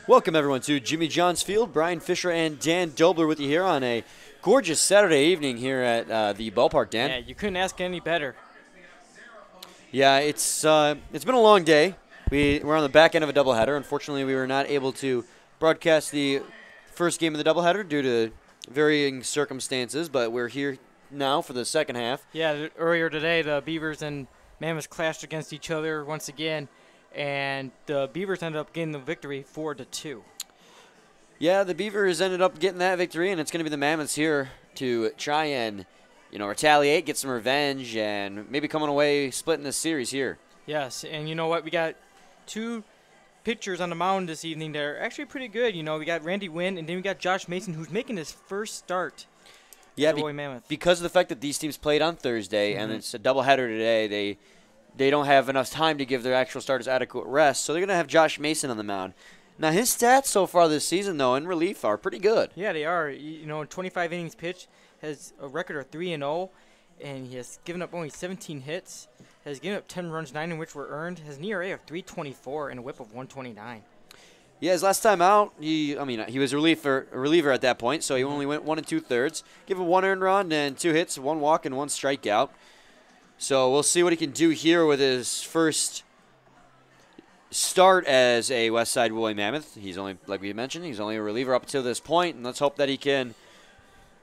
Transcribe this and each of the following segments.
Welcome, everyone, to Jimmy John's Field. Brian Fisher and Dan Dobler with you here on a gorgeous Saturday evening here at the ballpark, Dan. Yeah, you couldn't ask any better. Yeah, it's been a long day. We're on the back end of a doubleheader. Unfortunately, we were not able to broadcast the first game of the doubleheader due to varying circumstances, but we're here now for the second half. Yeah, earlier today, the Beavers and Mammoths clashed against each other once again, and the Beavers ended up getting the victory 4-2. Yeah, the Beavers ended up getting that victory, and it's going to be the Mammoths here to try and, retaliate, get some revenge, and maybe coming away splitting this series here. Yes, and you know what? We got two pitchers on the mound this evening that are actually pretty good. We got Randy Wynn, and then we got Josh Mason, who's making his first start. Yeah, Mammoth. Because of the fact that these teams played on Thursday, and it's a doubleheader today, they don't have enough time to give their actual starters adequate rest, so they're going to have Josh Mason on the mound. Now, his stats so far this season, though, in relief are pretty good. Yeah, they are. 25 innings pitched, has a record of 3-0, and he has given up only 17 hits, has given up 10 runs, 9 in which were earned, has an ERA of 3.24 and a WHIP of 129. Yeah, his last time out, he was a reliever at that point, so he only went 1 2/3. Give him 1 earned run and 2 hits, 1 walk, and 1 strikeout. So we'll see what he can do here with his first start as a Westside Woolly Mammoth. He's only, like we mentioned, he's only a reliever up until this point, and let's hope that he can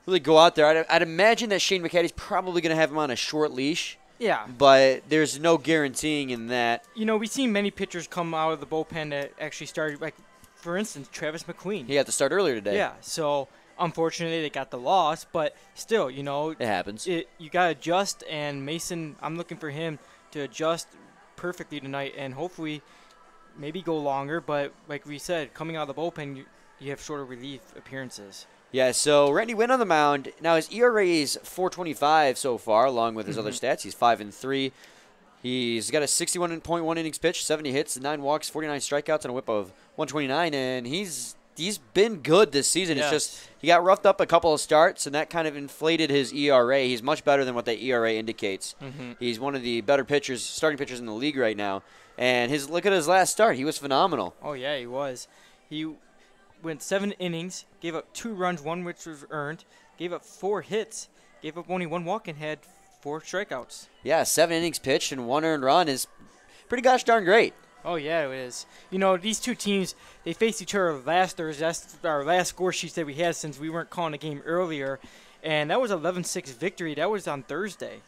really go out there. I'd imagine that Shane McCaddy's probably going to have him on a short leash. Yeah. But there's no guaranteeing in that. We've seen many pitchers come out of the bullpen that actually started, like, for instance, Travis McQueen. He had to start earlier today. Yeah, so unfortunately they got the loss, but still, it happens. You got to adjust, and Mason, I'm looking for him to adjust perfectly tonight and hopefully maybe go longer, but like we said, coming out of the bullpen, you have shorter relief appearances. Yeah, so Randy Wynn on the mound. Now his ERA is 4.25 so far, along with his other stats. He's 5-3. He's got a 61.1 innings pitched, 70 hits, 9 walks, 49 strikeouts, and a WHIP of 129. And he's been good this season. Yes. It's just he got roughed up a couple of starts, and that kind of inflated his ERA. He's much better than what that ERA indicates. He's one of the better pitchers, starting pitchers in the league right now. And look at his last start. He was phenomenal. Oh yeah, he was. He went 7 innings, gave up 2 runs, 1 which was earned, gave up 4 hits, gave up only 1 walk, and had 4 strikeouts. Yeah, 7 innings pitched and 1 earned run is pretty gosh darn great. Oh, yeah, it is. These two teams, they faced each other last Thursday. That's our last score sheets that we had since we weren't calling a game earlier. And that was 11-6 victory. That was on Thursday.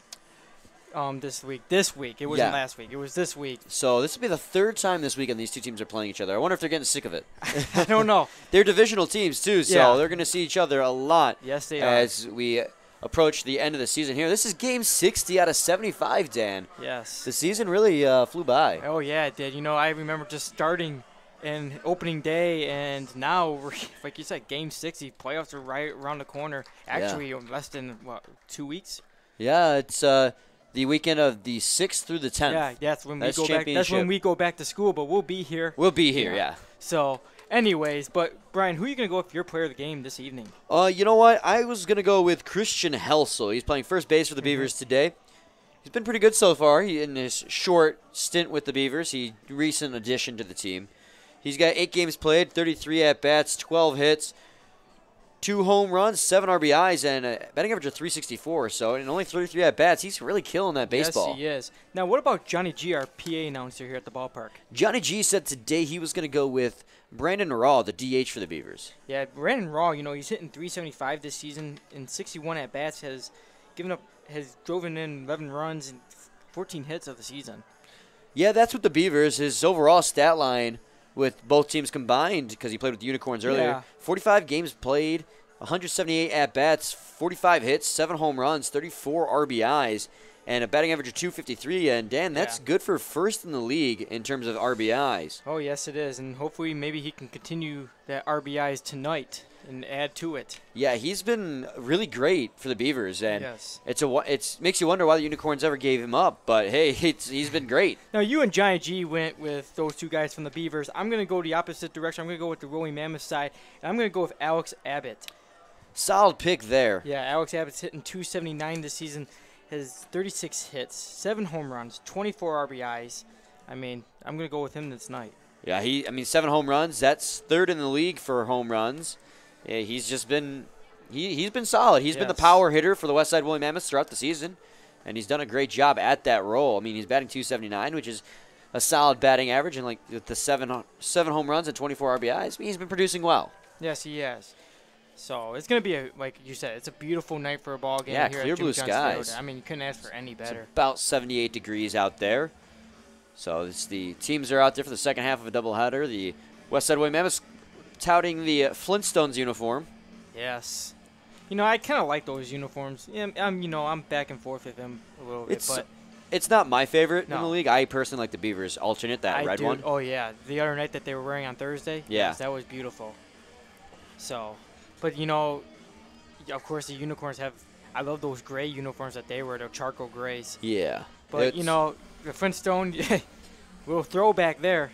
This week. It wasn't last week. It was this week. So this will be the 3rd time this weekend these two teams are playing each other. I wonder if they're getting sick of it. I don't know. They're divisional teams, too, so they're going to see each other a lot. Yes, they are. As we approach the end of the season here. This is game 60 out of 75, Dan. Yes. The season really flew by. Oh, yeah, it did. I remember just starting and opening day, and now, we're, like you said, game 60. Playoffs are right around the corner. Actually, less than, 2 weeks? Yeah, it's the weekend of the 6th through the 10th. Yeah, that's when we go back. That's when we go back to school, but we'll be here. We'll be here, yeah. So, anyways, but Brian, who are you going to go with for your player of the game this evening? You know what? I was going to go with Christian Helsel. He's playing first base for the Beavers today. He's been pretty good so far. In his short stint with the Beavers, he recent addition to the team. He's got 8 games played, 33 at-bats, 12 hits, 2 home runs, 7 RBIs, and a batting average of 364. So in only 33 at-bats, he's really killing that baseball. Yes, he is. Now, what about Johnny G, our PA announcer here at the ballpark? Johnny G said today he was going to go with Brandon Raw, the DH for the Beavers. Yeah, Brandon Raw, he's hitting 375 this season in 61 at-bats, has driven in 11 runs and 14 hits of the season. Yeah, that's with the Beavers. His overall stat line with both teams combined, because he played with the Unicorns earlier, 45 games played, 178 at-bats, 45 hits, 7 home runs, 34 RBIs, and a batting average of 253. And, Dan, that's good for first in the league in terms of RBIs. Oh, yes, it is. And hopefully maybe he can continue that RBIs tonight and add to it. Yeah, he's been really great for the Beavers, and it makes you wonder why the Unicorns ever gave him up. But hey, he's been great. Now you and Johnny G went with those 2 guys from the Beavers. I'm going to go the opposite direction. I'm going to go with the Rolling Mammoth side, and I'm going to go with Alex Abbott. Solid pick there. Yeah, Alex Abbott's hitting 279 this season. Has 36 hits, 7 home runs, 24 RBIs. I mean, I'm going to go with him this night. Yeah, I mean, 7 home runs. That's 3rd in the league for home runs. Yeah, he's just been he's been solid. He's been the power hitter for the Westside Woolly Mammoths throughout the season, and he's done a great job at that role. I mean, he's batting .279, which is a solid batting average, and like with the seven home runs and 24 RBIs, I mean, he's been producing well. Yes, he has. So it's going to be, like you said, it's a beautiful night for a ball game here clear at blue Jim skies. Field. I mean, you couldn't ask for any better. It's about 78 degrees out there. So the teams are out there for the second half of a doubleheader. The Westside Woolly Mammoths touting the Flintstones uniform. Yes. You know, I kind of like those uniforms. Yeah, I'm back and forth with them a little bit, but it's not my favorite in the league. I personally like the Beavers alternate, that red one. Oh, yeah. The other night that they were wearing on Thursday. Yeah. Yes, that was beautiful. So, but, you know, of course the unicorns I love those gray uniforms that they wear, the charcoal grays. Yeah. But, you know, the Flintstone, little throwback there.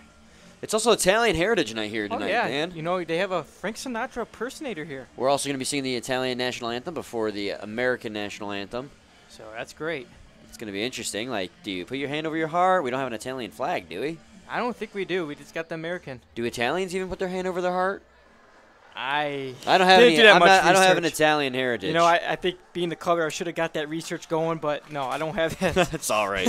It's also Italian Heritage Night here tonight, Dan. You know, they have a Frank Sinatra impersonator here. We're also going to be singing the Italian national anthem before the American national anthem. So that's great. It's going to be interesting. Like, do you put your hand over your heart? We don't have an Italian flag, do we? I don't think we do. We just got the American. Do Italians even put their hand over their heart? I don't have any. I don't have an Italian heritage. You know, I think being the color, I should have got that research going, but no, I don't have that. That's all right.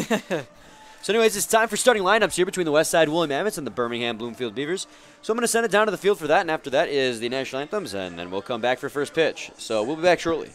So anyways, it's time for starting lineups here between the Westside Woolly Mammoths and the Birmingham-Bloomfield Beavers. So I'm going to send it down to the field for that, and after that is the national anthems, and then we'll come back for first pitch. So we'll be back shortly.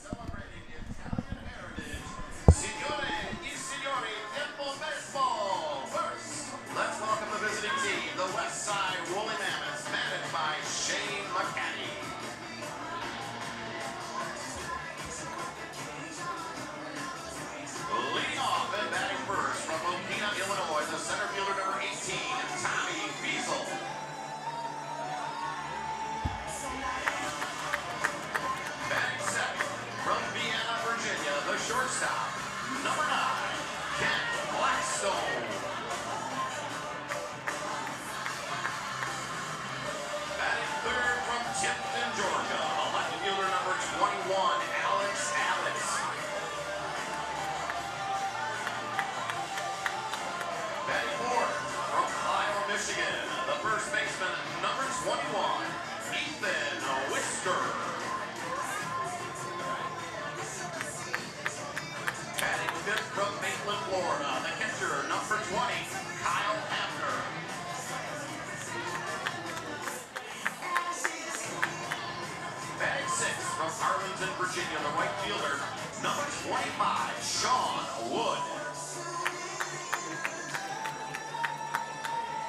Virginia, the right fielder, number 25, Sean Wood.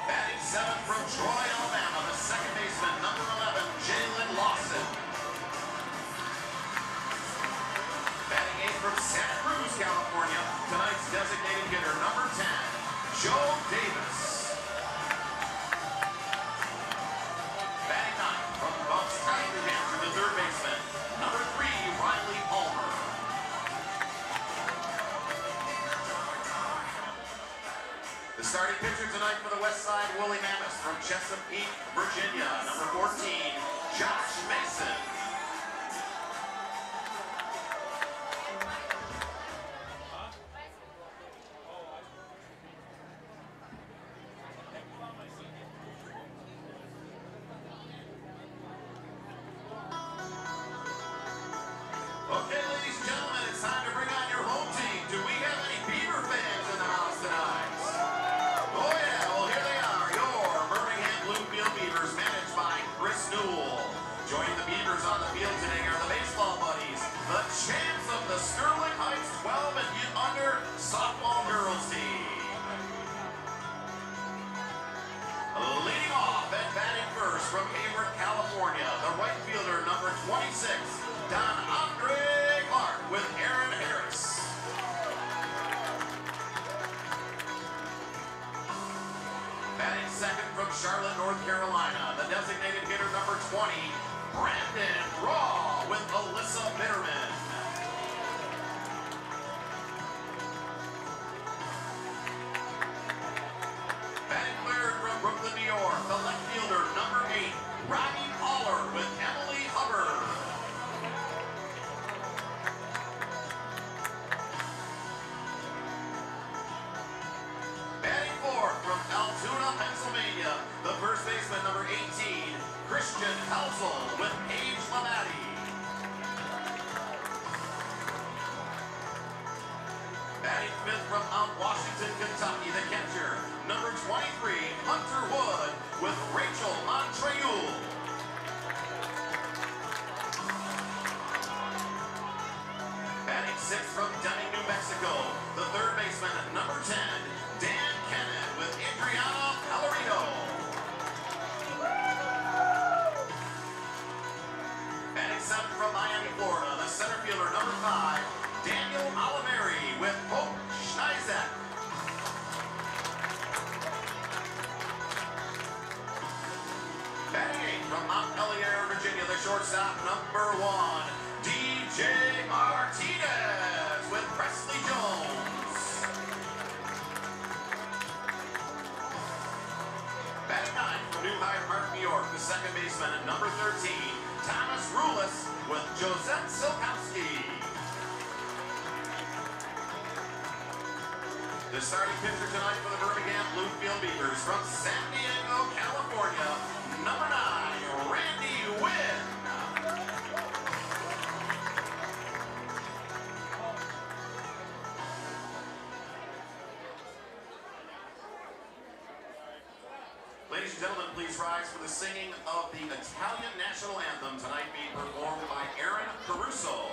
Batting 7th from Troy, Alabama, the second baseman, number 11, Jalen Lawson. Batting 8th from Santa Cruz, California, tonight's designated hitter, number 10, Joe Davis. Batting 9th from Buckstown, New Hampshire, the third baseman, number 3, Riley Palmer. The starting pitcher tonight for the Westside Woolly Mammoths from Chesapeake, Virginia, number 14, Josh Mason. Okay, ladies and gentlemen, it's time to bring on your home team. Do we have any Beaver fans in the house tonight? Oh yeah, well here they are, your Birmingham-Bloomfield Beavers, managed by Chris Newell. Joining the Beavers on the field today are the baseball buddies, the champs of the Sterling Heights 12 and under softball girls team. Leading off and batting first from Hayward, California, the right fielder, number 26, Don Andre Clark with Aaron Harris. Batting second from Charlotte, North Carolina, the designated hitter, number 20, Brandon Raw with Alyssa Bitterman. Batting third from Brooklyn, New York, the left fielder, number 8, Rodney Aller with Emily Hubbard. Batting fourth from Altoona, Pennsylvania, the baseman, number 18, Christian Helsel with Paige Lamatti. Batting fifth from Mount Washington, Kentucky, the catcher, number 23, Hunter Wood with Rachel Montreal. Batting sixth from Deming, New Mexico, the third baseman, number 10, Dan Kennett with Adriana Pellerino. Batting seventh from Miami, Florida, the center fielder, number 5, Daniel Oliveri with Hope Schneizek. Batting eighth from Montpelier, Virginia, the shortstop, number 1, DJ Martinez with Presley Jones. Batting ninth from New Hyde Park, New York, the second baseman, number 13, Thomas Rulis with Josette Silkowski. The starting pitcher tonight for the Birmingham-Bloomfield Beavers from San Diego, California, number 9, Randy Wynn. Ladies and gentlemen, please rise for the singing of the Italian national anthem, tonight being performed by Aaron Caruso.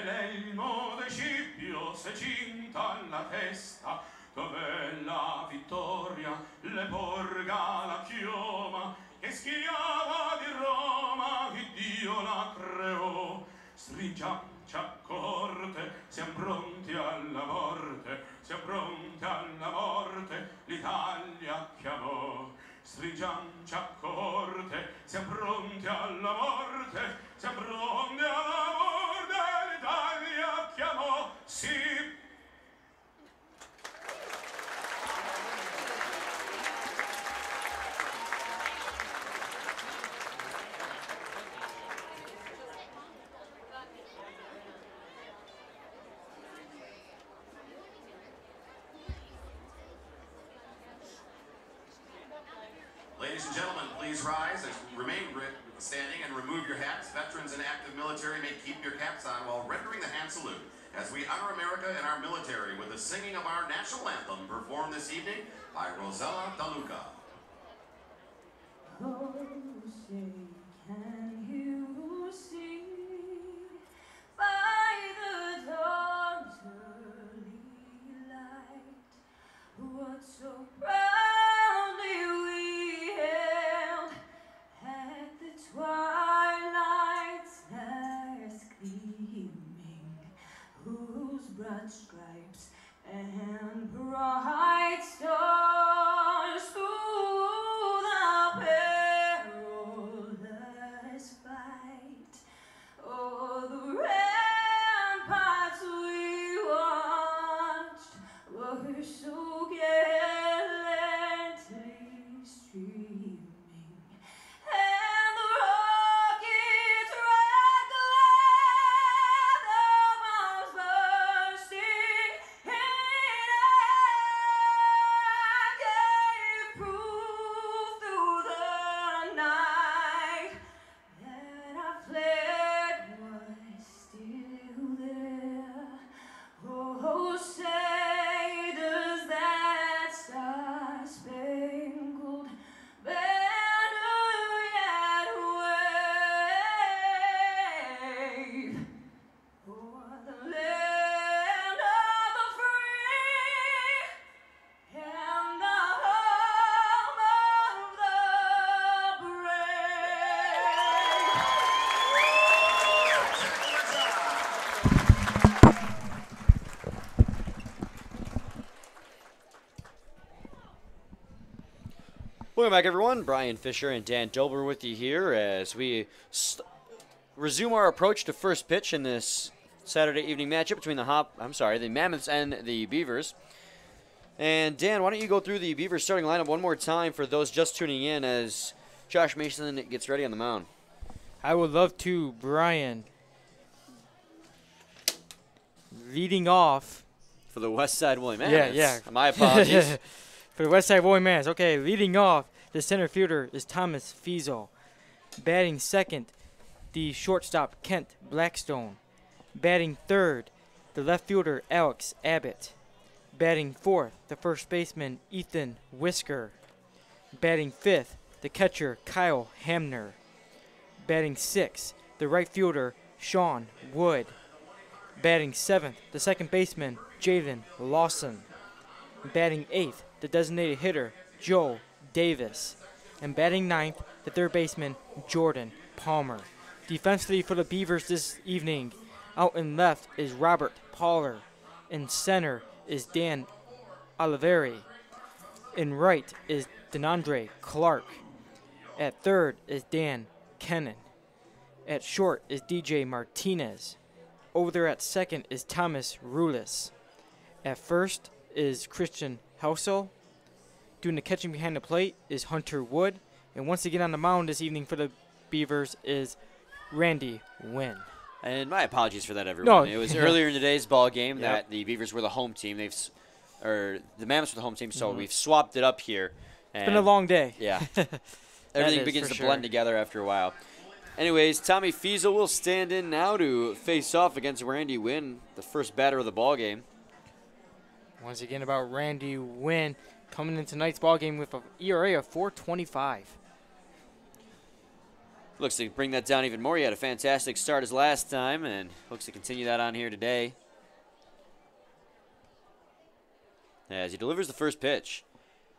L'elmo del Scipio s'è cinta alla testa, dove la vittoria le porga la chioma, che schiava di Roma, che Dio la creò. Stringiamoci a corte, siamo pronti alla morte, siamo pronti alla morte, l'Italia chiamò. Stringiamoci a corte, siamo pronti alla morte, siamo pronti alla morte, l'Italia chiamò, sì. Ladies and gentlemen, please rise and remain standing and remove your hats. Veterans and active military may keep your caps on while rendering the hand salute as we honor America and our military with the singing of our national anthem performed this evening by Rosella DeLuca. Oh, say, can you see by the dawn's early light what so proudly we hailed at the twilight's last gleaming, whose broad stripes and bright stars through the perilous fight Welcome back, everyone. Brian Fisher and Dan Dober with you here as we resume our approach to first pitch in this Saturday evening matchup between the Mammoths and the Beavers. And Dan, why don't you go through the Beavers starting lineup one more time for those just tuning in as Josh Mason gets ready on the mound. I would love to, Brian. Leading off. For the Westside Woolly Mammoths. Yeah. My apologies. For the Westside Woolly Mammoths. Okay, leading off, the center fielder is Thomas Fiesel. Batting second, the shortstop, Kent Blackstone. Batting third, the left fielder, Alex Abbott. Batting fourth, the first baseman, Ethan Whisker. Batting fifth, the catcher, Kyle Hamner. Batting sixth, the right fielder, Sean Wood. Batting seventh, the second baseman, Jalen Lawson. Batting eighth, the designated hitter, Joe Davis. And batting ninth, the third baseman, Jordan Palmer. Defensively for the Beavers this evening, out in left is Robert Poller. In center is Dan Oliveri. In right is Denandre Clark. At third is Dan Kennan. At short is DJ Martinez. Over there at second is Thomas Rulis. At first is Christian Helsel. Doing the catching behind the plate is Hunter Wood. And once again on the mound this evening for the Beavers is Randy Wynn. And my apologies for that, everyone. No. It was earlier in today's ball game that the Beavers were the home team. The Mammoths were the home team, so we've swapped it up here. It's been a long day. Yeah. Everything begins to blend together after a while. Anyways, Tommy Fiesel will stand in now to face off against Randy Wynn, the first batter of the ball game. Once again about Randy Wynn coming in tonight's ball game with an ERA of 4.25. Looks to bring that down even more. He had a fantastic start his last time, and looks to continue that on here today. As he delivers the first pitch.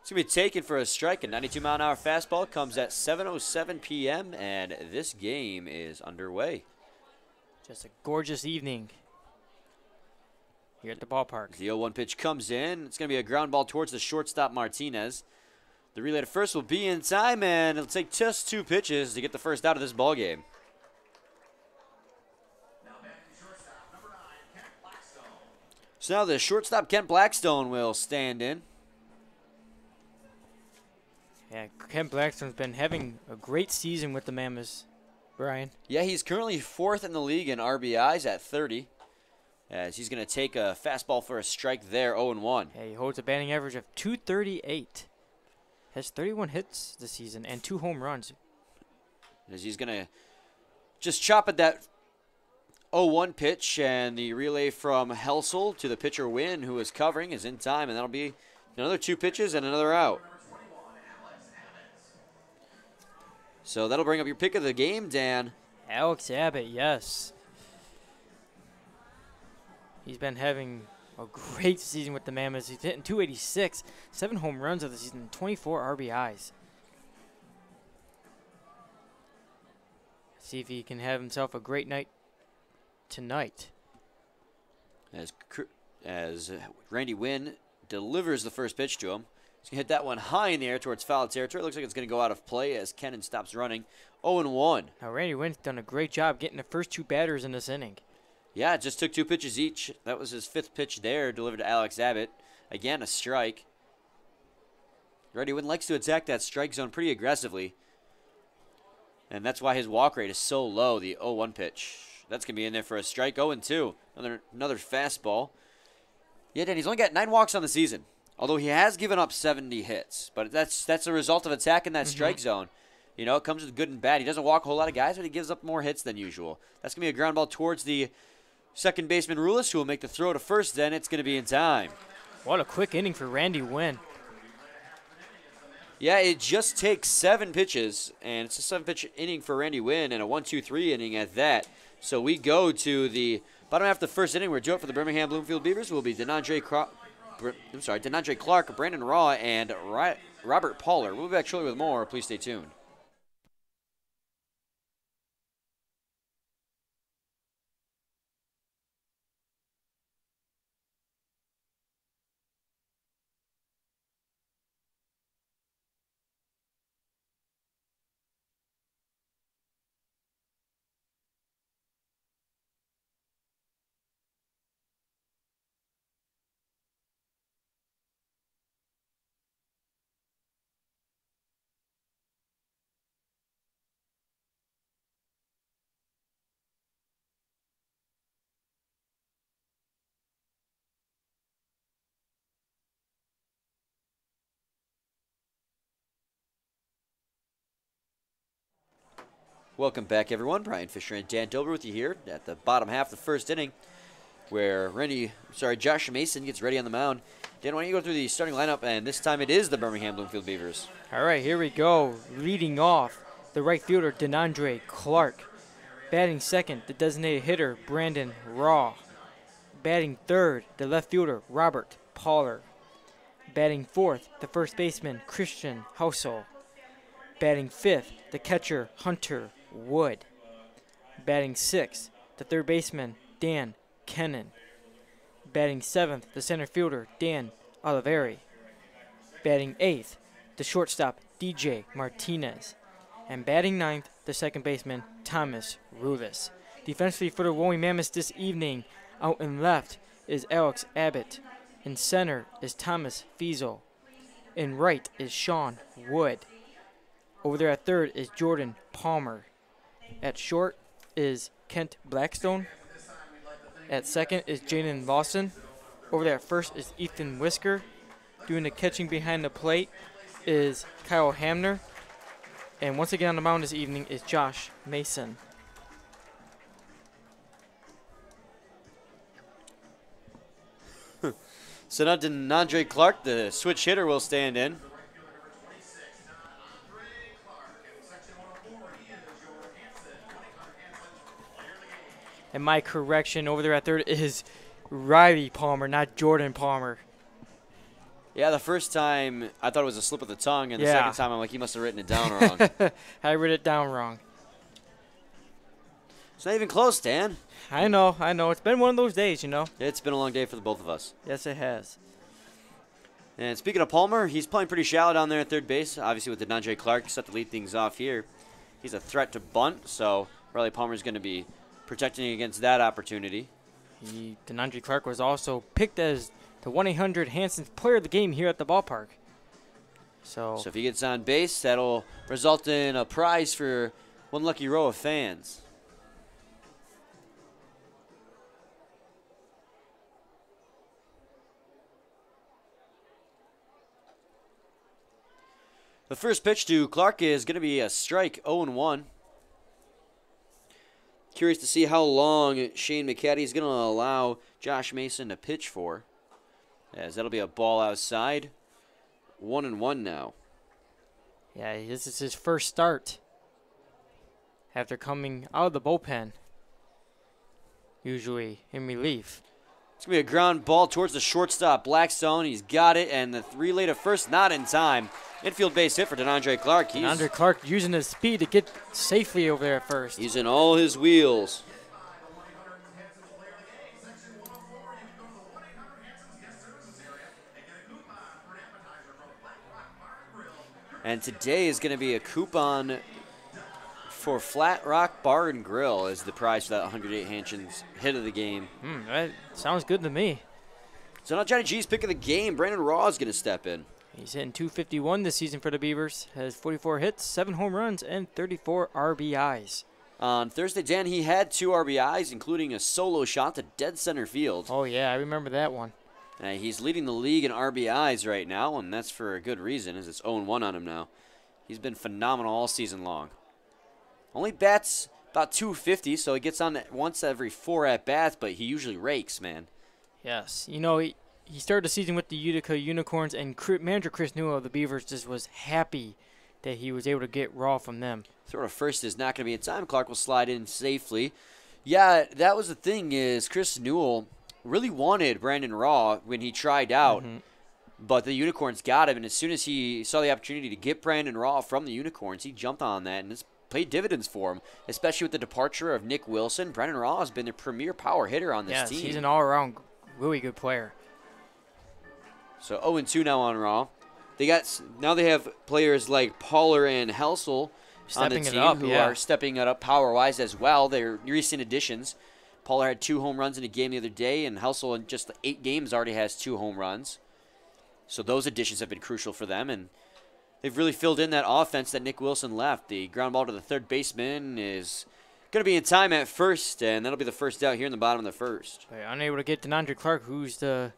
It's going to be taken for a strike. A 92-mile-an-hour fastball comes at 7:07 p.m., and this game is underway. Just a gorgeous evening here at the ballpark. The 0-1 pitch comes in. It's going to be a ground ball towards the shortstop, Martinez. The relay to first will be in time, and it'll take just 2 pitches to get the first out of this ball game. So now the shortstop, Kent Blackstone, will stand in. Yeah, Kent Blackstone's been having a great season with the Mammoths, Brian. Yeah, he's currently 4th in the league in RBIs at 30. As he's going to take a fastball for a strike there, 0-1. Yeah, he holds a batting average of 238. Has 31 hits this season and 2 home runs. As he's going to just chop at that 0-1 pitch, and the relay from Helsel to the pitcher Wynn, who is covering, is in time, and that'll be another 2 pitches and another out. So that'll bring up your pick of the game, Dan. Alex Abbott, yes. He's been having a great season with the Mammoths. He's hitting 286, 7 home runs of the season, 24 RBIs. See if he can have himself a great night tonight. As Randy Wynn delivers the first pitch to him. He's going to hit that one high in the air towards foul territory. Looks like it's going to go out of play as Kennan stops running. 0-1. Now, Randy Wynn's done a great job getting the first 2 batters in this inning. Yeah, it just took 2 pitches each. That was his 5th pitch there, delivered to Alex Abbott. Again, a strike. Randy Wynn likes to attack that strike zone pretty aggressively. And that's why his walk rate is so low, the 0-1 pitch. That's going to be in there for a strike. 0-2. Another fastball. Yeah, Dan, he's only got 9 walks on the season. Although he has given up 70 hits. But that's a result of attacking that strike zone. You know, it comes with good and bad. He doesn't walk a whole lot of guys, but he gives up more hits than usual. That's going to be a ground ball towards the second baseman, Rulis, who will make the throw to first. Then it's going to be in time. What a quick inning for Randy Wynn. Yeah, it just takes 7 pitches, and it's a 7-pitch inning for Randy Wynn and a 1-2-3 inning at that. So we go to the bottom half of the first inning. We're due up for the Birmingham-Bloomfield Beavers. Will be Denandre Clark, Brandon Raw, and Robert Poller. We'll be back shortly with more. Please stay tuned. Welcome back, everyone. Brian Fisher and Dan Dober with you here at the bottom half of the first inning, where Josh Mason gets ready on the mound. Dan, why don't you go through the starting lineup, and this time it is the Birmingham-Bloomfield Beavers. All right, here we go. Leading off, the right fielder, DeAndre Clark. Batting second, the designated hitter, Brandon Raw. Batting third, the left fielder, Robert Poller. Batting fourth, the first baseman, Christian Housel. Batting fifth, the catcher, Hunter Wood. Batting sixth, the third baseman, Dan Kennan. Batting seventh, the center fielder, Dan Oliveri. Batting eighth, the shortstop, DJ Martinez. And batting ninth, the second baseman, Thomas Rulis. Defensively for the Woolly Mammoths this evening, out in left is Alex Abbott. In center is Thomas Fiesel. In right is Sean Wood. Over there at third is Jordan Palmer. At short is Kent Blackstone. At second is Jaden Lawson. Over there at first is Ethan Whisker. Doing the catching behind the plate is Kyle Hamner. And once again on the mound this evening is Josh Mason. So now DeAndre Clark, the switch hitter, will stand in. And my correction over there at third is Riley Palmer, not Jordan Palmer. Yeah, the first time I thought it was a slip of the tongue, and the Yeah. second time I'm like, he must have written it down wrong. I read it down wrong. It's not even close, Dan. I know. It's been one of those days, It's been a long day for the both of us. Yes, it has. And speaking of Palmer, he's playing pretty shallow down there at third base. Obviously, with DeAndre Clark set to lead things off here. He's a threat to bunt, so Riley Palmer's going to be protecting against that opportunity. DeAndre Clark was also picked as the 1-800-Hanson's player of the game here at the ballpark. So if he gets on base, that'll result in a prize for one lucky row of fans. The first pitch to Clark is going to be a strike, 0-1. Curious to see how long Shane McCaddy is going to allow Josh Mason to pitch for, as that'll be a ball outside. 1-1 now. yeah, this is his first start after coming out of the bullpen, usually in relief. It's going to be a ground ball towards the shortstop, Blackstone. He's got it, and the relay to first not in time. Infield base hit for DeAndre Clark. DeAndre Clark using his speed to get safely over there at first. He's in all his wheels. And today is going to be a coupon for Flat Rock Bar and Grill as the prize for that 108 Hanson's hit of the game. That sounds good to me. So now Johnny G's pick of the game. Brandon Raw is going to step in. He's hitting .251 this season for the Beavers. Has 44 hits, 7 home runs, and 34 RBIs. On Thursday, Dan, he had 2 RBIs, including a solo shot to dead center field. Oh, yeah, I remember that one. He's leading the league in RBIs right now, and that's for a good reason, as it's 0-1 on him now. He's been phenomenal all season long. Only bats about .250, so he gets on once every 4 at-bats, but he usually rakes, man. Yes. He started the season with the Utica Unicorns, and manager Chris Newell of the Beavers just was happy that he was able to get Raw from them. Throw to first is not going to be in time. Clark will slide in safely. Yeah, that was the thing is Chris Newell really wanted Brandon Raw when he tried out, but the Unicorns got him, and as soon as he saw the opportunity to get Brandon Raw from the Unicorns, he jumped on that, and it's paid dividends for him, especially with the departure of Nick Wilson. Brandon Raw has been the premier power hitter on this team. Yes, he's an all-around really good player. So 0-2 now on Raw. They have players like Poller and Helsel on the team who are stepping it up power-wise as well. They're recent additions. Poller had 2 home runs in a game the other day, and Helsel in just 8 games already has 2 home runs. So those additions have been crucial for them, and they've really filled in that offense that Nick Wilson left. The ground ball to the third baseman is going to be in time at first, and that'll be the first out here in the bottom of the first. Unable to get DeAndre Clark, who's the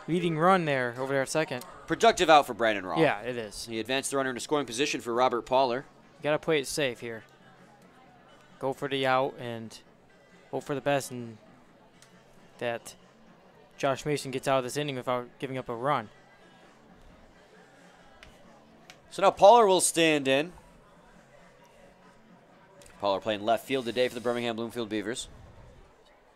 leading run there over there at second. Productive out for Brandon Raw. Yeah, it is. He advanced the runner into scoring position for Robert Poller. You got to play it safe here. go for the out and hope for the best, and that Josh Mason gets out of this inning without giving up a run. So now Pollard will stand in. Pollard playing left field today for the Birmingham-Bloomfield Beavers.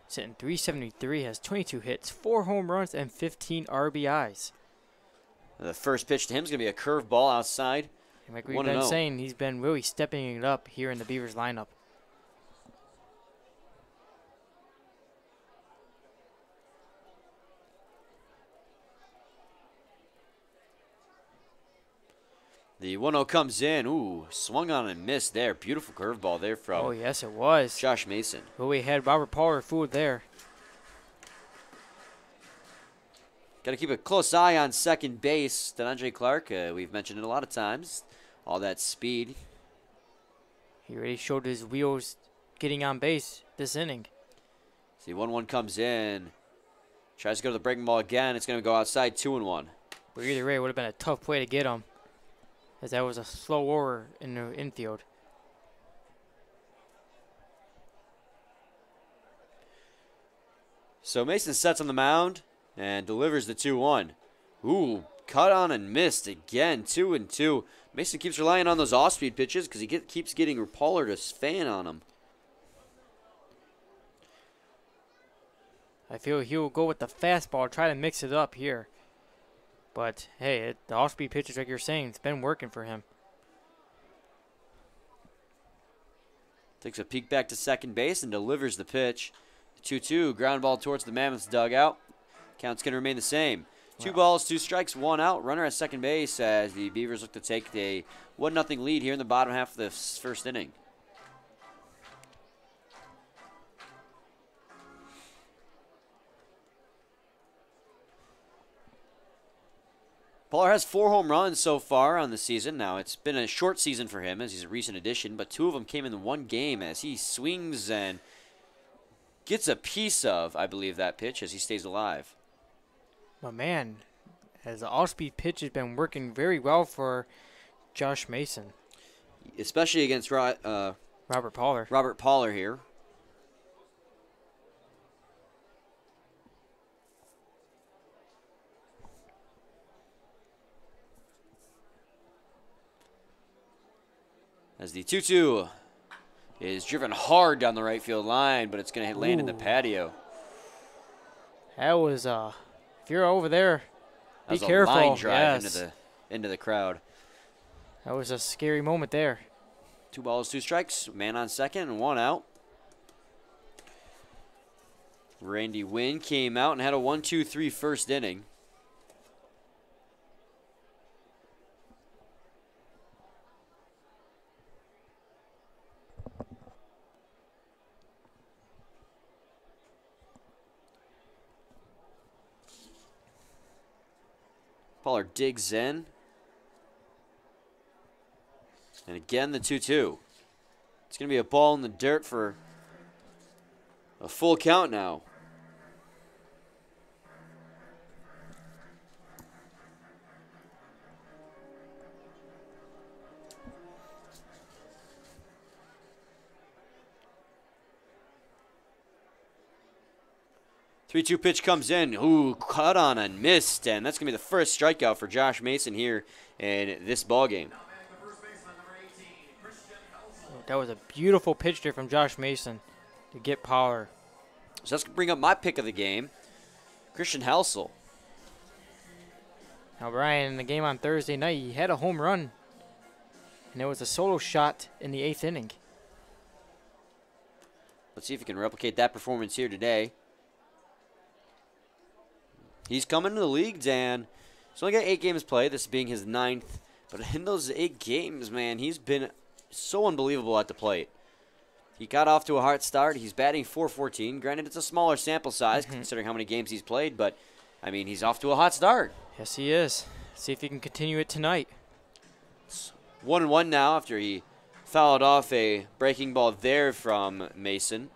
Sitting 373, has 22 hits, 4 home runs, and 15 RBIs. The first pitch to him is going to be a curveball outside. And like we've been 1-0. saying, he's been really stepping it up here in the Beavers lineup. The 1-0 comes in. Ooh, swung on and missed there. Beautiful curveball there from Oh, yes, it was. Josh Mason. Well, we had Robert Pollard fooled there. Got to keep a close eye on second base. DeAndre Clark, we've mentioned it a lot of times. All that speed. He already showed his wheels getting on base this inning. See, 1-1 comes in. Tries to go to the breaking ball again. It's going to go outside, 2-1. But either way, it would have been a tough play to get him, as that was a slow over in the infield. So Mason sets on the mound and delivers the 2-1. Ooh, cut on and missed again, 2-2. Mason keeps relying on those off-speed pitches because he keeps getting Pollard a fan on him. I feel he'll go with the fastball, try to mix it up here. But, hey, the off-speed pitches, like you're saying, it's been working for him. Takes a peek back to second base and delivers the pitch. 2-2, ground ball towards the Mammoths dugout. Count's going to remain the same. 2 balls, 2 strikes, 1 out. Runner at second base as the Beavers look to take a 1-0 lead here in the bottom half of the first inning. Pollard has 4 home runs so far on the season. Now, it's been a short season for him as he's a recent addition, but 2 of them came in one game as he swings and gets a piece of, I believe, that pitch as he stays alive. But, man, as the off-speed pitch has been working very well for Josh Mason. Especially against Robert Pollard. Robert Pollard here. As the 2-2 is driven hard down the right field line, but it's going to land in the patio. That was, if you're over there, That be was careful. a line drive Yes. into the crowd. That was a scary moment there. 2 balls, 2 strikes. Man on second and 1 out. Randy Wynn came out and had a 1-2-3 first inning. Pollard digs in. And again, the 2-2. It's going to be a ball in the dirt for a full count now. Three-two pitch comes in. Ooh, cut on and missed, and that's gonna be the first strikeout for Josh Mason here in this ball game. That was a beautiful pitch there from Josh Mason to get Pollard. So let's bring up my pick of the game, Christian Helsel. Now, Brian, in the game on Thursday night, he had a home run, and it was a solo shot in the 8th inning. Let's see if he can replicate that performance here today. He's coming to the league, Dan. He's only got 8 games played, this being his 9th. But in those 8 games, man, he's been so unbelievable at the plate. He got off to a hot start. He's batting .414. Granted, it's a smaller sample size considering how many games he's played, but, I mean, he's off to a hot start. Yes, he is. See if he can continue it tonight. It's 1-1 now after he fouled off a breaking ball there from Mason.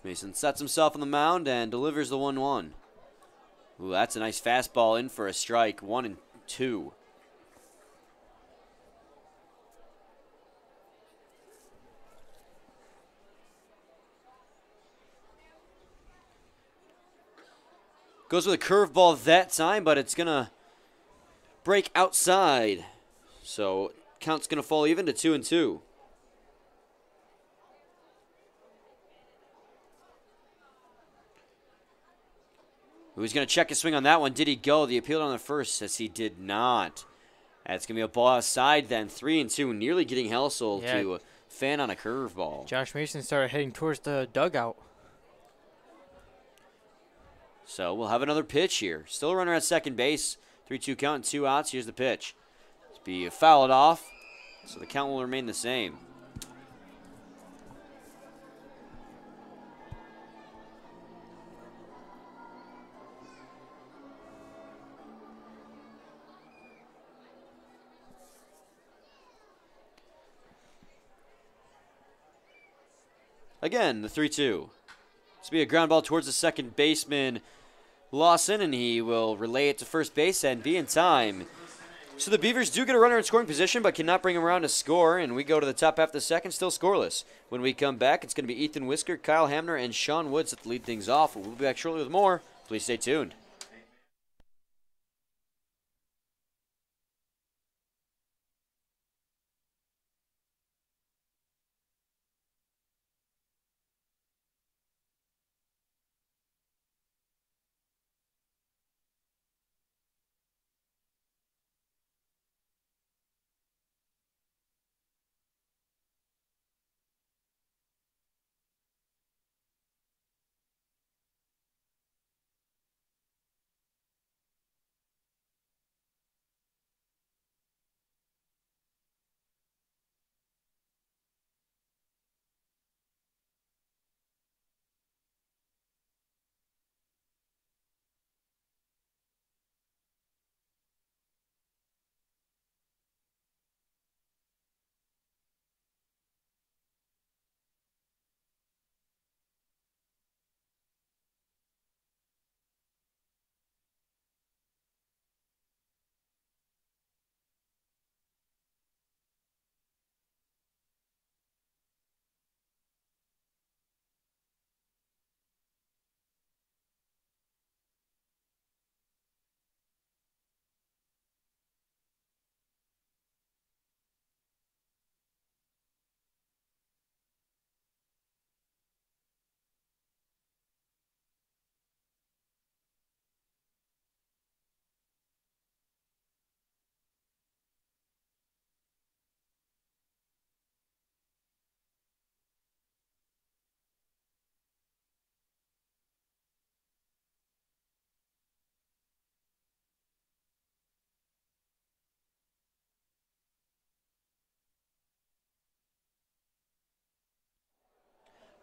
Mason sets himself on the mound and delivers the 1-1. Ooh, that's a nice fastball in for a strike. 1-2. Goes with a curveball that time, but it's going to break outside. So count's going to fall even to 2-2. Who's going to check his swing on that one? Did he go? The appeal on the first says he did not. That's going to be a ball outside then. 3-2, nearly getting Helsel to fan on a curveball. Josh Mason started heading towards the dugout. So we'll have another pitch here. Still a runner at second base. 3-2 count and 2 outs. Here's the pitch. It's be fouled off, so the count will remain the same. Again, the 3-2. This will be a ground ball towards the second baseman, Lawson, and he will relay it to first base and be in time. So the Beavers do get a runner in scoring position, but cannot bring him around to score, and we go to the top half of the second, still scoreless. When we come back, it's going to be Ethan Whisker, Kyle Hamner, and Sean Woods that lead things off. We'll be back shortly with more. Please stay tuned.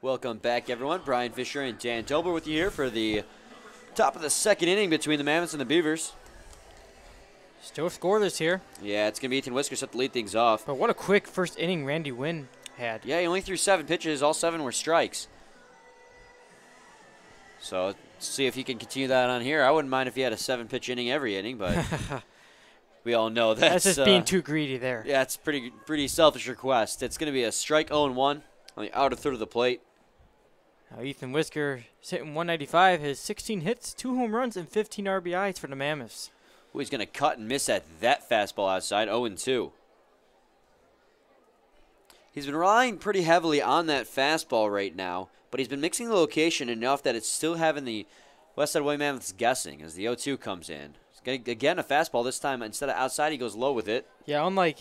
Welcome back, everyone. Brian Fisher and Dan Dober with you here for the top of the second inning between the Mammoths and the Beavers. Still scoreless here. Yeah, it's going to be Ethan Whisker set to lead things off. But what a quick first inning Randy Wynn had. Yeah, he only threw 7 pitches. All 7 were strikes. So let's see if he can continue that on here. I wouldn't mind if he had a 7-pitch inning every inning, but we all know that's just being too greedy there. Yeah, it's pretty selfish request. It's going to be a strike 0-1 on the outer third of the plate. Now Ethan Whisker hitting 195, has 16 hits, 2 home runs, and 15 RBIs for the Mammoths. Ooh, he's going to cut and miss at that fastball outside, 0-2. He's been relying pretty heavily on that fastball right now, but he's been mixing the location enough that it's still having the Westside White Mammoths guessing as the 0-2 comes in. He's going to, again, a fastball this time. Instead of outside, he goes low with it. Yeah, unlike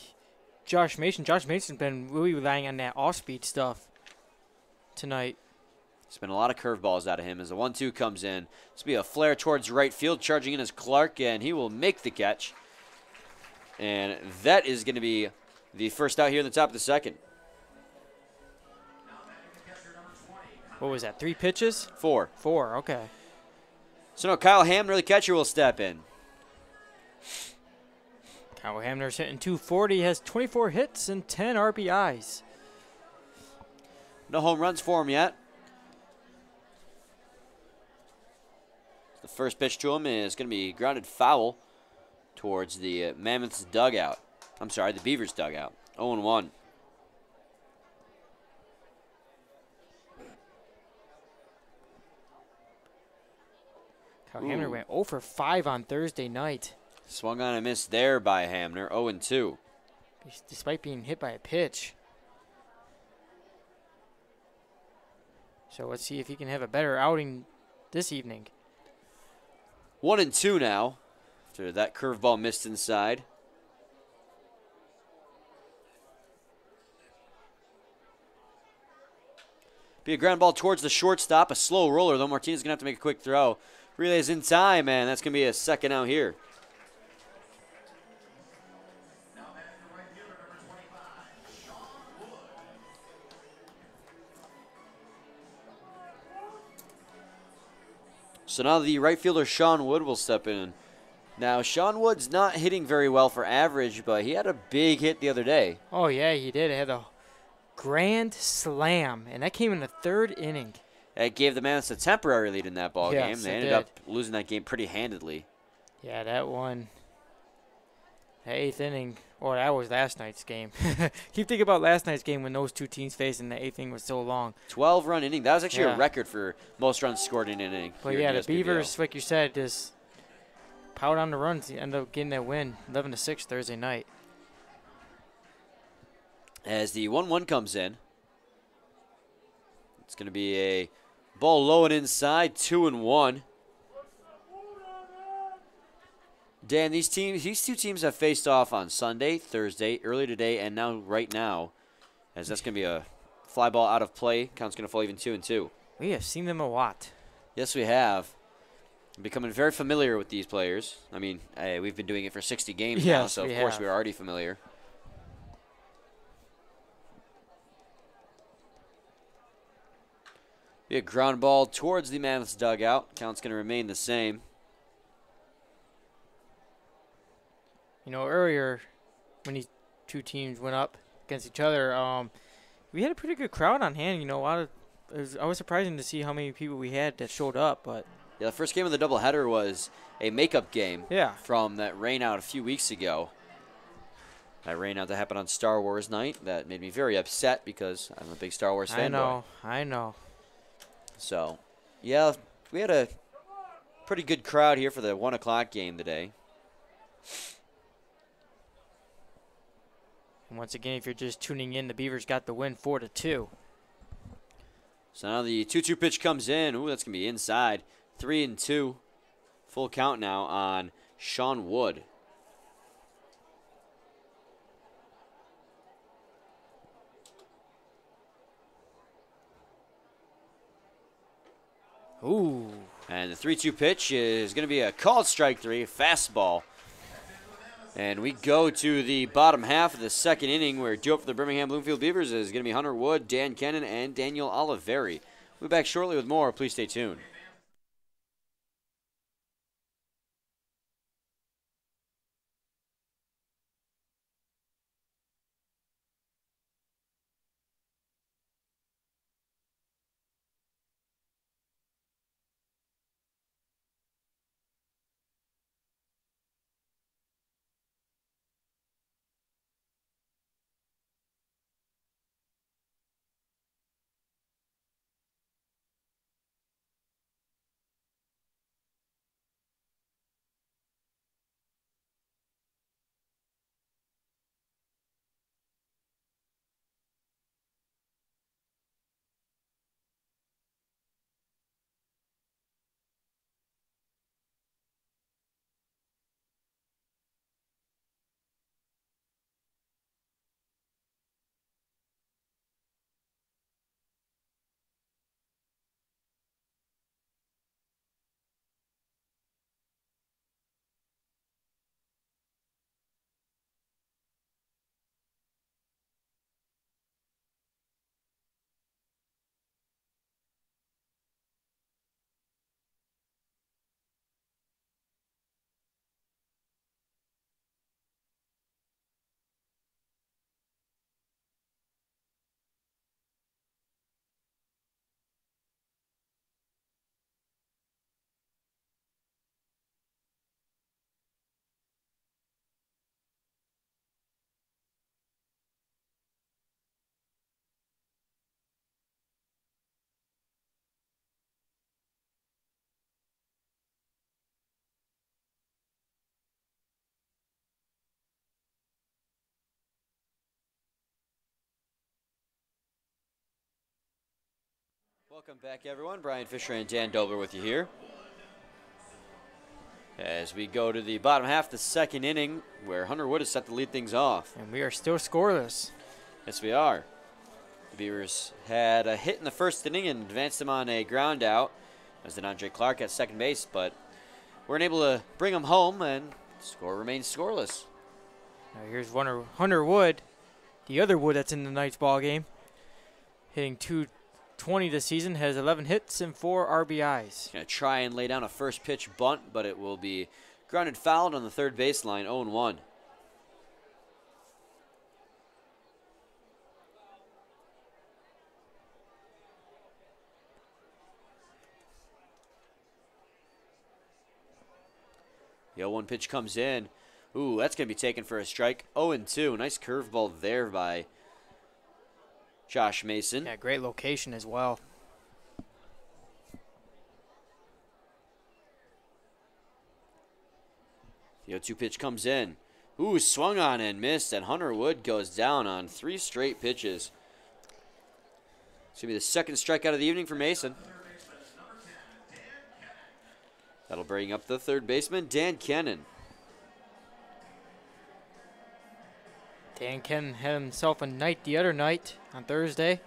Josh Mason's been really relying on that off-speed stuff tonight. There's been a lot of curveballs out of him as the 1-2 comes in. This will be a flare towards right field. Charging in is Clark, and he will make the catch. And that is going to be the first out here in the top of the second. What was that, 3 pitches? 4. 4, okay. So now Kyle Hamner, the catcher, will step in. Kyle Hamner's hitting 240, has 24 hits and 10 RBIs. No home runs for him yet. The first pitch to him is going to be grounded foul towards the Mammoths dugout. I'm sorry, the Beavers dugout. 0-1. Hamner went 0 for 5 on Thursday night. Swung on a miss there by Hamner. 0-2. Despite being hit by a pitch. So let's see if he can have a better outing this evening. 1-2 now. After that curveball missed inside. Be a ground ball towards the shortstop. A slow roller, though. Martinez is going to have to make a quick throw. Relays in time, and that's going to be a second out here. So now the right fielder, Sean Wood, will step in. Now, Sean Wood's not hitting very well for average, but he had a big hit the other day. Oh, yeah, he did. It had a grand slam, and that came in the 3rd inning. That gave the Mammoths a temporary lead in that ball game. Yes, They ended up losing that game pretty handedly. Yeah, that one. The 8th inning. Oh, that was last night's game. Keep thinking about last night's game when those two teams faced and the 8th inning was so long. 12-run inning. That was actually a record for most runs scored in an inning. But yeah, the Beavers, like you said, just piled on the runs. They ended up getting that win, 11-6 Thursday night. As the 1-1 comes in, it's going to be a ball low and inside, 2-1. Dan, these two teams have faced off on Sunday, Thursday, early today, and now right now, as that's going to be a fly ball out of play. Count's going to fall even 2-2. We have seen them a lot. Yes, we have. Becoming very familiar with these players. I mean, we've been doing it for 60 games now, so of course we're already familiar. Be a ground ball towards the Mammoths dugout. Count's going to remain the same. You know, earlier when these two teams went up against each other, we had a pretty good crowd on hand. You know, I was surprising to see how many people we had that showed up. But yeah, the first game of the doubleheader was a makeup game from that rainout a few weeks ago. That rainout that happened on Star Wars night. That made me very upset because I'm a big Star Wars fan. I know. So, yeah, we had a pretty good crowd here for the 1 o'clock game today. And once again, if you're just tuning in, the Beavers got the win 4-2. So now the 2-2 pitch comes in. Ooh, that's going to be inside. 3-2. Full count now on Sean Wood. Ooh. And the 3-2 pitch is going to be a called strike 3, fastball. And we go to the bottom half of the 2nd inning where due up for the Birmingham-Bloomfield Beavers is going to be Hunter Wood, Dan Kennan, and Daniel Oliveri. We'll be back shortly with more. Please stay tuned. Welcome back, everyone. Brian Fisher and Dan Dobler with you here. As we go to the bottom half of the second inning, where Hunter Wood is set to lead things off. And we are still scoreless. Yes, we are. The Beavers had a hit in the first inning and advanced them on a ground out, as did Andre Clark at second base, but weren't able to bring them home, and the score remains scoreless. Now here's Hunter Wood, the other Wood that's in tonight's ball game, hitting .220 this season, has 11 hits and 4 RBIs. Going to try and lay down a first pitch bunt, but it will be grounded fouled on the third baseline, 0-1. The 0-1 pitch comes in. Ooh, that's going to be taken for a strike. 0-2. Nice curveball there by Josh Mason. Yeah, great location as well. The 0-2 pitch comes in. Ooh, swung on and missed, and Hunter Wood goes down on 3 straight pitches. It's going to be the second strikeout of the evening for Mason. That'll bring up the third baseman, Dan Kennan. Dan Kennan had himself a night the other night on Thursday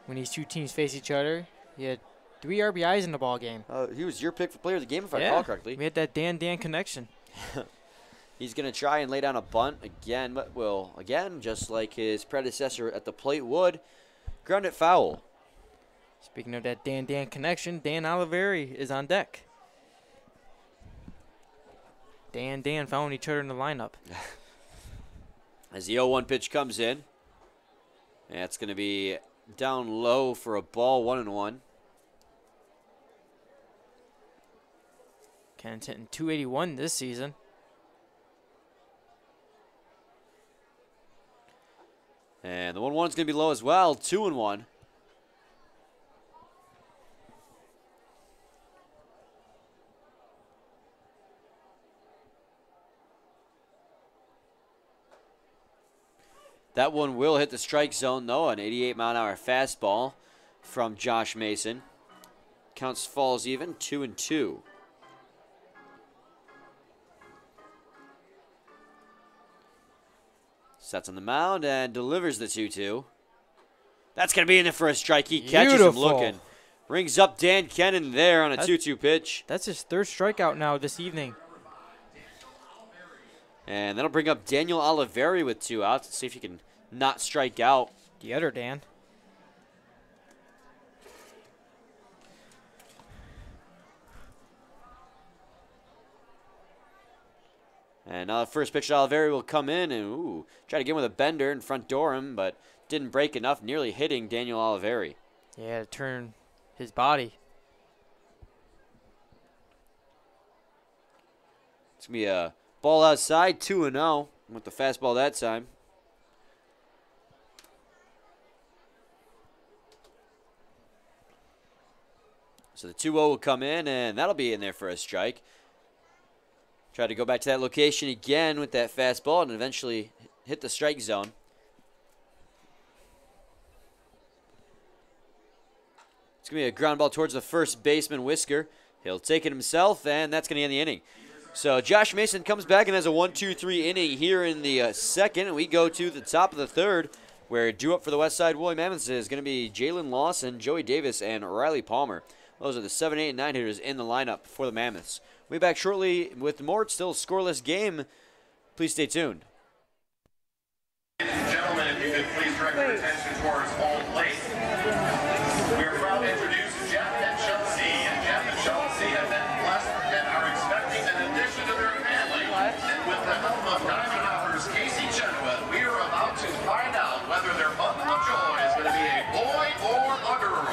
when these two teams face each other. He had 3 RBIs in the ball game. He was your pick for player of the game, if I recall correctly. We had that Dan connection. He's going to try and lay down a bunt again, but will, again, just like his predecessor at the plate would, ground it foul. Speaking of that Dan connection, Dan Oliveri is on deck. Dan found each other in the lineup. As the 0-1 pitch comes in, that's going to be down low for a ball, 1-1. Kennan's hitting .281 this season. And the 1-1 is going to be low as well, 2-1. That one will hit the strike zone, though, an 88-mile-an-hour fastball from Josh Mason. Counts falls even, 2-2. Sets on the mound and delivers the 2-2. That's going to be in there for a strike. He catches him looking. Rings up Dan Kennan there on a 2-2 pitch. That's his third strikeout now this evening. And that'll bring up Daniel Oliveri with 2 outs. Let's see if he can not strike out. The other Dan. And now the first pitch to Oliveri will come in and try to get him with a bender and front door him, but didn't break enough, nearly hitting Daniel Oliveri. Yeah, to turn his body. It's going to be a ball outside, 2-0 with the fastball that time. So the 2-0 will come in, and that'll be in there for a strike. Try to go back to that location again with that fastball and eventually hit the strike zone. It's going to be a ground ball towards the first baseman, Whisker. He'll take it himself, and that's going to end the inning. So Josh Mason comes back and has a 1-2-3 inning here in the second. And we go to the top of the third, where due up for the Westside Woolly Mammoths is going to be Jalen Lawson, Joey Davis, and Riley Palmer. Those are the 7, 8, and 9 hitters in the lineup for the Mammoths. We'll be back shortly with more. It's still a scoreless game. Please stay tuned. Ladies and gentlemen, if you could please direct your attention towards home plate. We are proud to introduce Jeff and Chelsea. And Jeff and Chelsea have been blessed and are expecting an addition to their family. And with the help of Diamond Hoppers Casey Chenoweth, we are about to find out whether their bundle of joy is going to be a boy or a girl.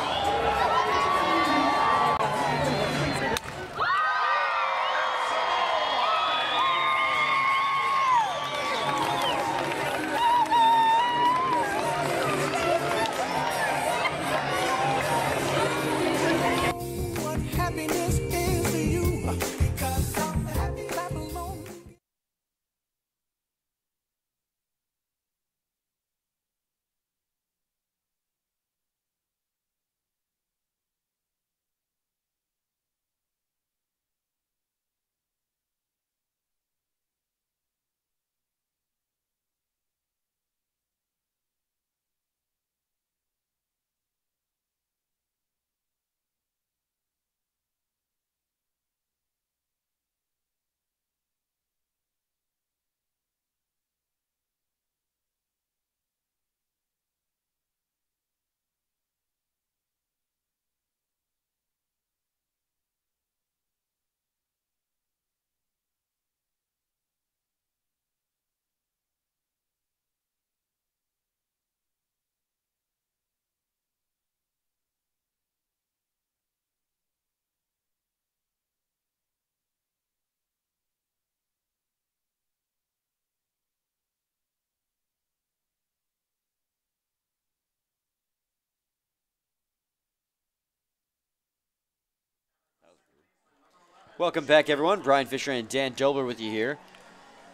Welcome back, everyone. Brian Fisher and Dan Dobler with you here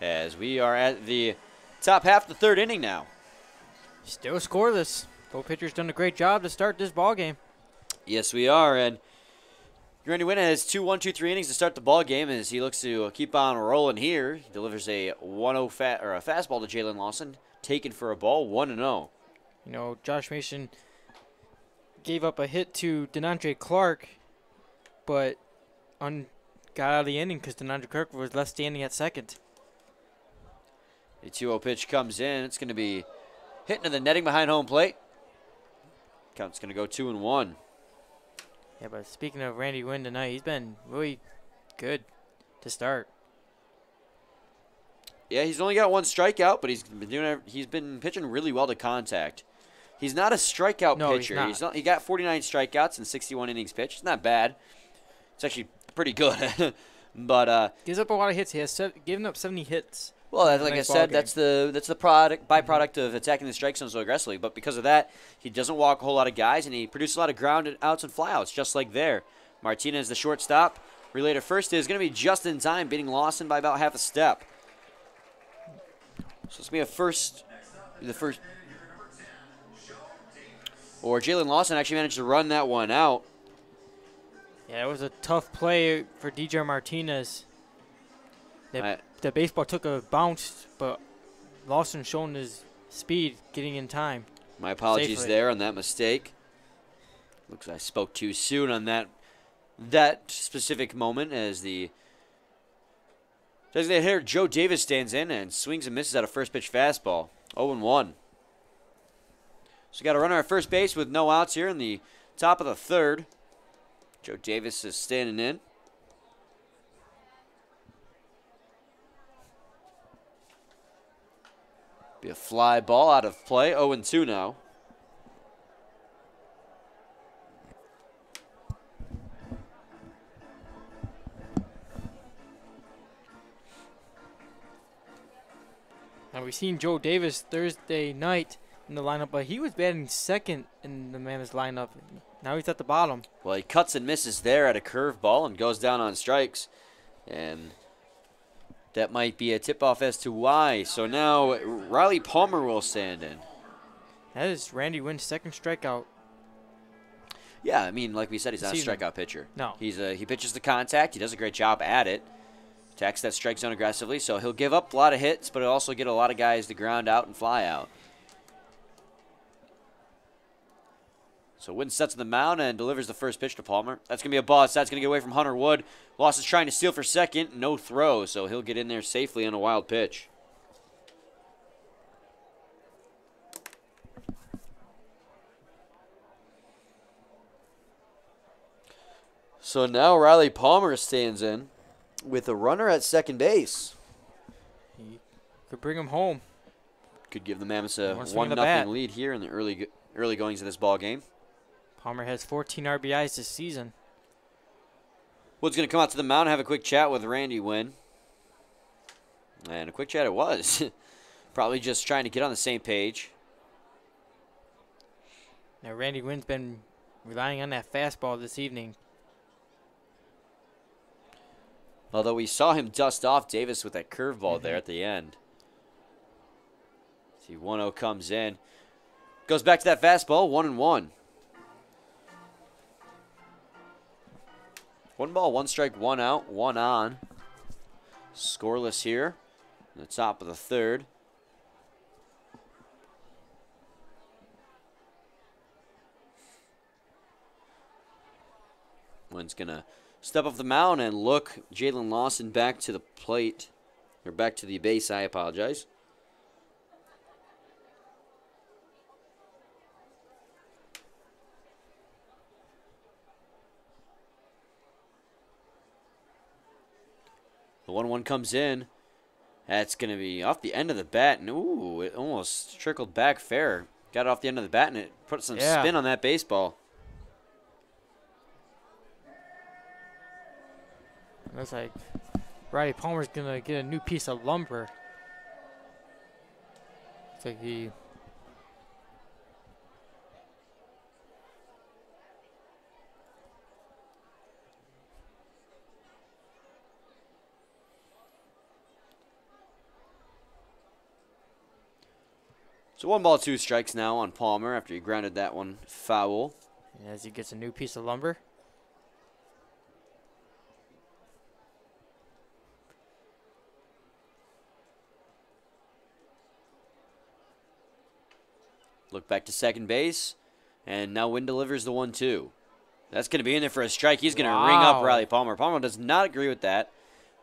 as we are at the top half of the third inning now. Still scoreless. Both pitchers done a great job to start this ball game. Yes, we are, and Randy Wynn has 2 1-2-3 innings to start the ball game as he looks to keep on rolling here. He delivers a 1-0 a fastball to Jalen Lawson, taken for a ball, 1-0. You know, Josh Mason gave up a hit to Denandre Clark, but got out of the inning because Denandre Clark was left standing at second. The 2-0 pitch comes in. It's going to be hit into the netting behind home plate. Count's going to go 2-1. Yeah, but speaking of Randy Wynn tonight, he's been really good to start. Yeah, he's only got 1 strikeout, but he's been pitching really well to contact. He's not a strikeout pitcher. He's not. He got 49 strikeouts in 61 innings pitched. It's not bad. It's actually pretty good. But gives up a lot of hits. He has given up 70 hits. well, like I said, that's the byproduct of attacking the strike zone so aggressively. But because of that, he doesn't walk a whole lot of guys, and he produces a lot of grounded outs and flyouts, just like there. Martinez, the shortstop. Relay to first is going to be just in time, beating Lawson by about half a step. So it's going to be the first. Or Jalen Lawson actually managed to run that one out. Yeah, it was a tough play for DJ Martinez. The baseball took a bounce, but Lawson showing his speed getting in time. My apologies safely. there on that mistake. Looks like I spoke too soon on that specific moment as the designated hitter Joe Davis stands in and swings and misses at a first pitch fastball. 0-1. So we got a runner at first base with no outs here in the top of the third. Joe Davis is standing in. Be a fly ball out of play. 0-2 now. Now we've seen Joe Davis Thursday night in the lineup, but he was batting second in the Mammoths lineup. Now he's at the bottom. Well, he cuts and misses there at a curveball and goes down on strikes. And that might be a tip-off as to why. So now Riley Palmer will stand in. That is Randy Wynn's second strikeout. Yeah, I mean, like we said, he's not a Season. strikeout pitcher. No. He pitches the contact. He does a great job at it. Attacks that strike zone aggressively. So he'll give up a lot of hits, but he'll also get a lot of guys to ground out and fly out. So Wynn sets the mound and delivers the first pitch to Palmer. That's going to be a ball. That's going to get away from Hunter Wood. Loss is trying to steal for second. No throw, so he'll get in there safely on a wild pitch. So now Riley Palmer stands in with a runner at second base. He could bring him home. Could give the Mammoths a One swing of the 1-0 bat. lead here in the early goings of this ball game. Palmer has 14 RBIs this season. Wood's going to come out to the mound and have a quick chat with Randy Wynn. And a quick chat it was. Probably just trying to get on the same page. Now Randy Wynn's been relying on that fastball this evening. Although we saw him dust off Davis with that curveball there at the end. See, 1-0 comes in. Goes back to that fastball, 1-1. 1 ball, 1 strike, 1 out, 1 on. Scoreless here in the top of the third. Wynn's going to step off the mound and look Jalen Lawson back to the plate. Or back to the base, I apologize. The 1-1 comes in. That's going to be off the end of the bat. And, ooh, it almost trickled back fair. Got it off the end of the bat, and it put some spin on that baseball. Looks like Riley Palmer's going to get a new piece of lumber. Looks like he... So 1-2 strikes now on Palmer after he grounded that one foul. And as he gets a new piece of lumber. Look back to second base, and now Wynn delivers the 1-2. That's going to be in there for a strike. He's going to ring up Riley Palmer. Palmer does not agree with that.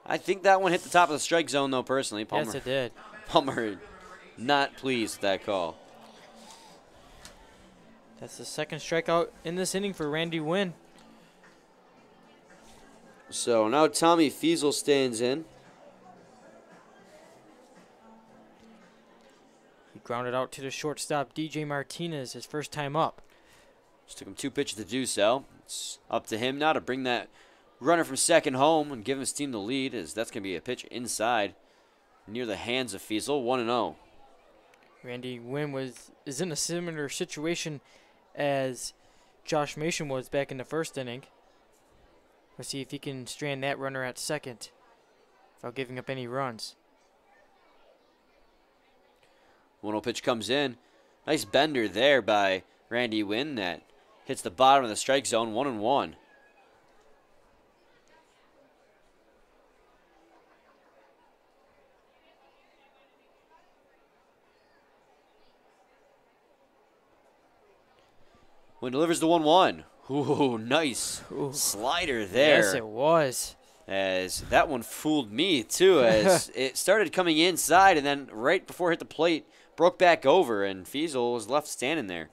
I think that one hit the top of the strike zone, though, personally. Palmer, Yes, it did. Palmer not pleased with that call. That's the second strikeout in this inning for Randy Wynn. So now Tommy Feasel stands in. He grounded out to the shortstop, DJ Martinez, his first time up. Just took him 2 pitches to do so. It's up to him now to bring that runner from second home and give his team the lead, as that's going to be a pitch inside near the hands of Feasel, 1-0. Randy Wynn is in a similar situation as Josh Mason was back in the first inning. Let's see if he can strand that runner at second without giving up any runs. 1-0 pitch comes in. Nice bender there by Randy Wynn that hits the bottom of the strike zone, 1-1. Wynn delivers the 1-1. Ooh, nice slider there. Yes, it was. As that one fooled me, too, as it started coming inside and then right before it hit the plate, broke back over, and Feasel was left standing there.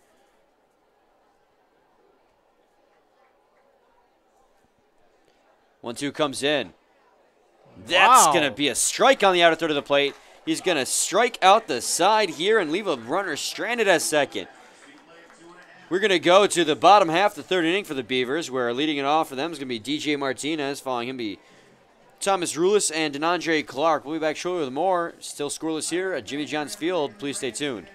1-2 comes in. That's going to be a strike on the outer third of the plate. He's going to strike out the side here and leave a runner stranded at second. We're going to go to the bottom half of the third inning for the Beavers, where leading it off for them is going to be DJ Martinez. Following him be Thomas Rulis and DeAndre Clark. We'll be back shortly with more. Still scoreless here at Jimmy John's Field. Please stay tuned.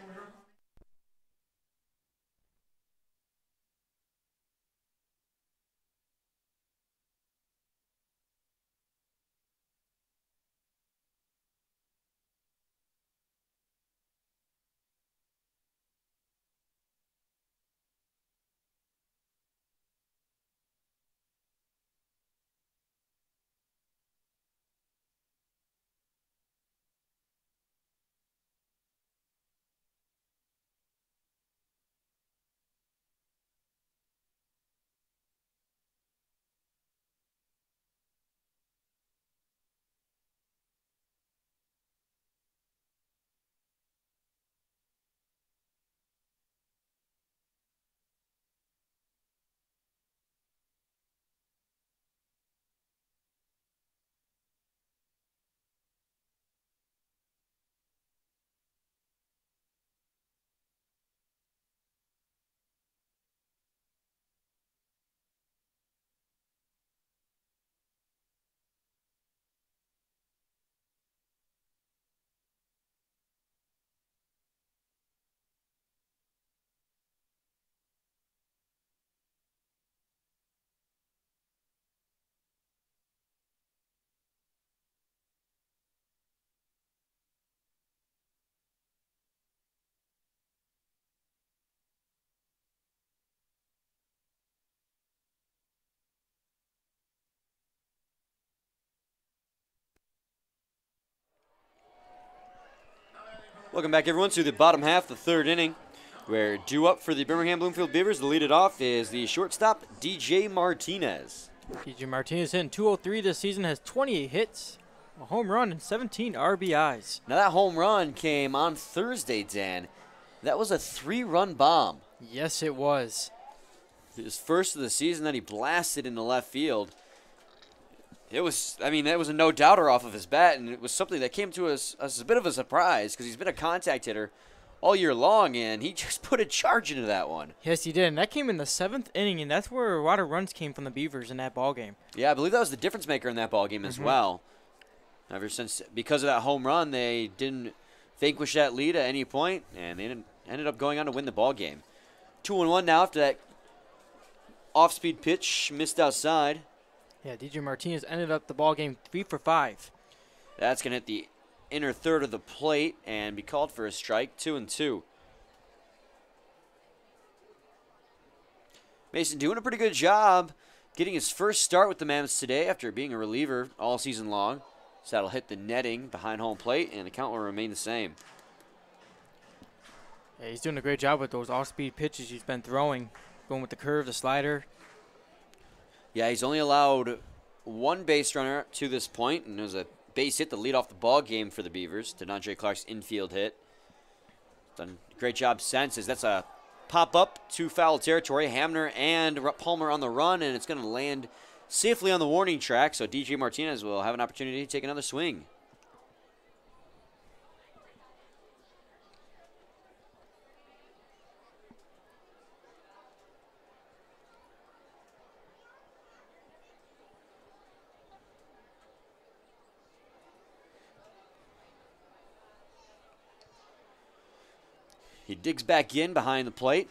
Welcome back, everyone, to the bottom half of the third inning, where due up for the Birmingham-Bloomfield Beavers to lead it off is the shortstop, DJ Martinez. DJ Martinez hitting .203 this season, has 28 hits, a home run, and 17 RBIs. Now, that home run came on Thursday, Dan. That was a 3-run bomb. Yes, it was. His first of the season that he blasted into left field. It was, I mean, that was a no-doubter off of his bat, and it was something that came to us as a bit of a surprise because he's been a contact hitter all year long, and he just put a charge into that one. Yes, he did, and that came in the 7th inning, and that's where a lot of runs came from the Beavers in that ball game. Yeah, I believe that was the difference maker in that ball game as well. Ever since, because of that home run, they didn't vanquish that lead at any point, and they ended up going on to win the ball game. 2-1 now after that off-speed pitch missed outside. Yeah, DJ Martinez ended up the ball game 3 for 5. That's going to hit the inner third of the plate and be called for a strike, 2-2. Mason doing a pretty good job getting his first start with the Mammoths today after being a reliever all season long. So that'll hit the netting behind home plate, and the count will remain the same. Yeah, he's doing a great job with those off-speed pitches he's been throwing, going with the curve, the slider. Yeah, he's only allowed one base runner to this point, and it was a base hit to lead off the ball game for the Beavers. DeAndre Clark's infield hit. Done a great job since, as that's a pop-up to foul territory. Hamner and Palmer on the run, and it's going to land safely on the warning track, so DJ Martinez will have an opportunity to take another swing. He digs back in behind the plate.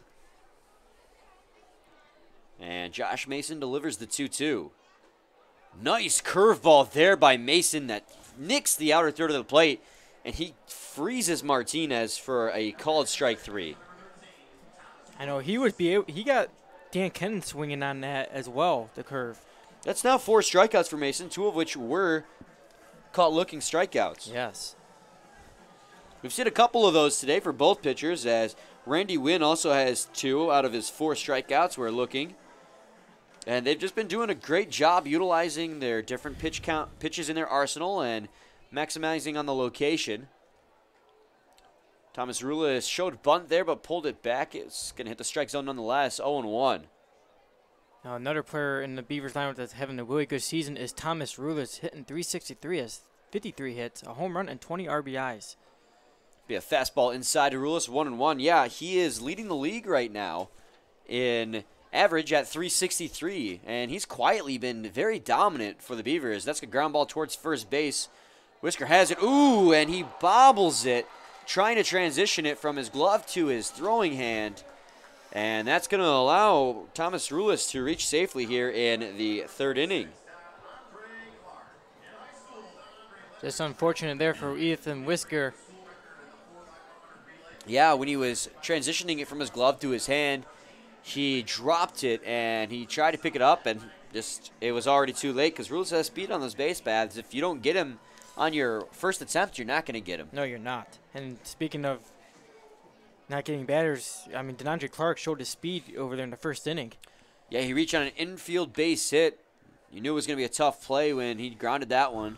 And Josh Mason delivers the 2-2. Nice curveball there by Mason that nicks the outer third of the plate. And he freezes Martinez for a called strike 3. I know he got Dan Kennan swinging on that as well, the curve. That's now 4 strikeouts for Mason, 2 of which were caught looking strikeouts. Yes. We've seen a couple of those today for both pitchers, as Randy Wynn also has 2 out of his 4 strikeouts we're looking. And they've just been doing a great job utilizing their different pitches in their arsenal and maximizing on the location. Thomas Rula showed bunt there but pulled it back. It's going to hit the strike zone nonetheless, 0-1. Now another player in the Beavers lineup that's having a really good season is Thomas Rulis, hitting .363, has 53 hits, a home run, and 20 RBIs. Be a fastball inside to Rulis, 1-1. Yeah, he is leading the league right now in average at .363, and he's quietly been very dominant for the Beavers. That's a ground ball towards first base. Whisker has it. Ooh, and he bobbles it, trying to transition it from his glove to his throwing hand. And that's going to allow Thomas Rulis to reach safely here in the 3rd inning. Just unfortunate there for Ethan Whisker. Yeah, when he was transitioning it from his glove to his hand, he dropped it, and he tried to pick it up, and just it was already too late because Rules has speed on those base paths. If you don't get him on your first attempt, you're not going to get him. No, you're not. And speaking of not getting batters, I mean, DeAndre Clark showed his speed over there in the 1st inning. Yeah, he reached on an infield base hit. You knew it was going to be a tough play when he grounded that one,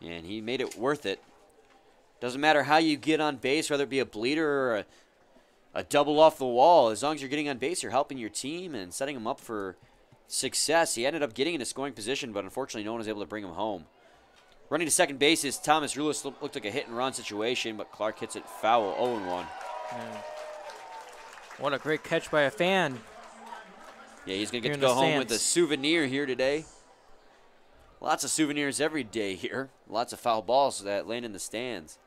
and he made it worth it. Doesn't matter how you get on base, whether it be a bleeder or a double off the wall. As long as you're getting on base, you're helping your team and setting them up for success. He ended up getting in a scoring position, but unfortunately no one was able to bring him home. Running to second base is Thomas Rulis. Looked like a hit-and-run situation, but Clark hits it foul, 0-1. What a great catch by a fan. Yeah, he's going to get to go home with a souvenir here today. Lots of souvenirs every day here. Lots of foul balls that land in the stands.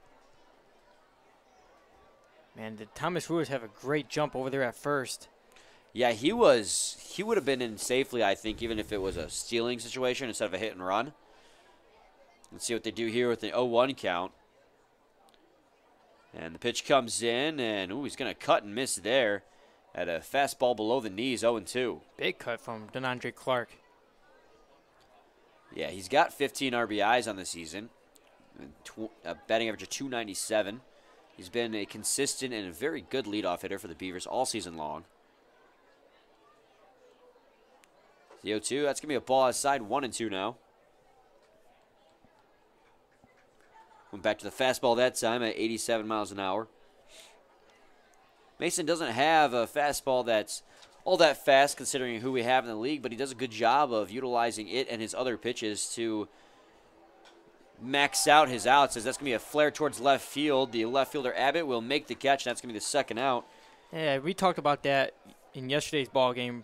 Man, did Thomas Ruiz have a great jump over there at first? Yeah, he would have been in safely, I think, even if it was a stealing situation instead of a hit and run. Let's see what they do here with the 0-1 count. And the pitch comes in, and ooh, he's going to cut and miss there at a fastball below the knees, 0-2. Big cut from DeAndre Clark. Yeah, he's got 15 RBIs on the season, a batting average of .297. He's been a consistent and a very good leadoff hitter for the Beavers all season long. The 0-2, that's going to be a ball outside, 1-2 now. Went back to the fastball that time at 87 miles an hour. Mason doesn't have a fastball that's all that fast considering who we have in the league, but he does a good job of utilizing it and his other pitches to max out his outs, as that's going to be a flare towards left field. The left fielder Abbott will make the catch, and that's going to be the second out. Yeah, we talked about that in yesterday's ball game,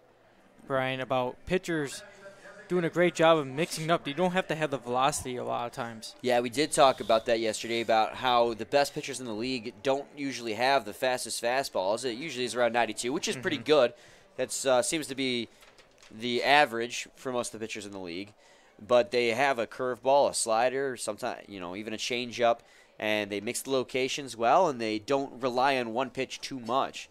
Brian, about pitchers doing a great job of mixing up. You don't have to have the velocity a lot of times. Yeah, we did talk about that yesterday, about how the best pitchers in the league don't usually have the fastest fastballs. It usually is around 92, which is pretty good. That seems to be the average for most of the pitchers in the league. But they have a curveball, a slider, sometimes even a changeup, and they mix the locations well, and they don't rely on one pitch too much.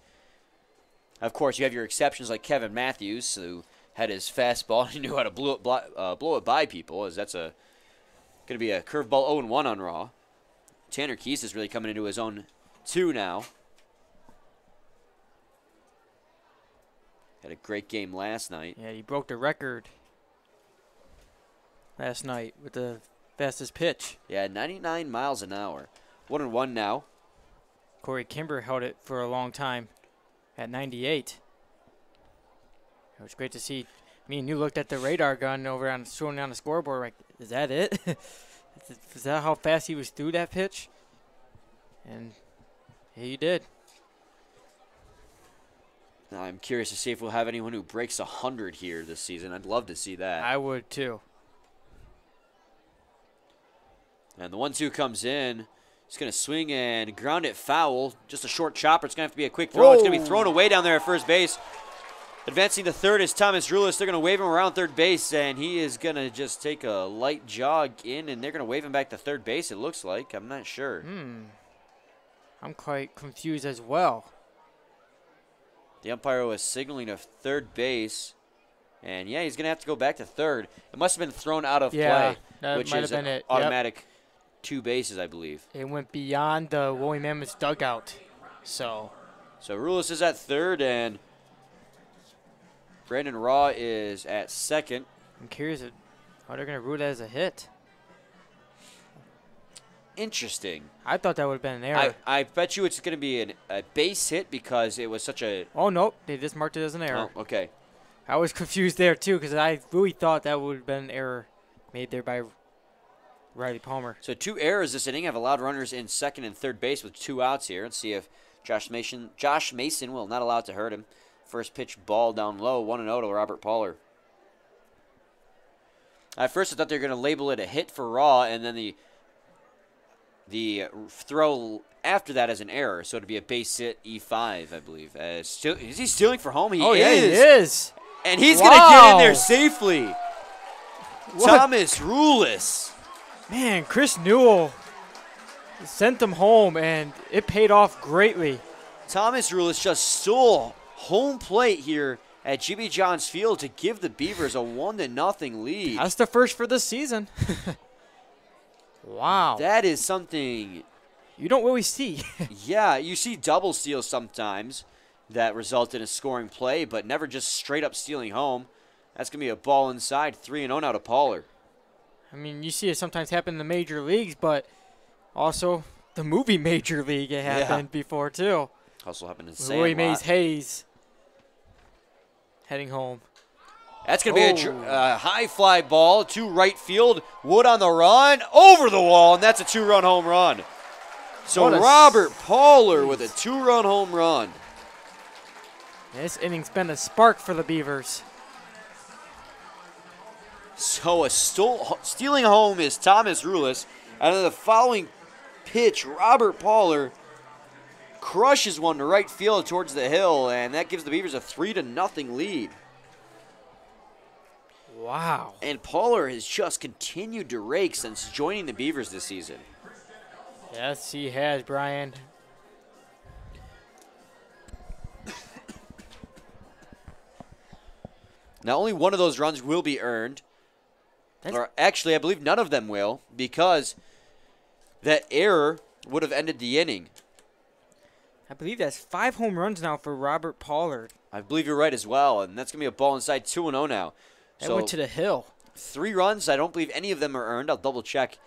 Of course, you have your exceptions like Kevin Matthews, who had his fastball and he knew how to blow it by people, as that's going to be a curveball 0-1 on Raw. Tanner Keese is really coming into his own too now. Had a great game last night. Yeah, he broke the record last night with the fastest pitch. Yeah, 99 miles an hour. 1-1 now. Corey Kimber held it for a long time at 98. It was great to see. Me and you looked at the radar gun over on showing down the scoreboard. Like, is that it? Is that how fast he was through that pitch? And he did. Now I'm curious to see if we'll have anyone who breaks 100 here this season. I'd love to see that. I would too. And the 1-2 comes in. He's going to swing and ground it foul. Just a short chopper. It's going to have to be a quick throw. Whoa. It's going to be thrown away down there at first base. Advancing to third is Thomas Rulis. They're going to wave him around third base, and he is going to just take a light jog in, and they're going to wave him back to third base, it looks like. I'm not sure. I'm quite confused as well. The umpire was signaling to third base, and, yeah, he's going to have to go back to third. It must have been thrown out of Yeah, play, that which might is have been an it. automatic 2 bases, I believe. It went beyond the Woolly Mammoths dugout. So Rulis is at third, and Brandon Raw is at second. I'm curious how they're going to rule that as a hit. Interesting. I thought that would have been an error. I bet you it's going to be a base hit because it was such a... Oh, nope. They just marked it as an error. Oh, okay. I was confused there, too, because I really thought that would have been an error made there by Riley Palmer. So 2 errors this inning have allowed runners in second and third base with 2 outs here. Let's see if Josh Mason will not allow it to hurt him. First pitch ball down low, 1-0 to Robert Poller. At first I thought they were going to label it a hit for Raw, and then the throw after that as an error. So it'd be a base hit E5, I believe. Is he stealing for home? He is. Yeah, he is. And he's going to get in there safely. What? Thomas Rulis. Man, Chris Newell sent them home, and it paid off greatly. Thomas Rulis just stole home plate here at Jimmy John's Field to give the Beavers a 1-0 lead. That's the first for this season. Wow. That is something, You don't really see. yeah, you see double steals sometimes that result in a scoring play, but never just straight up stealing home. That's going to be a ball inside, 3-0 now to Poller. I mean, you see it sometimes happen in the major leagues, but also the movie Major League it happened before, too. Also happened in Roy Sandlot. Mays Hayes heading home. That's going to be a high fly ball to right field. Wood on the run, over the wall, and that's a 2-run home run. So Robert Poller with a 2-run home run. This inning's been a spark for the Beavers. So stealing home is Thomas Rulis. And then the following pitch, Robert Poller crushes one to right field towards the hill, and that gives the Beavers a 3-0 lead. Wow. And Poller has just continued to rake since joining the Beavers this season. Yes, he has, Brian. Now, only one of those runs will be earned. Or actually, I believe none of them will, because that error would have ended the inning. I believe that's 5 home runs now for Robert Pollard. I believe you're right as well, and that's going to be a ball inside, 2-0 now. That went to the hill. 3 runs. I don't believe any of them are earned. I'll double check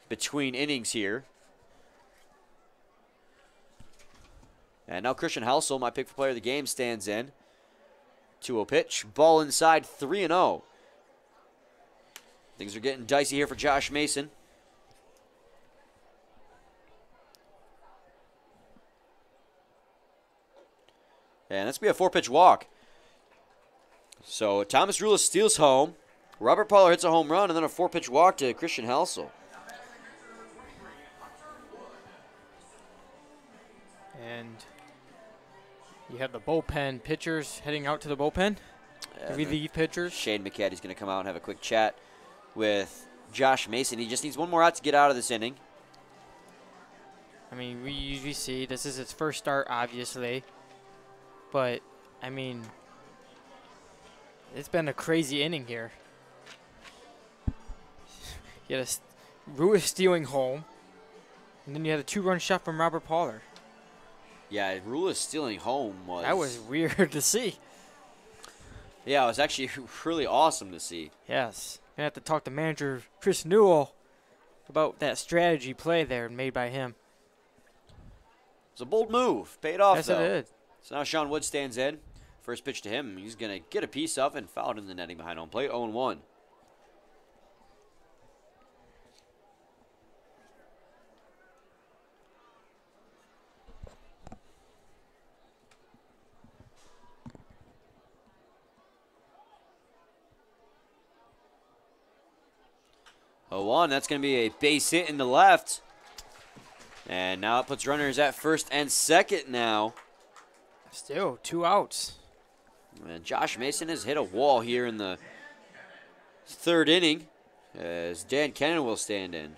between innings here. And now Christian Halsell, my pick for player of the game, stands in. 2-0 pitch. Ball inside, 3-0. Things are getting dicey here for Josh Mason. And that's going to be a 4-pitch walk. So Thomas Rulis steals home. Robert Poller hits a home run, and then a 4-pitch walk to Christian Halsell. And you have the bullpen pitchers heading out to the bullpen. The relief pitchers. Shane McCaddy's going to come out and have a quick chat with Josh Mason. He just needs one more out to get out of this inning. I mean, we usually see this is his first start, obviously. But I mean, it's been a crazy inning here. You had Ruiz stealing home, and then you had a 2-run shot from Robert Pollard. Yeah, Ruiz stealing home was... That was weird to see. Yeah, it was actually really awesome to see. Yes. I have to talk to manager Chris Newell about that strategy play there made by him. It's a bold move. Paid off, Yes, though. it did. So now Sean Wood stands in. First pitch to him. He's going to get a piece of and foul it in the netting behind home plate. 0-1. That's going to be a base hit in the left. And now it puts runners at first and second now. Still 2 outs. And Josh Mason has hit a wall here in the 3rd inning as Dan Kennan will stand in.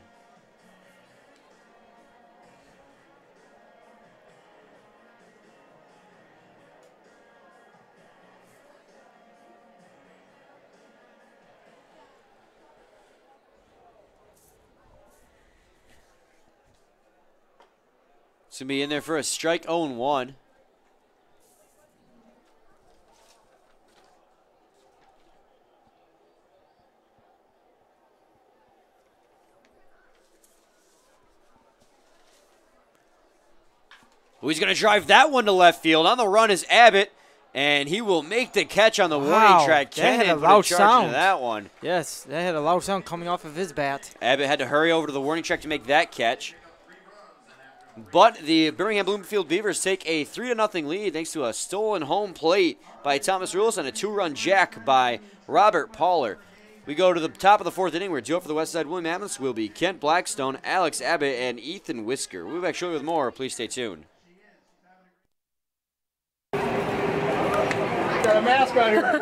It's going to be in there for a strike, 0-1. He's going to drive that one to left field. On the run is Abbott, and he will make the catch on the warning track. That had a put loud charge sound. into that one. Yes, that had a loud sound coming off of his bat. Abbott had to hurry over to the warning track to make that catch. But the Birmingham-Bloomfield Beavers take a 3-0 lead thanks to a stolen home plate by Thomas Rules and a 2-run jack by Robert Pollard. We go to the top of the 4th inning where duo for the Westside Mammoths will be Kent Blackstone, Alex Abbott, and Ethan Whisker. We'll be back shortly with more. Please stay tuned. Got a mask on here for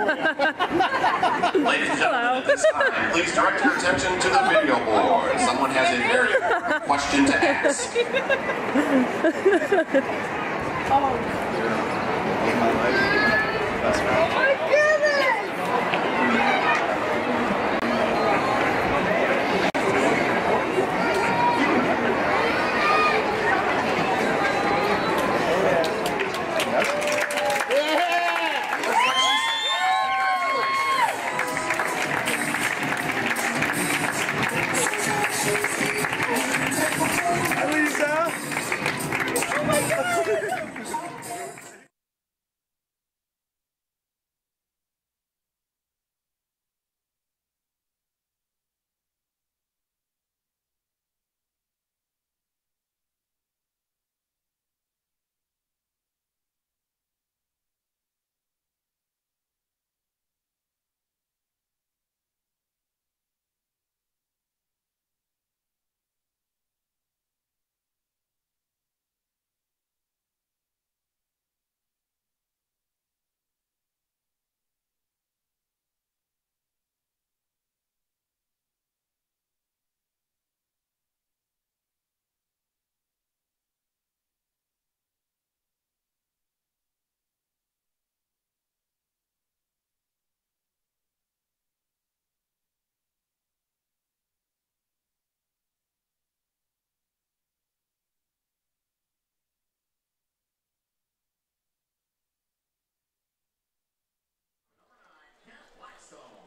you. Ladies and gentlemen, at this time, please direct your attention to the video board. Someone has a very important question to ask.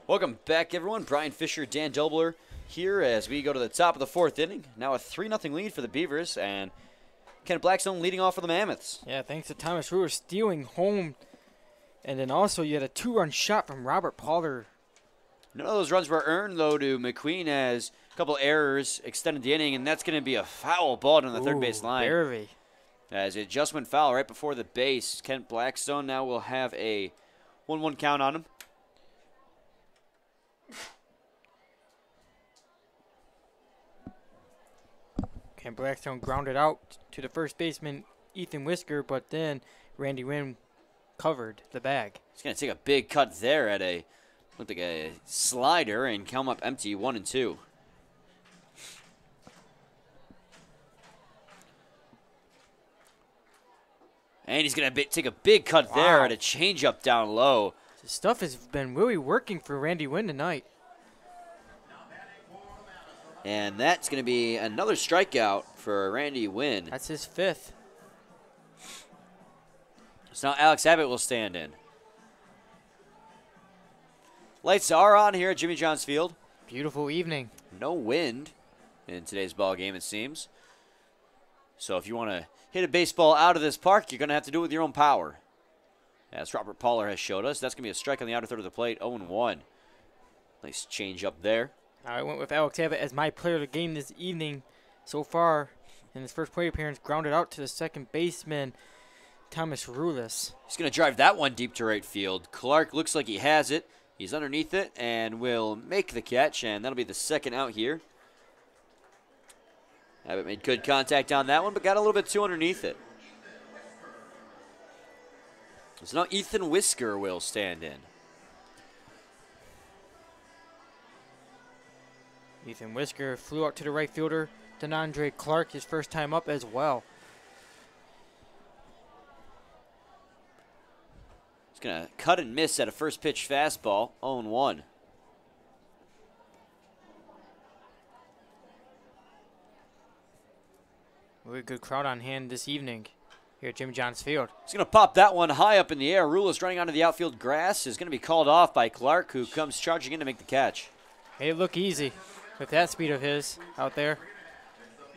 Welcome back, everyone. Brian Fisher, Dan Dobler here as we go to the top of the 4th inning. Now a 3-0 lead for the Beavers, and Kent Blackstone leading off for the Mammoths. Yeah, thanks to Thomas Ruiz stealing home. And then also you had a 2-run shot from Robert Pollard. None of those runs were earned, though, to McQueen as a couple errors extended the inning, and that's going to be a foul ball on the third base line. Barely. As it just went foul right before the base. Kent Blackstone now will have a 1-1 count on him. Kent Blackstone grounded out to the first baseman, Ethan Whisker, but then Randy Wynn covered the bag. He's going to take a big cut there at a, looked like a slider, and count him up empty, 1-2. And he's going to take a big cut there Wow. at a changeup down low. This stuff has been really working for Randy Wynn tonight. And that's going to be another strikeout for Randy Wynn. That's his 5th. So now Alex Abbott will stand in. Lights are on here at Jimmy John's Field. Beautiful evening. No wind in today's ball game, it seems. So if you want to hit a baseball out of this park, you're going to have to do it with your own power. As Robert Poller has showed us, that's going to be a strike on the outer third of the plate, 0-1. Nice change up there. I went with Alex Abbott as my player of the game this evening. So far, in his first plate appearance, grounded out to the second baseman, Thomas Rulis. He's going to drive that one deep to right field. Clark looks like he has it. He's underneath it and will make the catch, and that'll be the second out here. Abbott made good contact on that one, but got a little bit too underneath it. So now Ethan Whisker will stand in. Ethan Whisker flew out to the right fielder, DeAndre Clark, his first time up as well. He's going to cut and miss at a first pitch fastball, 0-1. Really good crowd on hand this evening here at Jimmy John's Field. He's going to pop that one high up in the air. Rulis running onto the outfield grass is going to be called off by Clark, who comes charging in to make the catch. Hey, look easy with that speed of his out there.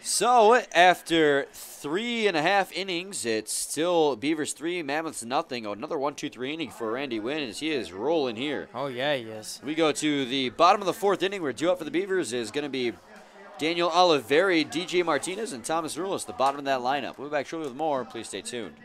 So after 3.5 innings, it's still Beavers 3, Mammoths nothing. Oh, another 1-2-3 inning for Randy Wynn as he is rolling here. Oh, yeah, he is. We go to the bottom of the 4th inning. We're due up for the Beavers is going to be Daniel Oliveri, DJ Martinez, and Thomas Rulis, the bottom of that lineup. We'll be back shortly with more. Please stay tuned.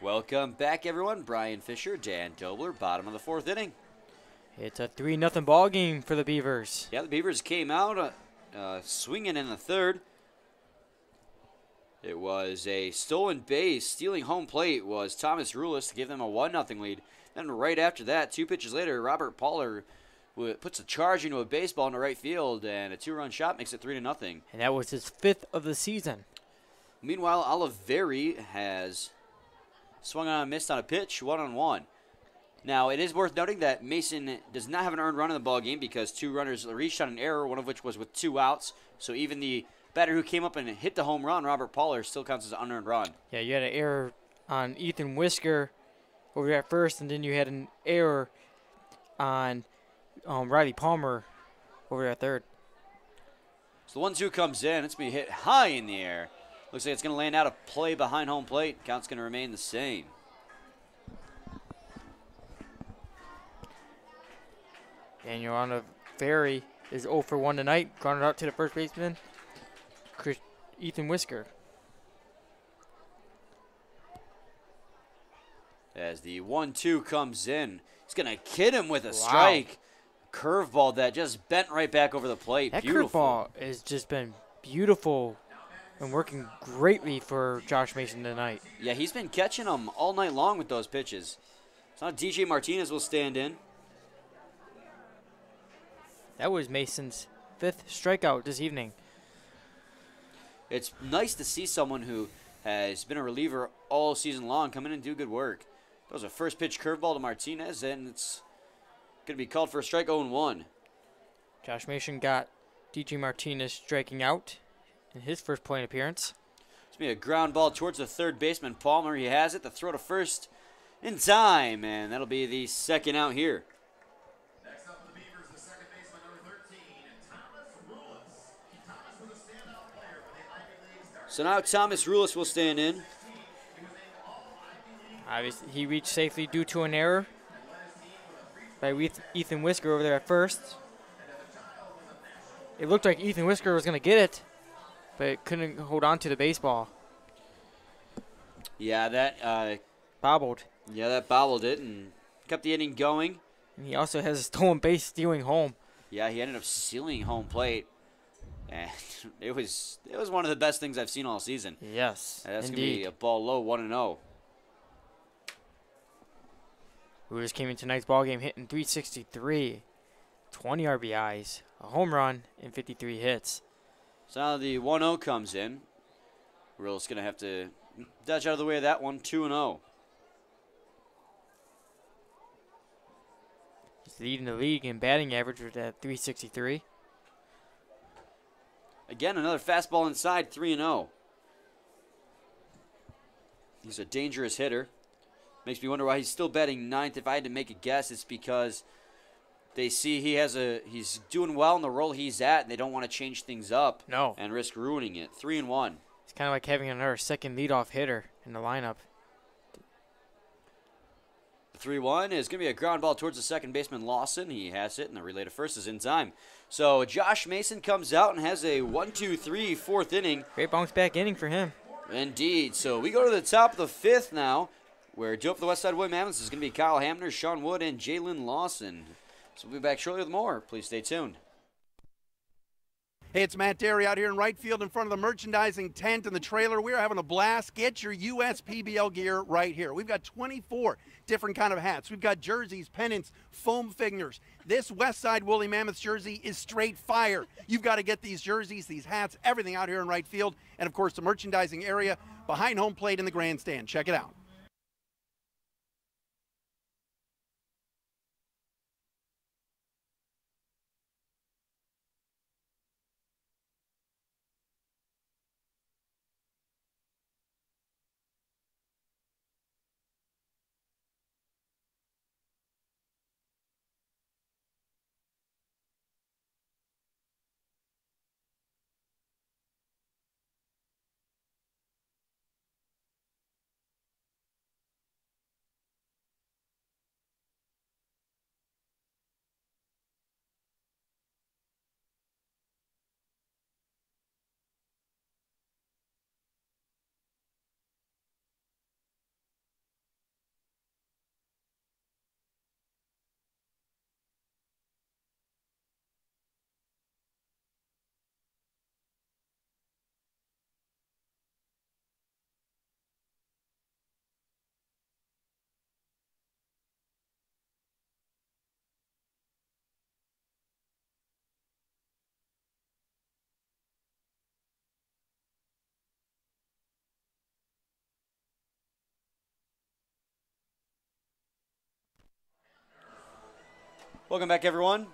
Welcome back, everyone. Brian Fisher, Dan Dobler, bottom of the 4th inning. It's a 3-0 ball game for the Beavers. Yeah, the Beavers came out swinging in the 3rd. It was a stolen base. Stealing home plate was Thomas Rulis to give them a 1-0 lead. Then right after that, 2 pitches later, Robert Poller puts a charge into a baseball in the right field, and a 2-run shot makes it 3-0. And that was his 5th of the season. Meanwhile, Oliveri has swung on and missed on a pitch, 1-1. Now, it is worth noting that Mason does not have an earned run in the ball game because 2 runners reached on an error, one of which was with 2 outs. So even the batter who came up and hit the home run, Robert Poller, still counts as an unearned run. Yeah, you had an error on Ethan Whisker over at first, and then you had an error on Riley Palmer over at third. So the 1-2 comes in. It's going to be hit high in the air. Looks like it's going to land out a play behind home plate. Count's going to remain the same. Daniel Oliveri is 0 for 1 tonight. Grounded out to the first baseman, Ethan Whisker. As the 1-2 comes in, he's going to kid him with a strike. Curveball that just bent right back over the plate. That Beautiful. curveball has just been beautiful been working greatly for Josh Mason tonight. Yeah, he's been catching them all night long with those pitches. So now DJ Martinez will stand in. That was Mason's 5th strikeout this evening. It's nice to see someone who has been a reliever all season long come in and do good work. That was a first pitch curveball to Martinez, and it's going to be called for a strike 0-1. Josh Mason got DJ Martinez striking out in his first plate appearance. It's going to be a ground ball towards the third baseman, Palmer. He has it. The throw to first in time, and that'll be the second out here. Next up for the Beavers, the second baseman, number 13, Thomas Rulis. Thomas was a standout player for the Ivy League. So now Thomas Rulis will stand in. Obviously, he reached safely due to an error by Ethan Whisker over there at first. It looked like Ethan Whisker was going to get it, but couldn't hold on to the baseball. Yeah, that Bobbled. that bobbled it and kept the inning going. And he also has a stolen base stealing home. Yeah, he ended up sealing home plate. And it was one of the best things I've seen all season. Yes, That's going to indeed. be a ball low, 1-0. Brewers came in tonight's ballgame hitting .363, 20 RBIs, a home run, and 53 hits. So now the 1-0 comes in. Rulis going to have to dodge out of the way of that one, 2-0. He's leading the league in batting average with that .363. Again, another fastball inside, 3-0. He's a dangerous hitter. Makes me wonder why he's still batting ninth. If I had to make a guess, it's because they see he's doing well in the role he's at, and they don't want to change things up and risk ruining it. 3-1. It's kind of like having another second leadoff hitter in the lineup. The 3-1 is going to be a ground ball towards the second baseman, Lawson. He has it, and the relay to first is in time. So Josh Mason comes out and has a 1-2-3 fourth inning. Great bounce back inning for him. Indeed. So we go to the top of the fifth now, where Joe for the Westside Wood Mammoths is going to be Kyle Hamner, Sean Wood, and Jalen Lawson. So we'll be back shortly with more. Please stay tuned. Hey, it's Matt Derry out here in right field in front of the merchandising tent and the trailer. We're having a blast. Get your USPBL gear right here. We've got 24 different kind of hats. We've got jerseys, pennants, foam figures. This Westside Woolly Mammoths jersey is straight fire. You've got to get these jerseys, these hats, everything out here in right field. And, of course, the merchandising area behind home plate in the grandstand. Check it out. Welcome back, everyone.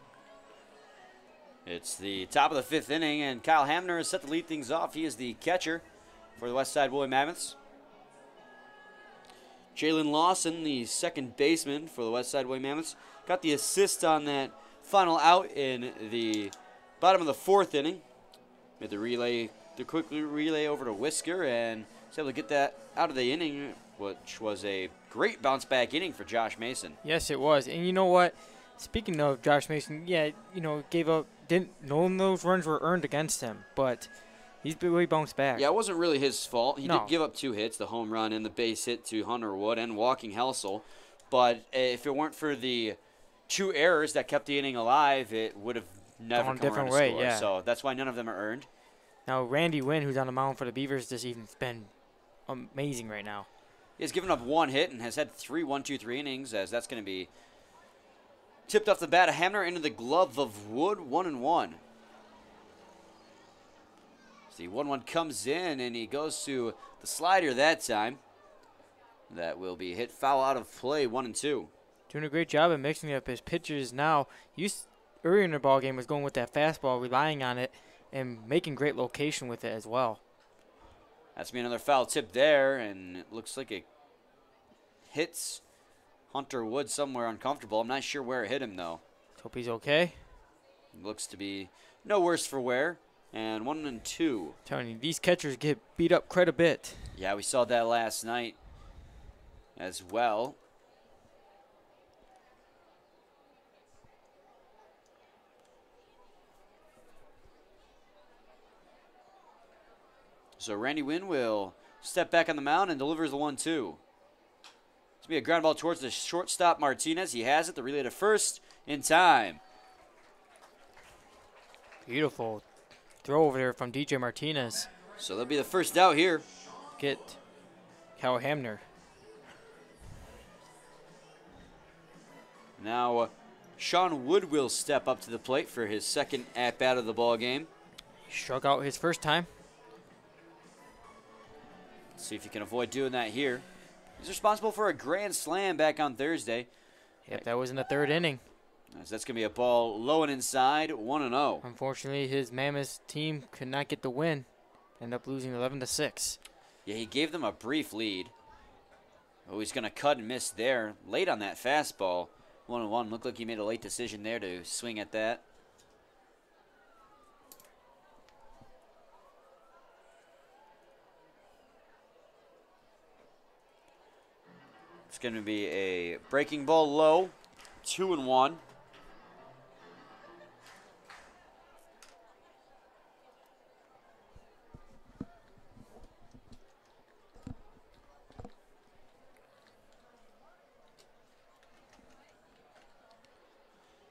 It's the top of the fifth inning, and Kyle Hamner is set to lead things off. He is the catcher for the Westside Woolly Mammoths. Jalen Lawson, the second baseman for the Westside Woolly Mammoths, got the assist on that final out in the bottom of the fourth inning. Made the quick relay over to Whisker, and was able to get that out of the inning, which was a great bounce back inning for Josh Mason. Yes, it was. And you know what? Speaking of Josh Mason, gave up. None of those runs were earned against him, but he's really bounced back. Yeah, it wasn't really his fault. He did give up 2 hits, the home run and the base hit to Hunter Wood and walking Helsel. But if it weren't for the 2 errors that kept the inning alive, it would have never come around to score. Yeah. So that's why none of them are earned. Now, Randy Wynn, who's on the mound for the Beavers this evening, has been amazing right now. He has given up 1 hit and has had 3 1-2-3 innings, as that's going to be tipped off the bat of Hamner into the glove of Wood, 1-1. See, 1-1 comes in, and he goes to the slider that time. That will be hit foul out of play, 1-2. Doing a great job of mixing up his pitches now. Earlier in the ball game was going with that fastball, relying on it, and making great location with it as well. That's me another foul tip there, and it looks like it hits Hunter Wood somewhere uncomfortable. I'm not sure where it hit him, though. Hope he's okay. Looks to be no worse for wear. And 1-2. Telling you, these catchers get beat up quite a bit. Yeah, we saw that last night as well. So Randy Wynn will step back on the mound and delivers the 1-2. It's going to be a ground ball towards the shortstop Martinez. He has it. The relay to first in time. Beautiful throw over there from DJ Martinez. So that'll be the first out here. Get Cal Hamner. Now Sean Wood will step up to the plate for his second at-bat of the ball game. He struck out his first time. Let's see if he can avoid doing that here. He's responsible for a grand slam back on Thursday. Yep, that was in the 3rd inning. So that's going to be a ball low and inside, 1-0. Unfortunately, his Mammoths team could not get the win. Ended up losing 11-6. Yeah, he gave them a brief lead. Oh, he's going to cut and miss there. Late on that fastball. 1-1. Looked like he made a late decision there to swing at that. It's going to be a breaking ball low, 2-1.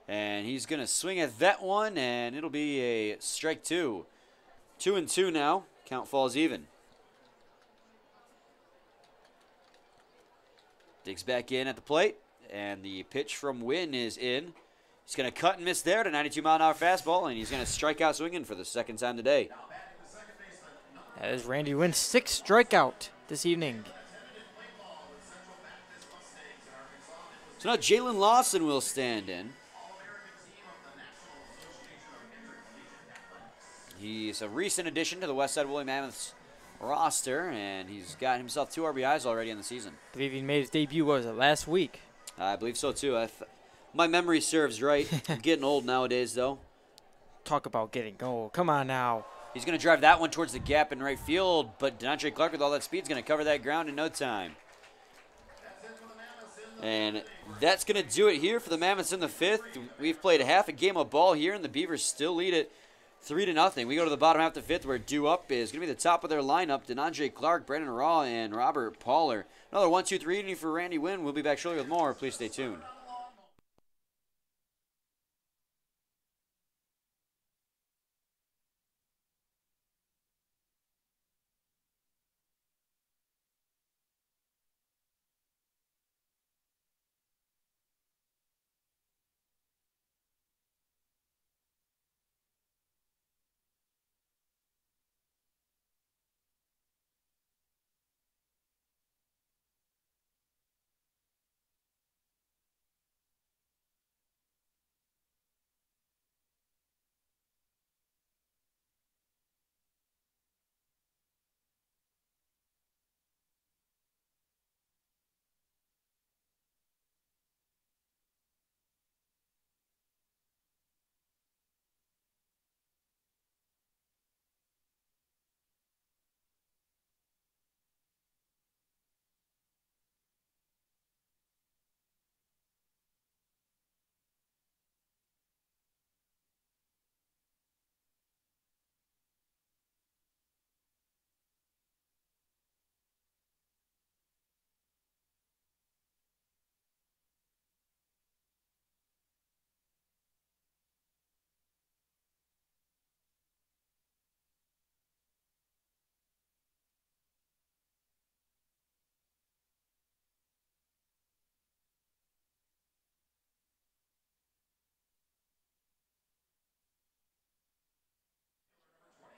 And he's going to swing at that one, and it'll be a strike 2. 2-2 now. Count falls even. Digs back in at the plate, and the pitch from Wynn is in. He's going to cut and miss there to 92-mile-an-hour fastball, and he's going to strike out swinging for the second time today. That is Randy Wynn's 6th strikeout this evening. So now Jalen Lawson will stand in. He's a recent addition to the Westside Woolly Mammoths roster, and he's got himself 2 RBIs already in the season. I believe he made his debut, what was it, last week? I believe so, too. My memory serves right. I'm getting old nowadays, though. Talk about getting gold. Come on now. He's going to drive that one towards the gap in right field, but DeAndre Clark with all that speed is going to cover that ground in no time. And that's going to do it here for the Mammoths in the 5th. We've played half a game of ball here, and the Beavers still lead it 3-0. We go to the bottom half of the 5th, where due up is going to be the top of their lineup, DeAndre Clark, Brandon Raw, and Robert Poller. Another 1-2-3 inning for Randy Wynn. We'll be back shortly with more. Please stay tuned.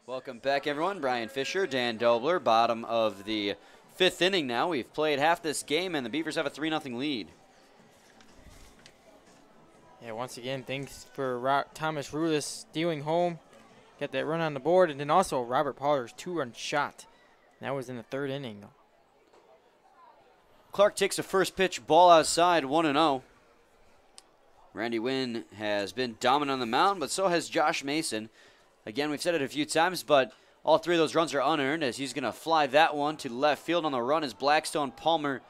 Welcome back, everyone. Brian Fisher, Dan Dobler, bottom of the 5th inning now. We've played half this game, and the Beavers have a 3-0 lead. Yeah, once again, thanks for Thomas Rulis stealing home. Got that run on the board, and then also Robert Pollar's 2-run shot. And that was in the 3rd inning. Clark takes a first pitch, ball outside, 1-0. Randy Wynn has been dominant on the mound, but so has Josh Mason. Again, we've said it a few times, but all 3 of those runs are unearned as he's going to fly that one to left field. On the run is Blackstone, Palmer,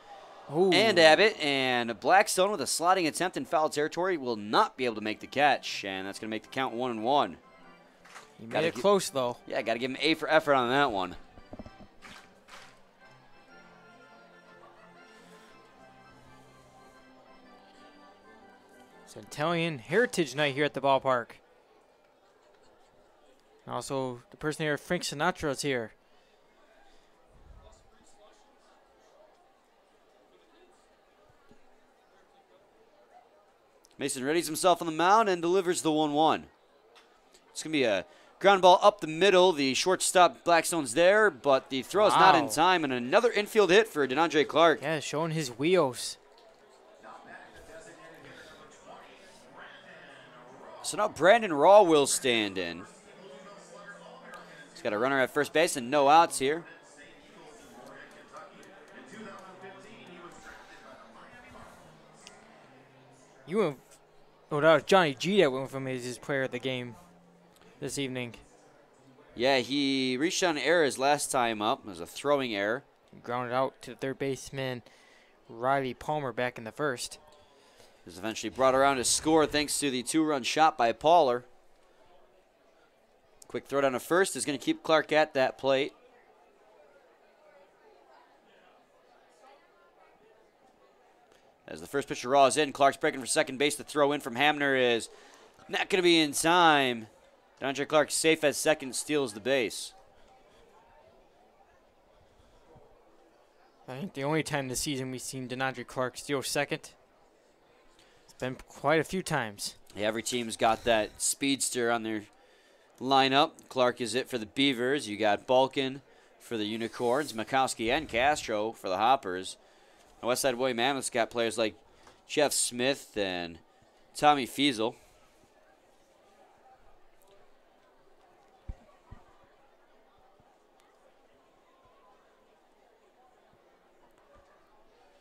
and Abbott. And Blackstone with a sliding attempt in foul territory will not be able to make the catch, and that's going to make the count 1-1. He made it close, though. Yeah, got to give him A for effort on that one. It's Italian Heritage Night here at the ballpark. Also, the person here, Frank Sinatra, is here. Mason readies himself on the mound and delivers the 1-1. It's going to be a ground ball up the middle. The shortstop Blackstone's there, but the throw is not in time. And another infield hit for DeAndre Clark. Yeah, showing his wheels. So now Brandon Raw will stand in. He's got a runner at first base and no outs here. You went, oh, that was Johnny G that went from his player of the game this evening. Yeah, he reached on an error his last time up. It was a throwing error. He grounded out to the third baseman, Riley Palmer, back in the 1st. He was eventually brought around to score thanks to the 2-run shot by Poller. Quick throw down to first is going to keep Clark at that plate. As the first pitcher Raw is in, Clark's breaking for second base. The throw in from Hamner is not going to be in time. DeAndre Clark safe at second, steals the base. I think the only time this season we've seen DeAndre Clark steal second. It's been quite a few times. Yeah, every team's got that speedster on their lineup. Clark is it for the Beavers. You got Balkin for the Unicorns, Mikowski and Castro for the Hoppers. The Westside Boy Mammoths got players like Jeff Smith and Tommy Fiesel.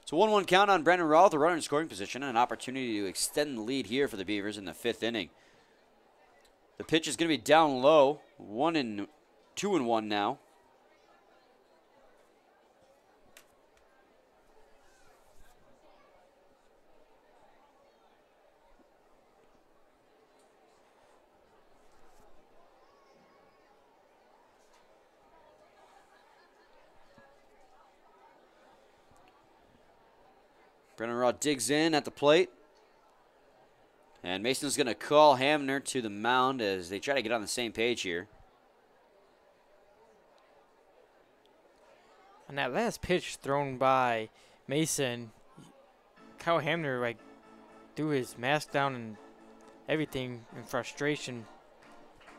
So 1-1 count on Brandon Raw, the runner in scoring position, and an opportunity to extend the lead here for the Beavers in the 5th inning. The pitch is going to be down low, 2-1 now. Brennan Raw digs in at the plate. And Mason's going to call Hamner to the mound as they try to get on the same page here. On that last pitch thrown by Mason, Kyle Hamner threw his mask down and everything in frustration.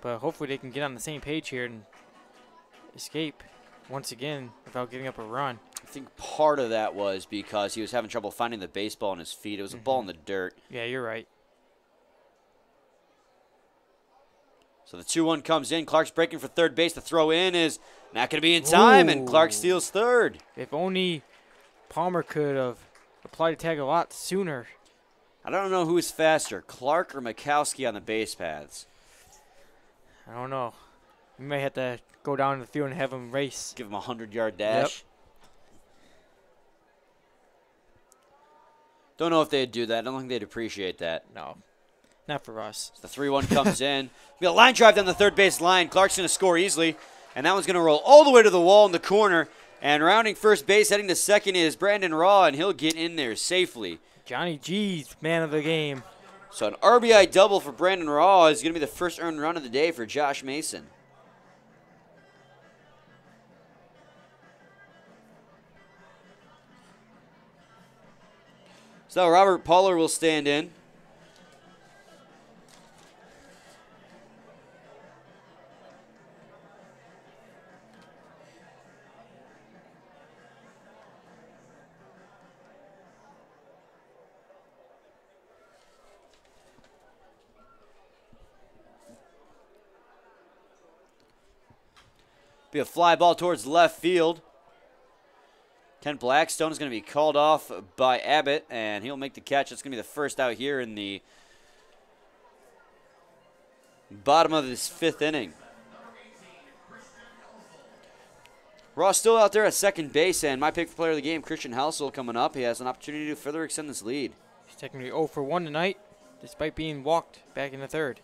But hopefully they can get on the same page here and escape once again without giving up a run. I think part of that was because he was having trouble finding the baseball on his feet. It was a ball in the dirt. Yeah, you're right. So the 2-1 comes in. Clark's breaking for third base. The throw in is not going to be in time, and Clark steals third. If only Palmer could have applied the tag a lot sooner. I don't know who's faster, Clark or Mikowski on the base paths. I don't know. We may have to go down the field and have him race. Give him a 100-yard dash. Yep. Don't know if they'd do that. I don't think they'd appreciate that. No, not for us. So the 3-1 comes in. We got a line drive down the third base line. Clark's going to score easily. And that one's going to roll all the way to the wall in the corner. And rounding first base, heading to second is Brandon Raw, and he'll get in there safely. Johnny G's man of the game. So an RBI double for Brandon Raw is going to be the first earned run of the day for Josh Mason. So Robert Poller will stand in. Be a fly ball towards left field. Kent Blackstone is going to be called off by Abbott, and he'll make the catch. It's going to be the first out here in the bottom of this 5th inning. Ross still out there at second base, and my pick for player of the game, Christian Helsel, coming up. He has an opportunity to further extend this lead. He's technically 0 for 1 tonight, despite being walked back in the 3rd.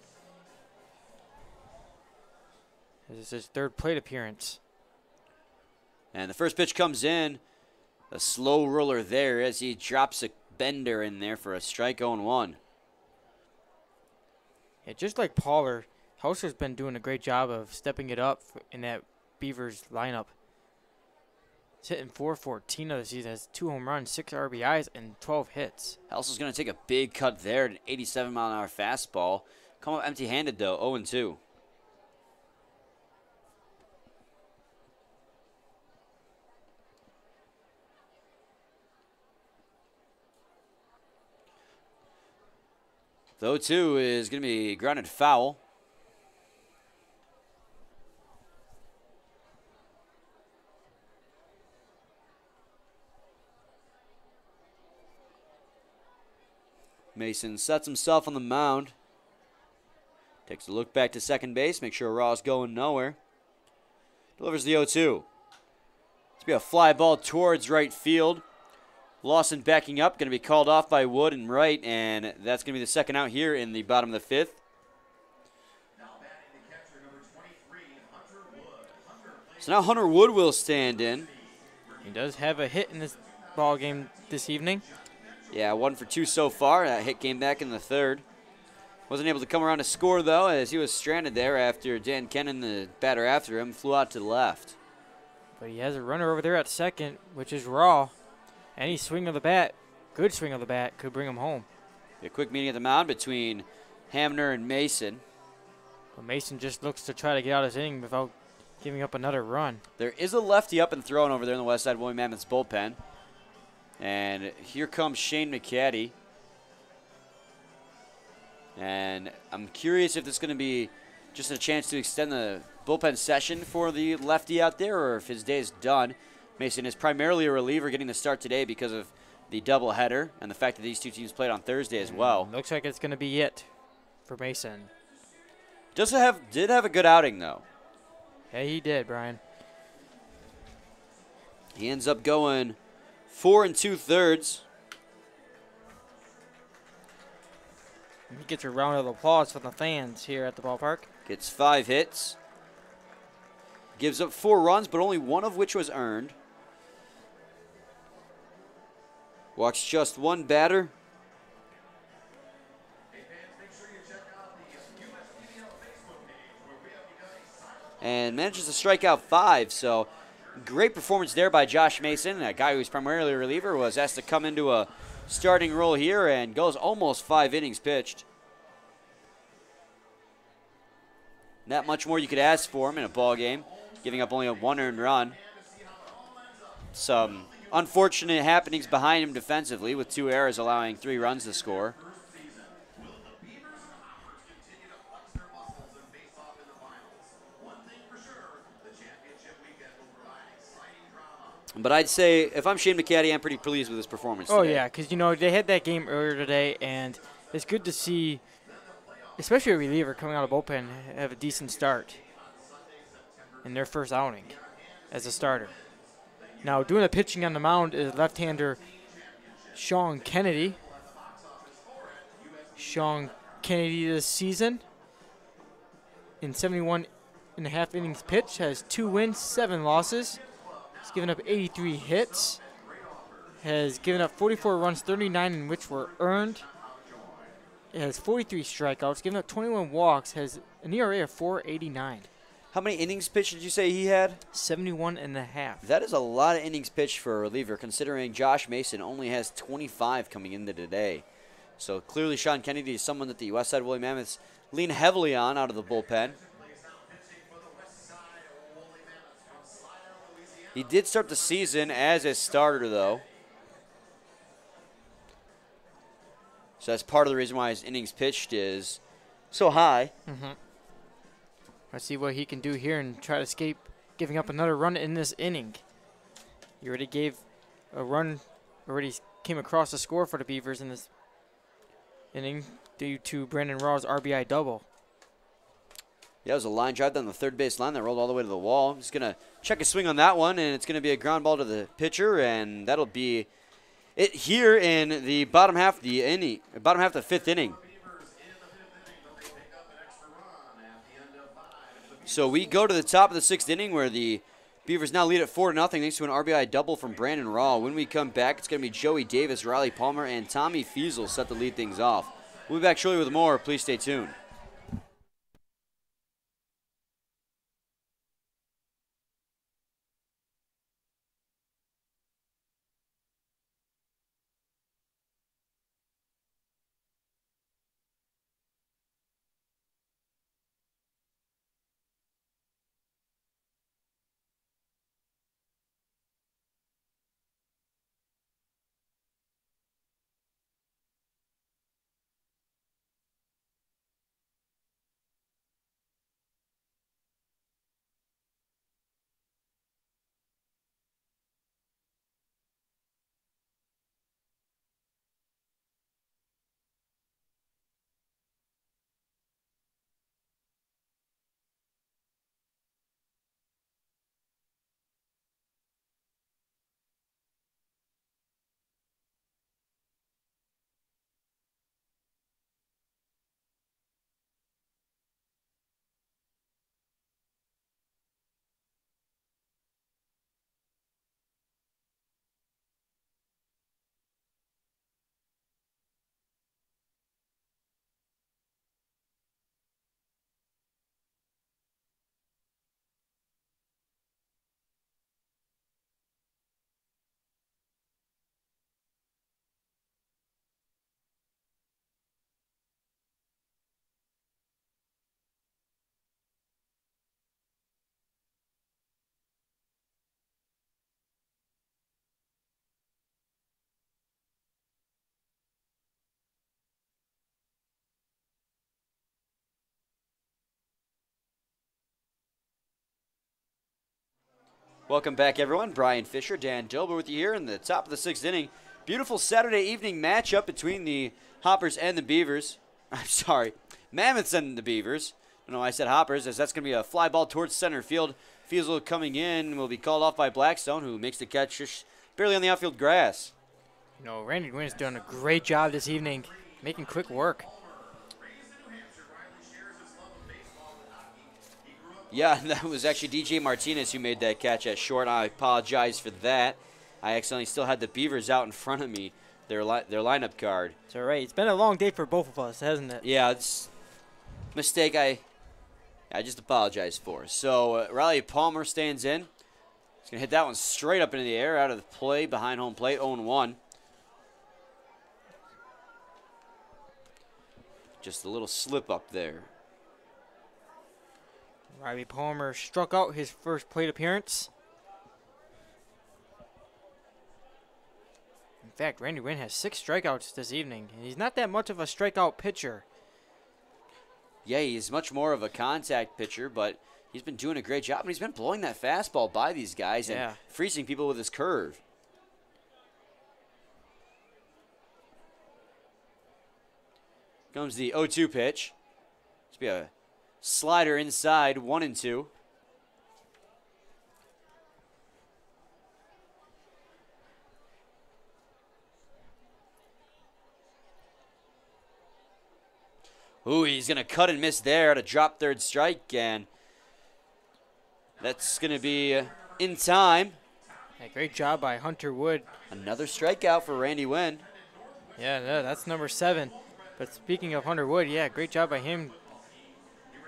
This is his 3rd plate appearance. And the first pitch comes in. A slow roller there as he drops a bender in there for a strike 0-1. Yeah, just like Pollard, Hauser's been doing a great job of stepping it up in that Beavers lineup. He's hitting .414 of the season, has 2 home runs, 6 RBIs, and 12 hits. Helsell's going to take a big cut there, an 87-mile-an-hour fastball. Come up empty-handed, though, 0-2. The 0-2 is going to be grounded foul. Mason sets himself on the mound. Takes a look back to second base, make sure Raw's going nowhere. Delivers the 0-2. It's going to be a fly ball towards right field. Lawson backing up, going to be called off by Wood and right, and that's going to be the second out here in the bottom of the 5th. So now Hunter Wood will stand in. He does have a hit in this ball game this evening. Yeah, 1 for 2 so far. That hit came back in the 3rd. Wasn't able to come around to score, though, as he was stranded there after Dan Kennan, the batter after him, flew out to the left. But he has a runner over there at second, which is Raw. Any swing of the bat, good swing of the bat, could bring him home. A quick meeting at the mound between Hamner and Mason. But Mason just looks to try to get out his inning without giving up another run. There is a lefty up and throwing over there in the Westside William Mammoths bullpen. And here comes Shane McCaddy. And I'm curious if this is going to be just a chance to extend the bullpen session for the lefty out there, or if his day is done. Mason is primarily a reliever getting the start today because of the doubleheader and the fact that these two teams played on Thursday as well. Looks like it's going to be it for Mason. Did have a good outing, though. Yeah, he did, Brian. He ends up going 4 2/3. He gets a round of applause from the fans here at the ballpark. Gets 5 hits. Gives up 4 runs, but only 1 of which was earned. Walks just 1 batter. And manages to strike out 5. So great performance there by Josh Mason. A guy who's primarily a reliever was asked to come into a starting role here and goes almost 5 innings pitched. Not much more you could ask for him in a ball game, giving up only a 1 earned run. Some unfortunate happenings behind him defensively, with 2 errors allowing 3 runs to score. But I'd say, if I'm Shane McCaddy, I'm pretty pleased with his performance today. Oh, yeah, because, you know, they had that game earlier today, and it's good to see, especially a reliever coming out of bullpen, have a decent start in their first outing as a starter. Now, doing the pitching on the mound is left-hander Sean Kennedy. Sean Kennedy this season, in 71.5 innings pitched, has 2 wins, 7 losses. He's given up 83 hits, has given up 44 runs, 39 in which were earned. It has 43 strikeouts, given up 21 walks, has an ERA of 4.89. How many innings pitched did you say he had? 71.5. That is a lot of innings pitched for a reliever, considering Josh Mason only has 25 coming into today. So clearly Sean Kennedy is someone that the Westside William Mammoths lean heavily on out of the bullpen. He did start the season as a starter, though. So that's part of the reason why his innings pitched is so high. Let's see what he can do here and try to giving up another run in this inning. He already gave a run, already came across the score for the Beavers in this inning due to Brandon Raw's RBI double. Yeah, it was a line drive down the third base line that rolled all the way to the wall. He's going to check a swing on that one, and it's going to be a ground ball to the pitcher, and that'll be it here in the bottom half of the inning, bottom half of the 5th inning. So we go to the top of the 6th inning where the Beavers now lead at 4-0 thanks to an RBI double from Brandon Raw. When we come back, it's going to be Joey Davis, Riley Palmer, and Tommy Fiesel set to lead things off. We'll be back shortly with more. Please stay tuned. Welcome back, everyone. Brian Fisher, Dan Dilber with you here in the top of the 6th inning. Beautiful Saturday evening matchup between the Hoppers and the Beavers. I'm sorry, Mammoths and the Beavers. I don't know why I said Hoppers, as that's going to be a fly ball towards center field. Fiesel coming in will be called off by Blackstone, who makes the catch just barely on the outfield grass. You know, Randy Wynn's doing a great job this evening, making quick work. Yeah, that was actually DJ Martinez who made that catch at short. I apologize for that. I accidentally still had the Beavers out in front of me, their lineup card. It's all right. It's been a long day for both of us, hasn't it? Yeah, it's a mistake I just apologize for. So Riley Palmer stands in. He's going to hit that one straight up into the air, out of the play, behind home plate, 0-1. Just a little slip up there. Riley Palmer struck out his first plate appearance. In fact, Randy Wynn has 6 strikeouts this evening, and he's not that much of a strikeout pitcher. Yeah, he's much more of a contact pitcher, but he's been doing a great job, and he's been blowing that fastball by these guys and freezing people with his curve. Comes the 0-2 pitch. It's be a slider inside, 1-2. Ooh, he's going to cut and miss there to drop third strike, and that's going to be in time. Yeah, great job by Hunter Wood. Another strikeout for Randy Wynn. Yeah, no, that's number 7. But speaking of Hunter Wood, yeah, great job by him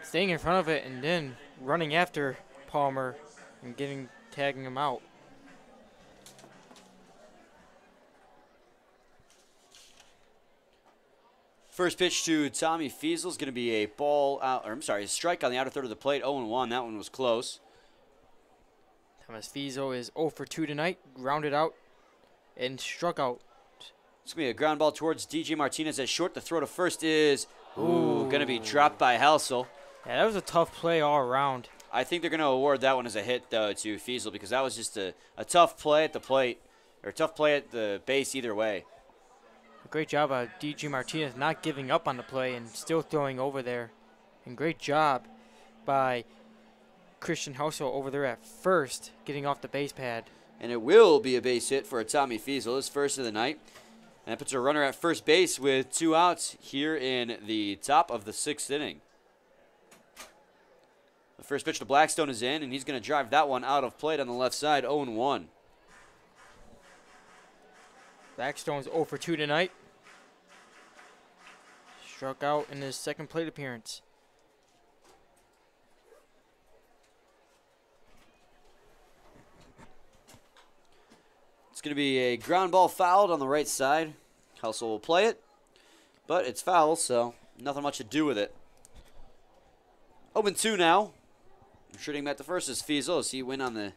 staying in front of it and then running after Palmer and tagging him out. First pitch to Tommy Fiesel is going to be a a strike on the outer third of the plate, 0-1. That one was close. Thomas Fiesel is 0 for 2 tonight, grounded out and struck out. It's going to be a ground ball towards DJ Martinez at short. The throw to first is going to be dropped by Halsell. Yeah, that was a tough play all around. I think they're going to award that one as a hit, though, to Fiesel because that was just a tough play at the plate, or a tough play at the base either way. A great job by D.G. Martinez not giving up on the play and still throwing over there. And great job by Christian Household over there at first, getting off the base pad. And it will be a base hit for Tommy Fiesel, his first of the night. And that puts a runner at first base with 2 outs here in the top of the 6th inning. The first pitch to Blackstone is in, and he's going to drive that one out of plate on the left side, 0-1. Blackstone's 0 for 2 tonight. Struck out in his second plate appearance. It's going to be a ground ball fouled on the right side. Hustle will play it, but it's foul, so nothing much to do with it. 0-2 now. Shooting at the first is Fiesel as he went on the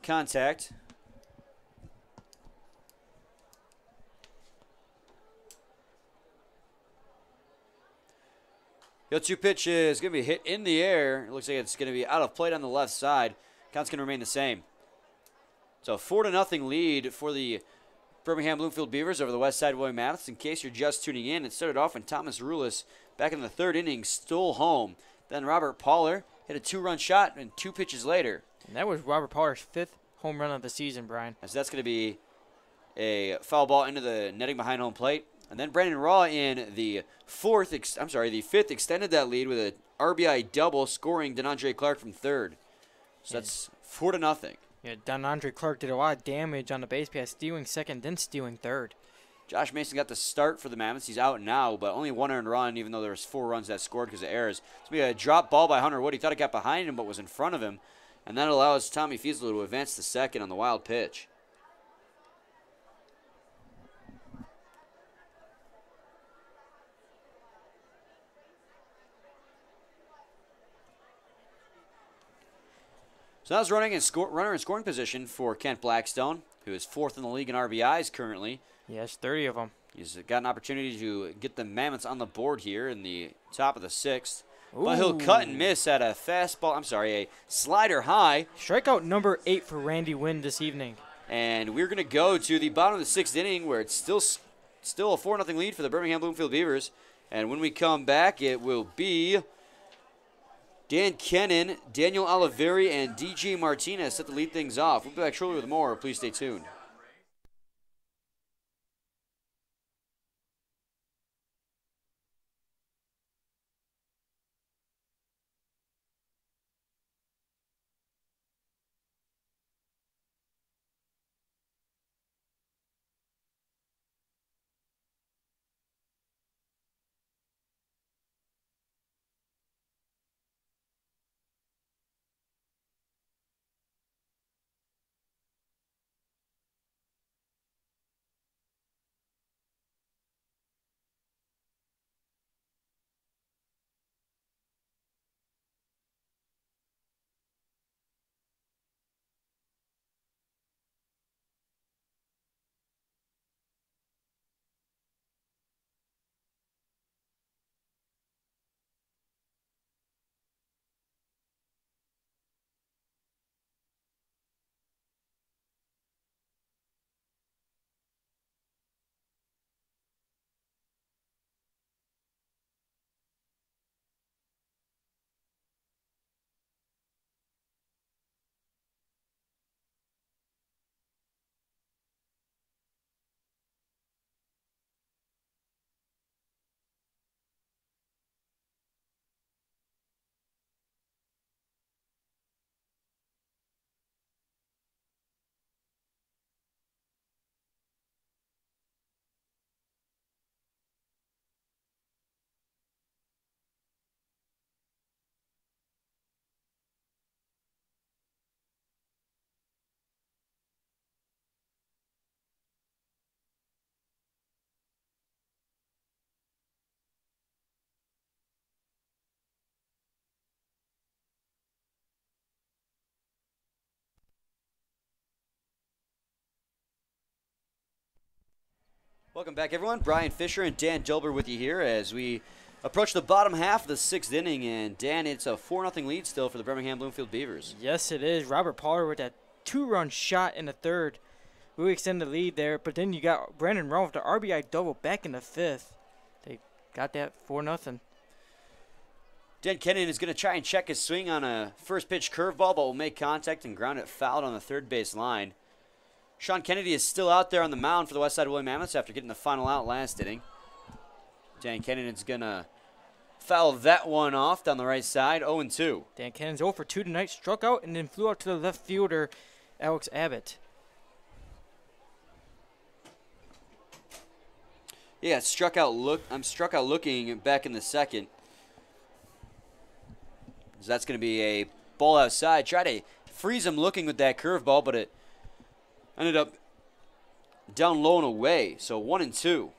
contact. The 0-2 pitch is going to be hit in the air. It looks like it's going to be out of plate on the left side. Count's going to remain the same. So a 4-0 lead for the Birmingham-Bloomfield Beavers over the Westside William Mammoths. In case you're just tuning in, it started off when Thomas Rulis, back in the 3rd inning, stole home. Then Robert Poller hit a 2-run shot, and 2 pitches later. And that was Robert Poller's 5th home run of the season, Brian. As that's going to be a foul ball into the netting behind home plate. And then Brandon Raw in the 5th extended that lead with an RBI double, scoring DeAndre Clark from 3rd. So that's 4-0. Yeah, DeAndre Clark did a lot of damage on the base pass, stealing 2nd, then stealing 3rd. Josh Mason got the start for the Mammoths. He's out now, but only 1 earned run, even though there was 4 runs that scored because of errors. It's going to be a drop ball by Hunter Wood. He thought it got behind him, but was in front of him. And that allows Tommy Fiesel to advance to 2nd on the wild pitch. So that was runner in scoring position for Kent Blackstone, who is 4th in the league in RBIs currently. Yes, 30 of them. He's got an opportunity to get the Mammoths on the board here in the top of the 6th. But he'll cut and miss at a a slider high. Strikeout number 8 for Randy Wynn this evening. And we're going to go to the bottom of the 6th inning where it's still a 4-0 lead for the Birmingham-Bloomfield Beavers. And when we come back, it will be Dan Kennan, Daniel Oliveri, and D.G. Martinez set to lead things off. We'll be back shortly with more. Please stay tuned. Welcome back, everyone. Brian Fisher and Dan Dilber with you here as we Approach the bottom half of the 6th inning, and Dan, it's a 4-0 lead still for the Birmingham-Bloomfield Beavers. Yes, it is. Robert Pollard with that 2-run shot in the 3rd. Really extend the lead there, but then you got Brandon Rowe with the RBI double back in the 5th. They got that 4-0. Dan Kennan is going to try and check his swing on a first pitch curveball, but will make contact and ground it fouled on the 3rd base line. Sean Kennedy is still out there on the mound for the Westside William Mammoths after getting the final out last inning. Dan Kennan is going to foul that one off down the right side, 0-2. Dan Cannon's 0 for 2 tonight, struck out and then flew out to the left fielder, Alex Abbott. Yeah, struck out looking back in the 2nd. So that's going to be a ball outside. Try to freeze him looking with that curveball, but it ended up down low and away. So 1-2.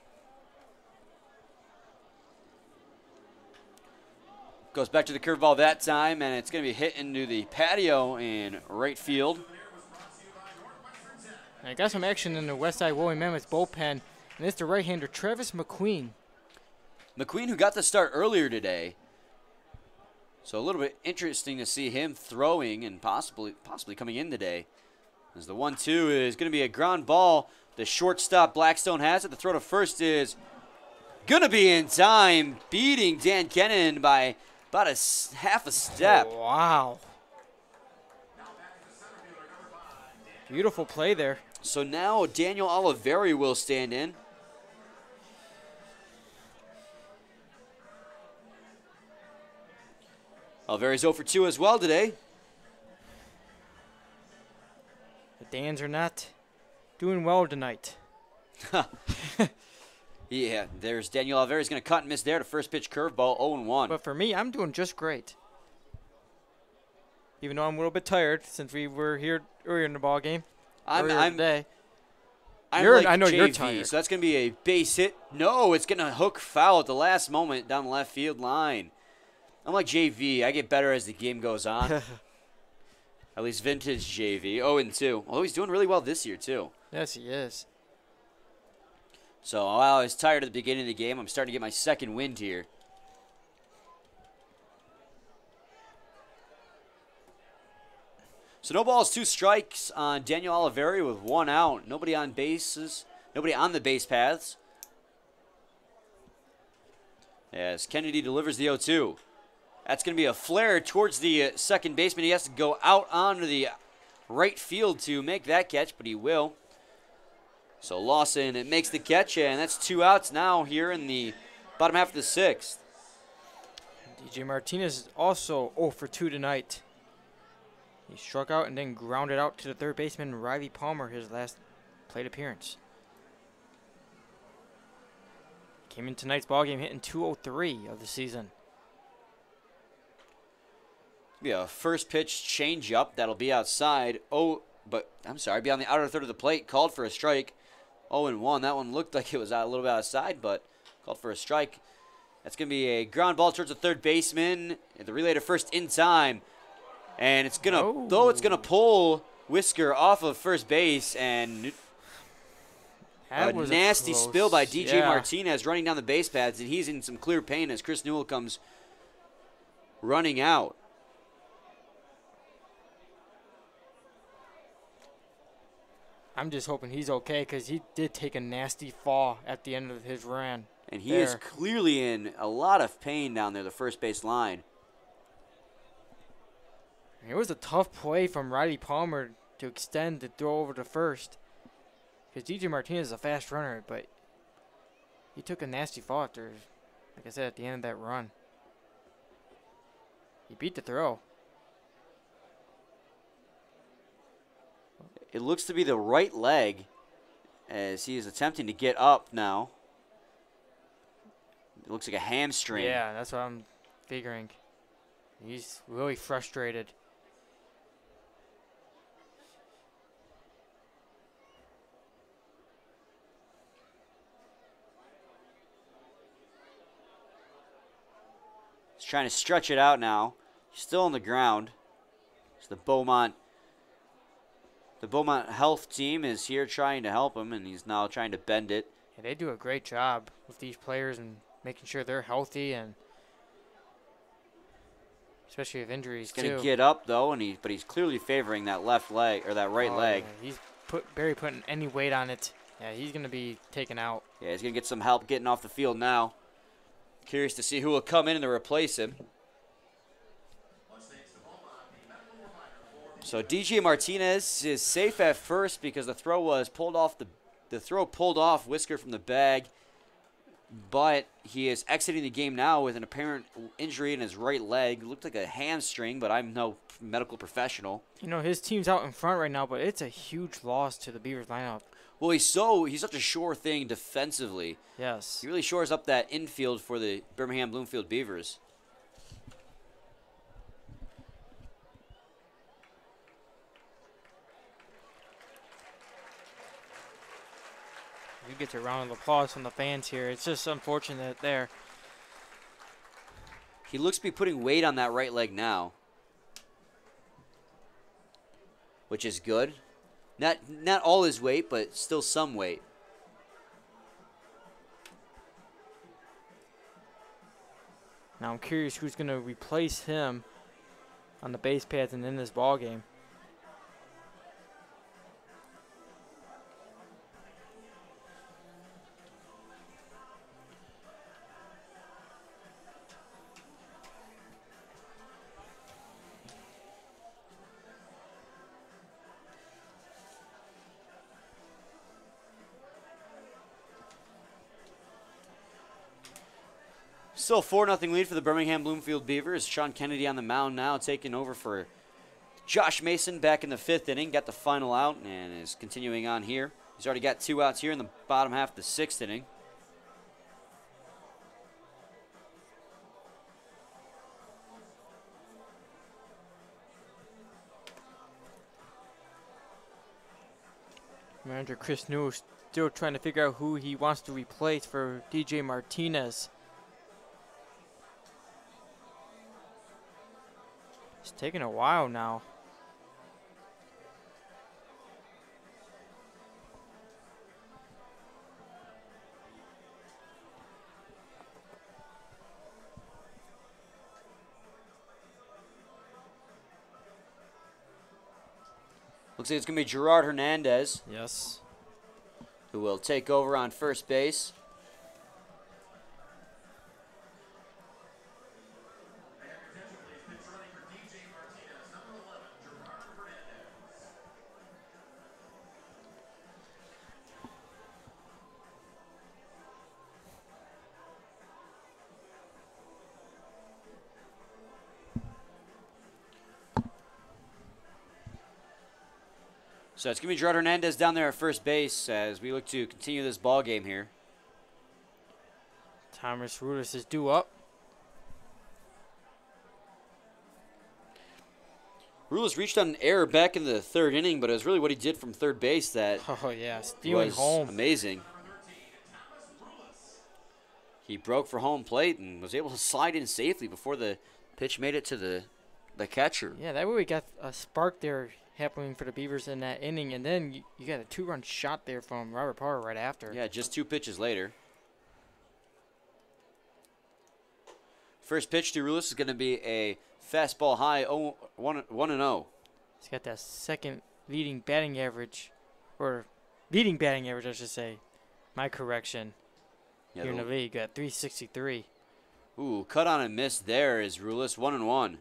Goes back to the curveball that time, and it's going to be hit into the patio in right field. I got some action in the Westside William Mammoths bullpen, and it's the right-hander Travis McQueen. McQueen, who got the start earlier today. So a little bit interesting to see him throwing and possibly coming in today. As the 1-2 is going to be a ground ball. The shortstop Blackstone has it. The throw to first is going to be in time, beating Dan Kennan by about half a step. Oh, wow. Beautiful play there. So now Daniel Oliveri will stand in. Oliveri's 0 for 2 as well today. The Dans are not doing well tonight. Yeah, there's Daniel Oliveri's going to cut and miss there to first pitch curveball, 0-1. But for me, I'm doing just great. Even though I'm a little bit tired since we were here earlier in the ball game. Today. I know you're tired. So that's going to be a base hit. No, it's going to hook foul at the last moment down the left field line. I'm like JV. I get better as the game goes on. At least vintage JV. 0-2. Although he's doing really well this year, too. Yes, he is. So while I was tired at the beginning of the game, I'm starting to get my second wind here. So no balls, 2 strikes on Daniel Oliveri with 1 out. Nobody on bases. Nobody on the base paths. As Kennedy delivers the 0-2. That's going to be a flare towards the second baseman. He has to go out onto the right field to make that catch, but he will. So Lawson makes the catch, and that's 2 outs now here in the bottom half of the 6th. DJ Martinez is also 0 for 2 tonight. He struck out and then grounded out to the third baseman, Riley Palmer, his last plate appearance. Came in tonight's ballgame hitting .203 of the season. Be a first pitch changeup that'll be outside. Be on the outer third of the plate. Called for a strike. 0-1. That one looked like it was a little bit outside, but called for a strike. That's going to be a ground ball towards the third baseman. The relay to first in time. And it's going to pull Whisker off of first base, and a nasty spill by DJ Martinez running down the base paths, and he's in some clear pain as Chris Newell comes running out. I'm just hoping he's okay because he did take a nasty fall at the end of his run. And he is clearly in a lot of pain down there, the first base line. It was a tough play from Riley Palmer to extend the throw over to first. Because DJ Martinez is a fast runner, but he took a nasty fall after, like I said, at the end of that run. He beat the throw. It looks to be the right leg as he is attempting to get up now. It looks like a hamstring. Yeah, that's what I'm figuring. He's really frustrated. He's trying to stretch it out now. He's still on the ground. So the Beaumont health team is here trying to help him, and he's now trying to bend it. Yeah, they do a great job with these players and making sure they're healthy, and especially with injuries He's going too. to get up, though, but he's clearly favoring that left leg, or that right leg. Yeah, he's barely putting any weight on it. Yeah, he's going to be taken out. Yeah, he's going to get some help getting off the field now. Curious to see who will come in to replace him. So DJ Martinez is safe at first because the throw was pulled off the throw pulled off Whisker from the bag, but he is exiting the game now with an apparent injury in his right leg. It looked like a hamstring, but I'm no medical professional. You know, his team's out in front right now, but it's a huge loss to the Beavers lineup. Well, he's such a sure thing defensively. Yes. He really shores up that infield for the Birmingham-Bloomfield Beavers. He gets a round of applause from the fans here. It's just unfortunate there. He looks to be putting weight on that right leg now, which is good. Not all his weight, but still some weight. Now I'm curious who's going to replace him on the base pads and in this ball game. Still 4-0 lead for the Birmingham-Bloomfield Beavers. Sean Kennedy on the mound now, taking over for Josh Mason back in the 5th inning. Got the final out and is continuing on here. He's already got 2 outs here in the bottom half of the 6th inning. Manager Chris New still trying to figure out who he wants to replace for DJ Martinez. It's taking a while now. Looks like it's going to be Gerard Hernandez Yes. who will take over on first base. So it's going to be Gerard Hernandez down there at first base as we look to continue this ball game here. Thomas Rudis is due up. Rulis reached on an error back in the 3rd inning, but it was really what he did from third base that Oh, yeah. Stealing was home. amazing. He broke for home plate and was able to slide in safely before the pitch made it to the catcher. Yeah, that way we got a spark there happening for the Beavers in that inning, and then you got a 2-run shot there from Robert Parr right after. Yeah, just 2 pitches later. First pitch to Rulis is going to be a fastball high 1-0. He's got that second leading batting average, or leading batting average, I should say. My correction. Yeah, Here in the league at 363. Ooh, cut on and miss there is Rulis 1-1.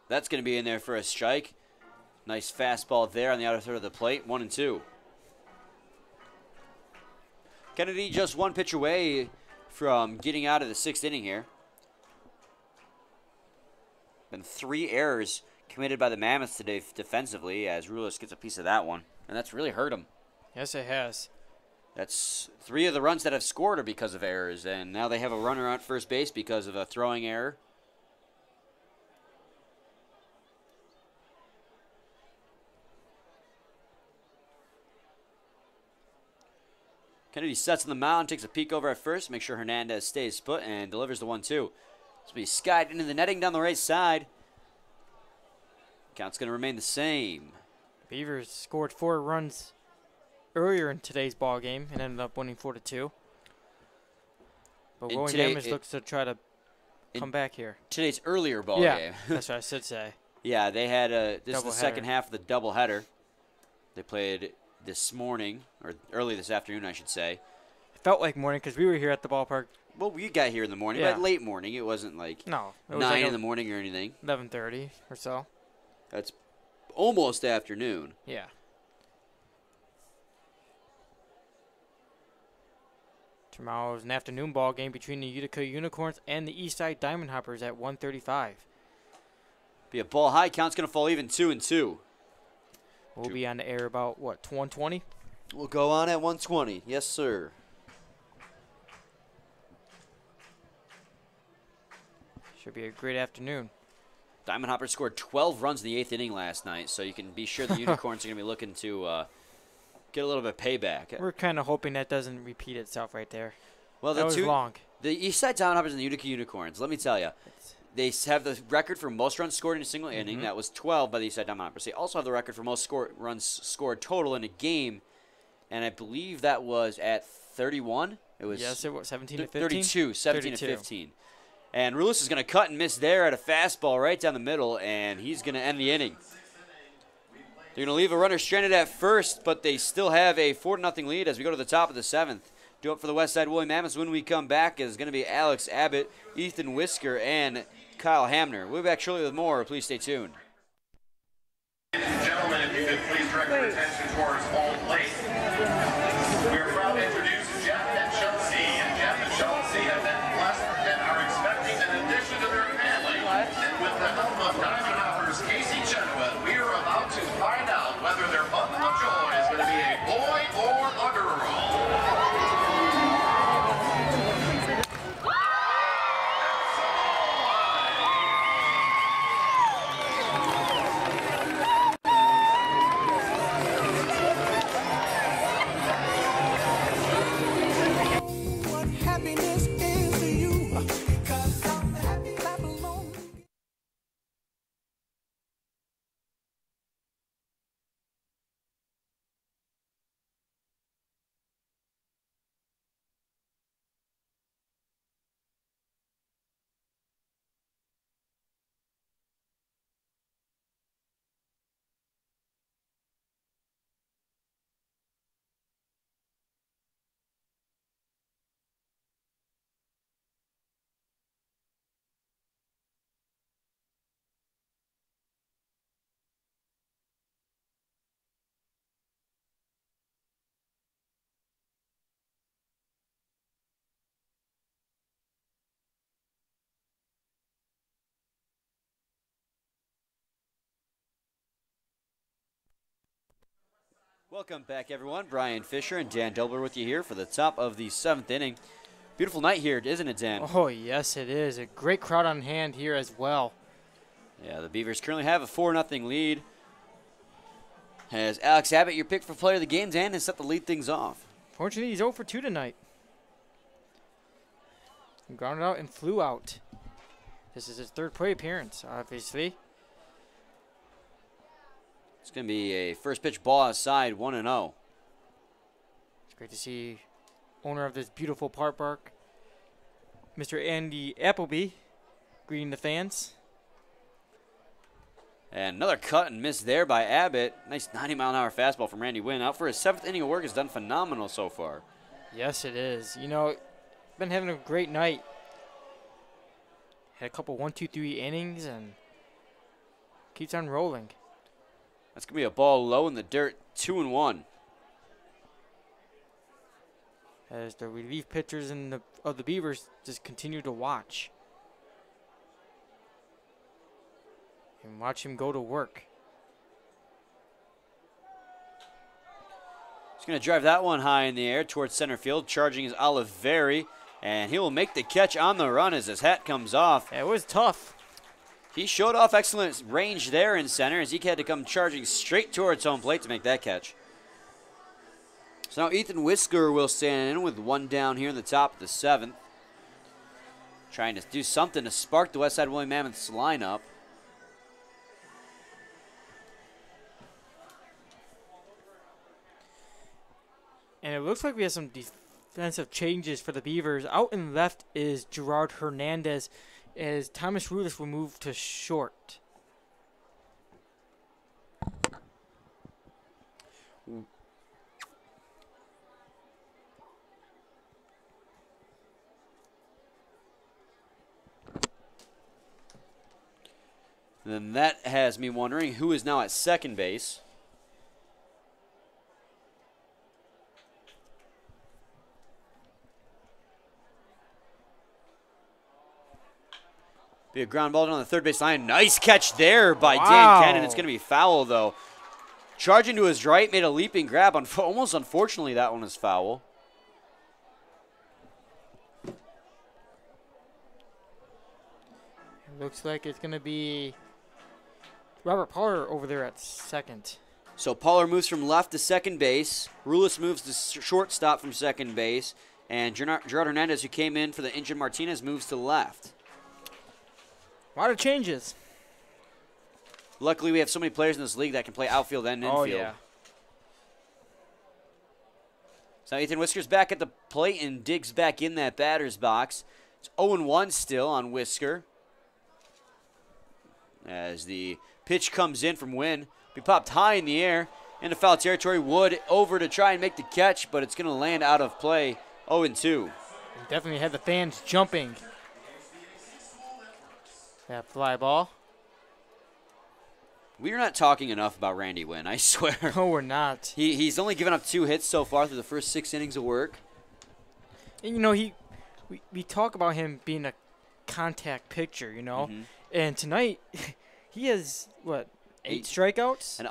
That's going to be in there for a strike. Nice fastball there on the outer third of the plate. 1-2. Kennedy just 1 pitch away from getting out of the 6th inning here. Been 3 errors committed by the Mammoths today defensively as Rulis gets a piece of that one. And that's really hurt him. Yes, it has. That's 3 of the runs that have scored are because of errors. And now they have a runner at first base because of a throwing error. Kennedy sets on the mound, takes a peek over at first, make sure Hernandez stays put, and delivers the 1-2. This will be skied into the netting down the right side. Count's going to remain the same. Beavers scored 4 runs earlier in today's ball game and ended up winning 4-2. But Williams looks to try to come back here. Today's earlier ball game. That's what I should say. Yeah, they had this is the Doubleheader. second half of the doubleheader. They played this morning, or early this afternoon, I should say. It felt like morning because we were here at the ballpark. Well, we got here in the morning, but late morning. It wasn't like No, it was 9 like in the morning or anything. 11:30 or so. That's almost afternoon. Yeah. Tomorrow is an afternoon ball game between the Utica Unicorns and the Eastside Diamond Hoppers at 1:35. Be a ball high. Count's going to fall even 2-2. We'll be on the air about, what, 1:20? We'll go on at 1:20. Yes, sir. Should be a great afternoon. Diamond Hoppers scored 12 runs in the 8th inning last night, so you can be sure the Unicorns are going to be looking to get a little bit of payback. We're kind of hoping that doesn't repeat itself right there. Well, That was long. The Eastside Diamond Hoppers and the Utica Unicorns, let me tell you, they have the record for most runs scored in a single inning. That was 12 by the Eastside Diamond Hoppers. They also have the record for most runs scored total in a game, and I believe that was at 31. It was Yes, it was 17 to 15. 32, 17 to 15. And Rulis is going to cut and miss there at a fastball right down the middle, and he's going to end the inning. They're going to leave a runner stranded at first, but they still have a 4-0 lead as we go to the top of the 7th. Due up for the Westside Woolly Mammoths when we come back is going to be Alex Abbott, Ethan Whisker, and Kyle Hamner. We'll be back shortly with more. Please stay tuned. Ladies and gentlemen, if you could please direct your attention towards home plate. We are proud to introduce Jeff and Chelsea. And Jeff and Chelsea have been blessed and are expecting an addition to their family. And with the help of Diamond Hoppers Casey Chenoweth, we are about to find out whether their bundle of joy is going to be a boy or a girl. Welcome back, everyone. Brian Fisher and Dan Delber with you here for the top of the 7th inning. Beautiful night here, isn't it, Dan? Oh, yes, it is. A great crowd on hand here as well. Yeah, the Beavers currently have a 4-0 lead. As Alex Abbott, your pick for player of the game, Dan, has set the lead things off. Fortunately, he's 0 for 2 tonight. He grounded out and flew out. This is his 3rd plate appearance, obviously. It's going to be a first pitch ball outside, 1-0. It's great to see owner of this beautiful park, Mr. Andy Appleby, greeting the fans. And another cut and miss there by Abbott. Nice 90-mile-an-hour fastball from Randy Wynn. Out for his 7th inning of work, has done phenomenal so far. Yes, it is. You know, been having a great night. Had a couple 1, 2, 3 innings and keeps on rolling. That's going to be a ball low in the dirt, 2-1. As the relief pitchers of the Beavers just continue to watch. And watch him go to work. He's going to drive that one high in the air towards center field. Charging is Oliveri, and he will make the catch on the run as his hat comes off. Yeah, it was tough. He showed off excellent range there in center as he had to come charging straight towards home plate to make that catch. So now Ethan Whisker will stand in with one down here in the top of the 7th. trying to do something to spark the Westside Woolly Mammoths lineup. And it looks like we have some defensive changes for the Beavers. Out in left is Gerard Hernandez, as Thomas Rulis will move to short. Then that has me wondering who is now at second base. Be a ground ball down the third base line. Nice catch there by Dan Cannon. It's going to be foul, though. Charging to his right, made a leaping grab. Almost unfortunately, that one is foul. Looks like it's going to be Robert Pollard over there at second. So Pollard moves from left to second base. Rulis moves to shortstop from second base. And Gerard Hernandez, who came in for the injured Martinez, moves to left. A lot of changes. Luckily, we have so many players in this league that can play outfield and infield. Oh, yeah. So Ethan Whisker's back at the plate and digs back in that batter's box. It's 0-1 still on Whisker. As the pitch comes in from Wynn. Be popped high in the air into foul territory. Wood over to try and make the catch, but it's going to land out of play. 0-2. We definitely had the fans jumping. That fly ball. We're not talking enough about Randy Wynn, I swear. No, we're not. He's only given up 2 hits so far through the first 6 innings of work. And, we talk about him being a contact pitcher, Mm-hmm. And tonight, he has, 8 strikeouts? An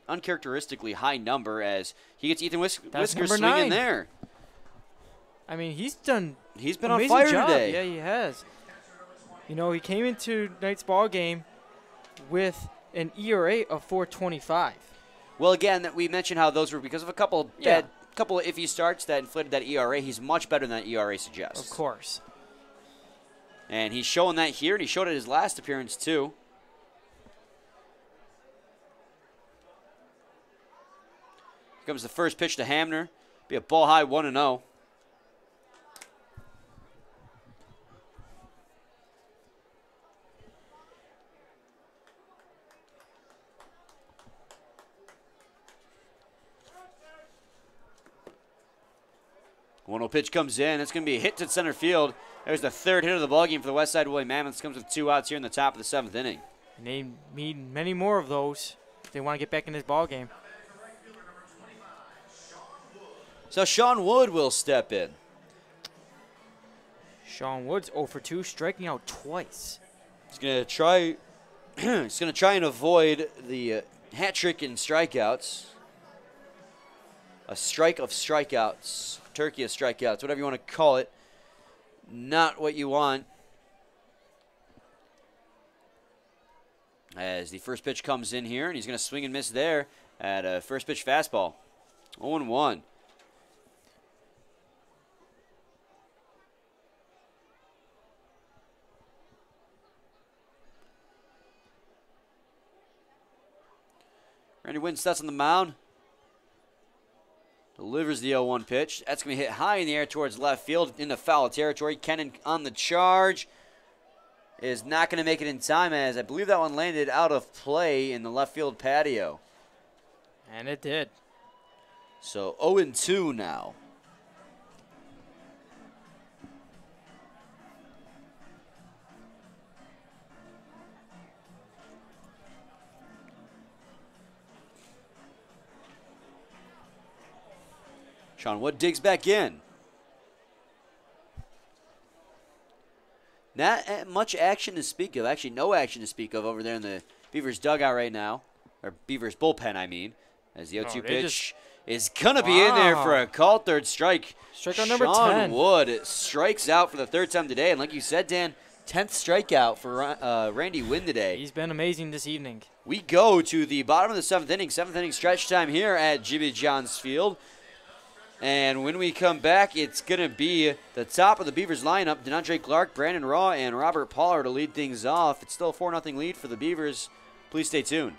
uncharacteristically high number as he gets Ethan Whisker number swinging 9. there. I mean, he's been on amazing fire job. today. Yeah, he has. He came into tonight's ball game with an ERA of 4.25. Well, again, that we mentioned how those were because of a couple of iffy starts that inflated that ERA. He's much better than that ERA suggests. Of course. And he's showing that here, and he showed it his last appearance, too. Here comes the first pitch to Hamner. Be a ball high 1-0. One-0 pitch comes in. It's going to be a hit to center field. There's the third hit of the ballgame for the Westside Woolly Mammoths. Comes with 2 outs here in the top of the 7th inning. And they need many more of those if they want to get back in this ball game. So Sean Wood will step in. Sean Wood's 0 for 2, striking out twice. He's going to try. He's going to try and avoid the hat trick in strikeouts. A strike of strikeouts. Turkey of strikeouts, whatever you want to call it. Not what you want. As the first pitch comes in here, and he's going to swing and miss there at a first pitch fastball. 0-1. Randy Wynn sets on the mound. Delivers the 0-1 pitch. That's going to be hit high in the air towards left field into foul territory. Kennan on the charge is not going to make it in time, as I believe that one landed out of play in the left field patio. And it did. So 0-2 now. Sean Wood digs back in. Not much action to speak of. Actually, no action to speak of over there in the Beavers dugout right now. Or Beavers bullpen, I mean. As the 0-2 pitch is going to be in there for a called third strike. Strikeout number 10. Sean Wood strikes out for the 3rd time today. And like you said, Dan, 10th strikeout for Randy Wynn today. He's been amazing this evening. We go to the bottom of the 7th inning. 7th inning stretch time here at Jimmy John's Field. And when we come back, it's going to be the top of the Beavers lineup. DeAndre Clark, Brandon Raw, and Robert Pollard to lead things off. It's still a 4-0 lead for the Beavers. Please stay tuned.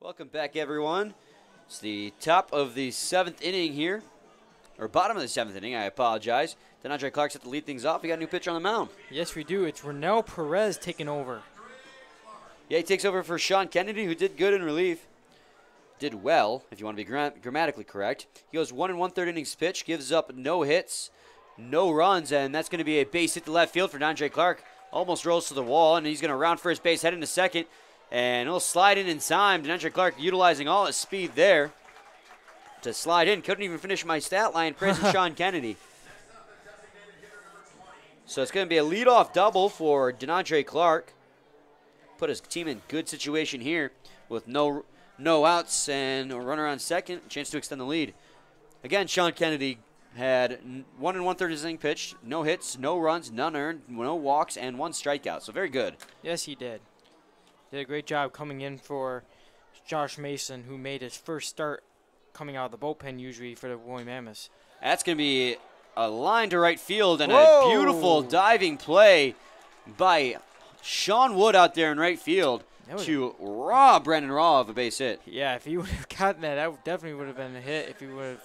Welcome back, everyone. It's the top of the 7th inning here, or bottom of the 7th inning, I apologize. DeAndre Clark set to lead things off. We got a new pitcher on the mound. Yes, we do. It's Ronell Perez taking over. Yeah, he takes over for Sean Kennedy, who did good in relief. Did well, if you want to be grammatically correct. He goes 1 1/3 innings pitch, gives up no hits, no runs, and that's going to be a base hit to left field for DeAndre Clark. Almost rolls to the wall, and he's going to round first base, head into second. And he'll slide in time. DeAndre Clark utilizing all his speed there to slide in. Couldn't even finish my stat line praising Sean Kennedy. So it's going to be a leadoff double for DeAndre Clark. Put his team in good situation here with no outs and a runner on second. Chance to extend the lead. Again, Sean Kennedy had 1 1/3 inning pitch. No hits, no runs, none earned, no walks, and 1 strikeout. So very good. Yes, he did. Did a great job coming in for Josh Mason, who made his first start coming out of the bullpen usually for the Roy Mammoths. That's going to be a line to right field and Whoa! a beautiful diving play by Sean Wood out there in right field to rob Brandon Raw of a base hit. Yeah, if he would have gotten that, that definitely would have been a hit if he would have.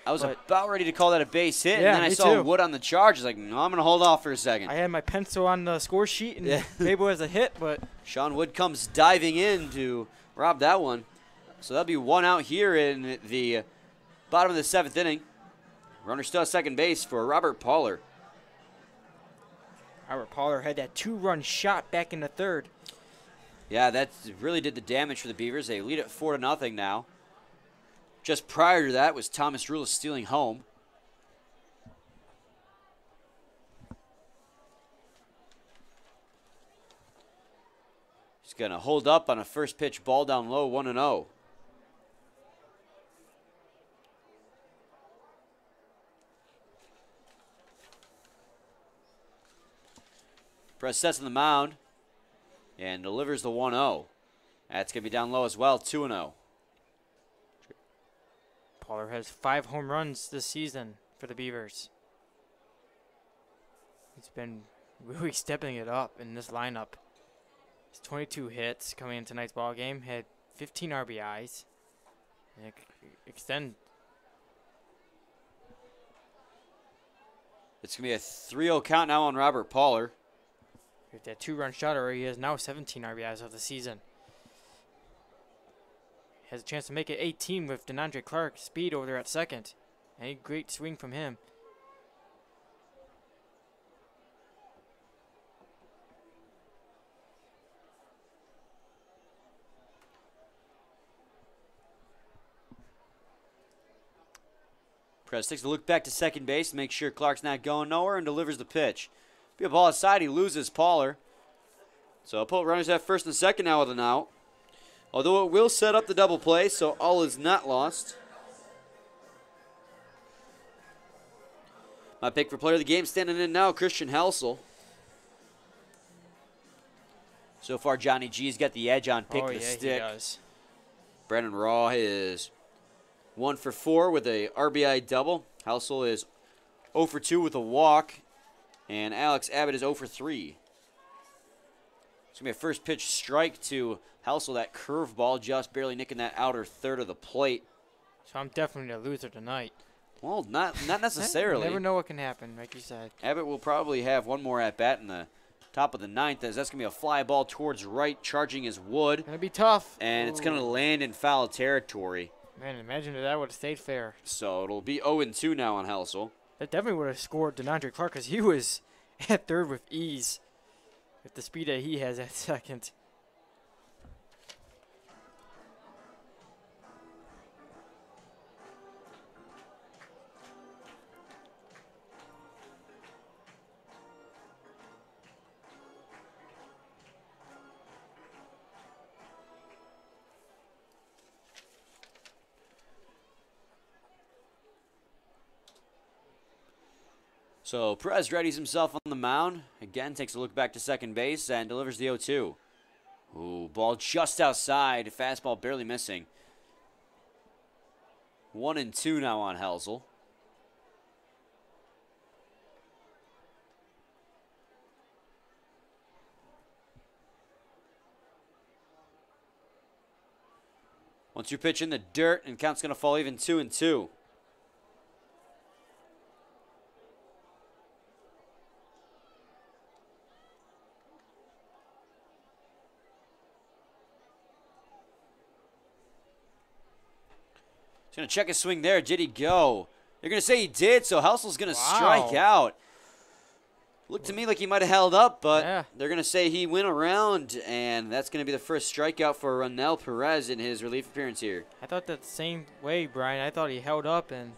I was about ready to call that a base hit, Yeah, and then I me saw too. Wood on the charge. I was like, no, I'm going to hold off for a second. I had my pencil on the score sheet and label as a hit, but Sean Wood comes diving in to rob that one. So that'll be 1 out here in the bottom of the 7th inning. Runner still at second base for Robert Pollard. Robert Pollard had that 2-run shot back in the 3rd. Yeah, that really did the damage for the Beavers. They lead it 4-0 now. Just prior to that was Thomas Rulis stealing home. He's going to hold up on a first pitch ball down low, 1-0. Press sets on the mound and delivers the 1-0. That's going to be down low as well, 2-0. Pollard has 5 home runs this season for the Beavers. He's been really stepping it up in this lineup. He's 22 hits coming in tonight's ball game. Had 15 RBIs. And extend. It's going to be a 3-0 count now on Robert Pollard. With that 2-run shutter, he has now 17 RBIs of the season. Has a chance to make it 18 with DeAndre Clark speed over there at second. A great swing from him. Perez takes a look back to second base to make sure Clark's not going nowhere and delivers the pitch. Be a ball aside, he loses Poller. So I'll put runners at first and second now with an out. Although it will set up the double play, so all is not lost. My pick for player of the game standing in now, Christian Helsel. So far, Johnny G's got the edge on pick the stick. He does. Brandon Raw is 1 for 4 with a RBI double. Helsel is 0 for 2 with a walk. And Alex Abbott is 0 for 3. It's going to be a first pitch strike to Helsel. That curveball just barely nicking that outer third of the plate. So I'm definitely a loser tonight. Well, not necessarily. You never know what can happen, like you said. Abbott will probably have one more at-bat in the top of the ninth, as that's going to be a fly ball towards right, charging his wood. Going to be tough. And it's going to land in foul territory. Man, imagine if that would have stayed fair. So it'll be 0-2 now on Helsel. That definitely would have scored DeAndre Clark because he was at third with ease with the speed that he has at second. So Perez readies himself on the mound. Again, takes a look back to second base and delivers the 0-2. Ooh, ball just outside. Fastball barely missing. 1-2 now on Helsel. Once you pitch in the dirt, and count's going to fall even 2-2. He's going to check his swing there. Did he go? They're going to say he did, so Helsel's going to strike out. Looked to me like he might have held up, but they're going to say he went around, and that's going to be the first strikeout for Ronel Perez in his relief appearance here. I thought that the same way, Brian. I thought he held up, and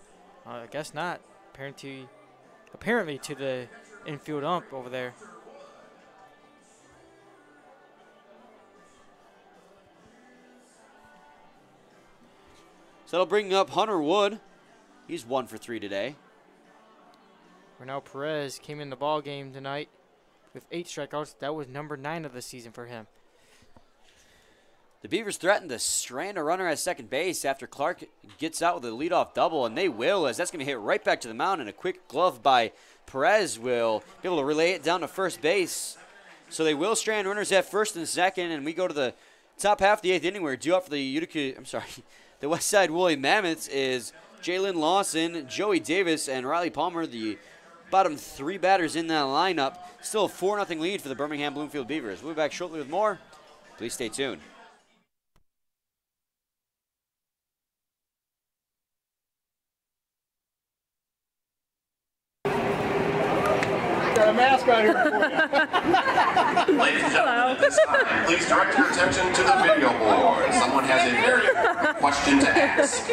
I guess not. Apparently to the infield ump over there. So that'll bring up Hunter Wood. He's 1 for 3 today. Ronel Perez came in the ball game tonight with 8 strikeouts. That was number 9 of the season for him. The Beavers threatened to strand a runner at second base after Clark gets out with a leadoff double, and they will, as that's going to hit right back to the mound, and a quick glove by Perez will be able to relay it down to first base. So they will strand runners at first and second, and we go to the top half of the 8th inning. We're due up for the the Westside Woolly Mammoths is Jalen Lawson, Joey Davis, and Riley Palmer, the bottom 3 batters in that lineup. Still a 4-0 lead for the Birmingham-Bloomfield Beavers. We'll be back shortly with more. Please stay tuned. Got a mascot here for you. Ladies and gentlemen, at this time, please direct your attention to the video board. Someone has a very important question to ask.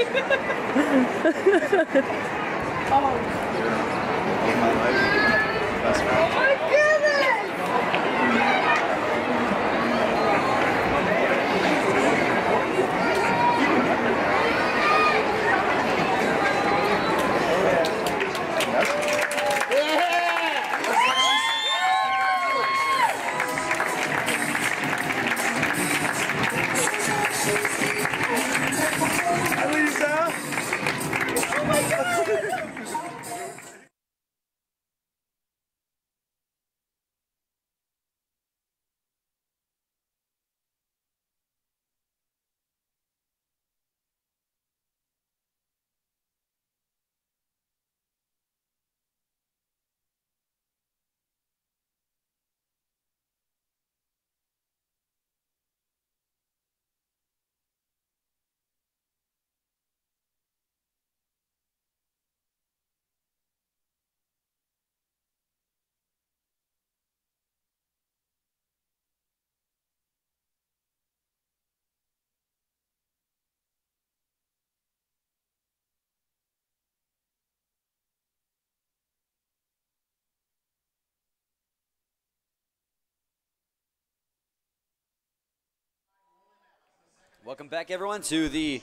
Welcome back, everyone, to the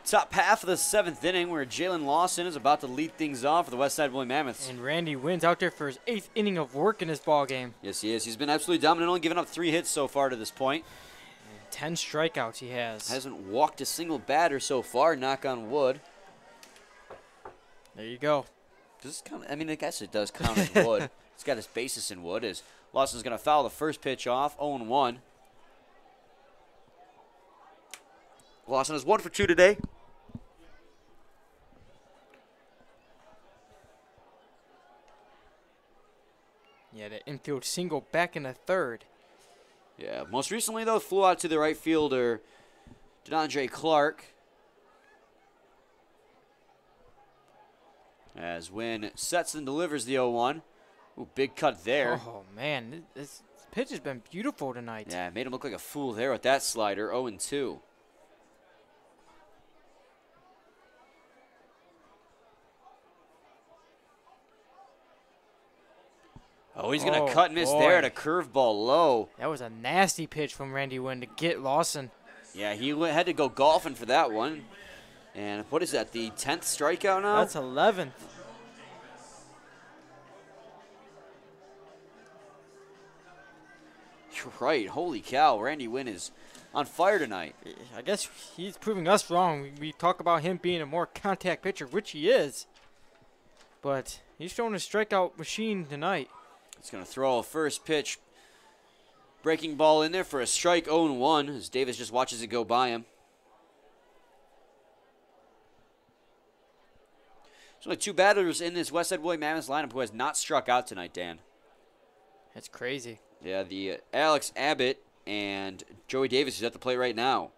top half of the 7th inning where Jalen Lawson is about to lead things off for the Westside Bully Mammoths. And Randy Wynn's out there for his 8th inning of work in this ball game. Yes, he is. He's been absolutely dominant, only giving up 3 hits so far to this point. 10 strikeouts he has. Hasn't walked a single batter so far, knock on wood. There you go. Does this count? I mean, I guess it does count as wood. It's got his basis in wood. As Lawson's going to foul the first pitch off, 0-1. Lawson is 1 for 2 today. Yeah, the infield single back in the 3rd. Yeah, most recently, though, flew out to the right fielder, DeAndre Clark. As Wynn sets and delivers the 0-1. Ooh, big cut there. Oh, man. This pitch has been beautiful tonight. Yeah, made him look like a fool there with that slider, 0-2. Oh, he's going to cut and miss there at a curveball low. That was a nasty pitch from Randy Wynn to get Lawson. Yeah, he had to go golfing for that one. And what is that, the 10th strikeout now? That's 11th. You're right. Holy cow, Randy Wynn is on fire tonight. I guess he's proving us wrong. We talk about him being a more contact pitcher, which he is. But he's showing a strikeout machine tonight. He's going to throw a first pitch breaking ball in there for a strike, 0-1, as Davis just watches it go by him. There's only 2 batters in this Westside Bully Mammoths lineup who has not struck out tonight, Dan. That's crazy. Yeah, the Alex Abbott and Joey Davis is at the plate right now.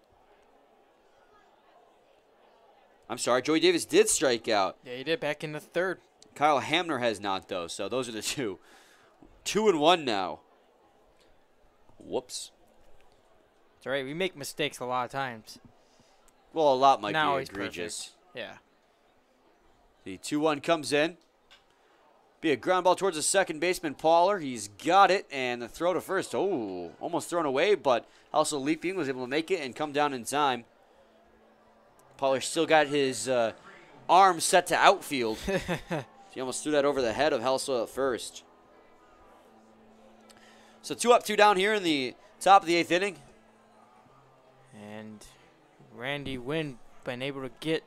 I'm sorry, Joey Davis did strike out. Yeah, he did back in the 3rd. Kyle Hamner has not, though, so those are the 2. 2-1 now. Whoops. That's all right. We make mistakes a lot of times. Well, a lot might Not be always egregious. perfect. Yeah. The 2-1 comes in. Be a ground ball towards the second baseman, Pauler. He's got it, and the throw to first. Oh, almost thrown away, but also leaping, was able to make it and come down in time. Pauler still got his arm set to outfield. He almost threw that over the head of Helsel at first. So 2 up, 2 down here in the top of the 8th inning. And Randy Wynn been able to get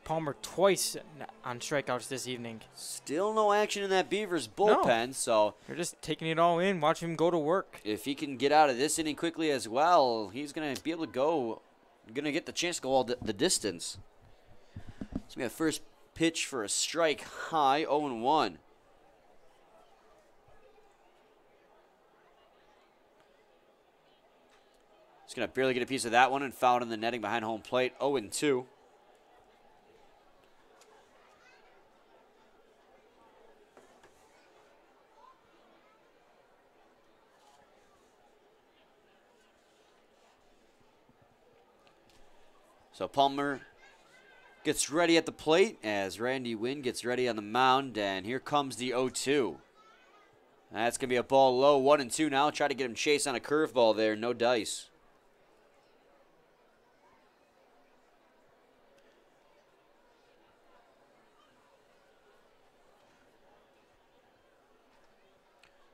Palmer twice on strikeouts this evening. Still no action in that Beavers bullpen, so They're just taking it all in, watch him go to work. if he can get out of this inning quickly as well, he's going to be able to go, going to get the chance to go all the distance. So we have first pitch for a strike high, 0-1. He's going to barely get a piece of that one and foul in the netting behind home plate, 0-2. So Palmer gets ready at the plate as Randy Wynn gets ready on the mound, and here comes the 0-2. That's going to be a ball low, 1-2 now. Try to get him chased on a curveball there, no dice.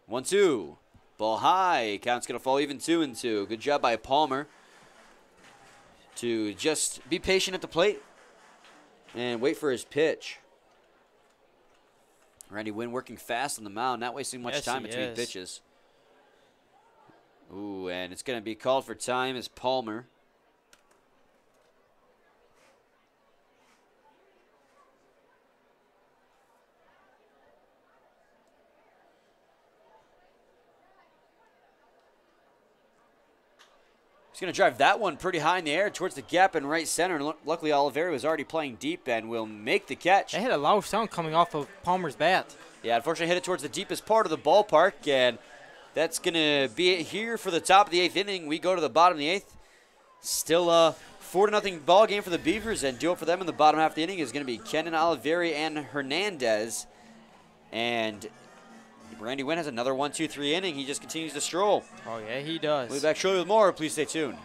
One, two. Ball high. Count's going to fall even 2-2. Good job by Palmer to just be patient at the plate and wait for his pitch. Randy Wynn working fast on the mound, not wasting much time between pitches. Ooh, and it's going to be called for time as Palmer. He's going to drive that one pretty high in the air towards the gap in right center. And luckily, Oliveira was already playing deep and will make the catch. They had a loud sound coming off of Palmer's bat. Yeah, unfortunately, hit it towards the deepest part of the ballpark. And that's going to be it here for the top of the 8th inning. We go to the bottom of the 8th. Still a 4-0 ball game for the Beavers. And due up for them in the bottom half of the inning is going to be Kenan, Oliveira, and Hernandez. And Randy Wynn has another 1-2-3 inning. He just continues to stroll. Oh, yeah, he does. We'll be back shortly with more. Please stay tuned.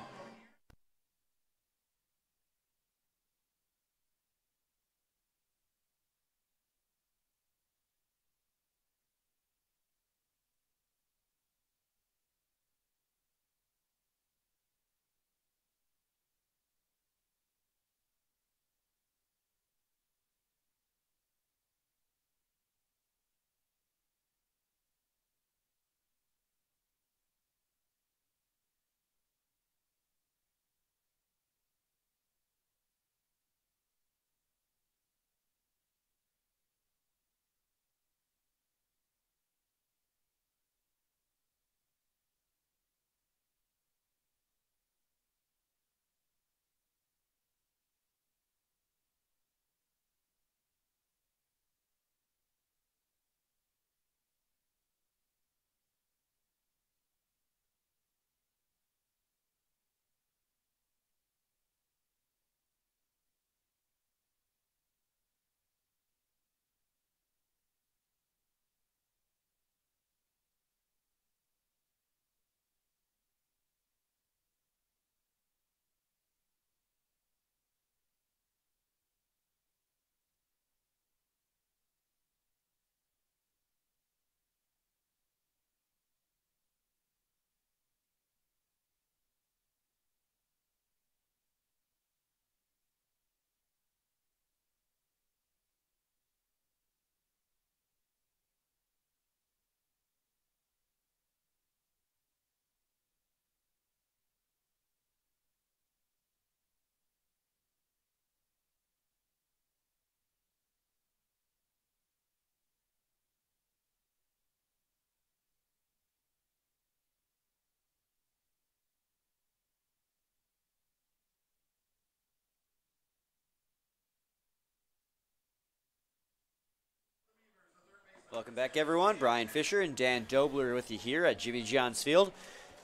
Welcome back, everyone. Brian Fisher and Dan Dobler with you here at Jimmy John's Field.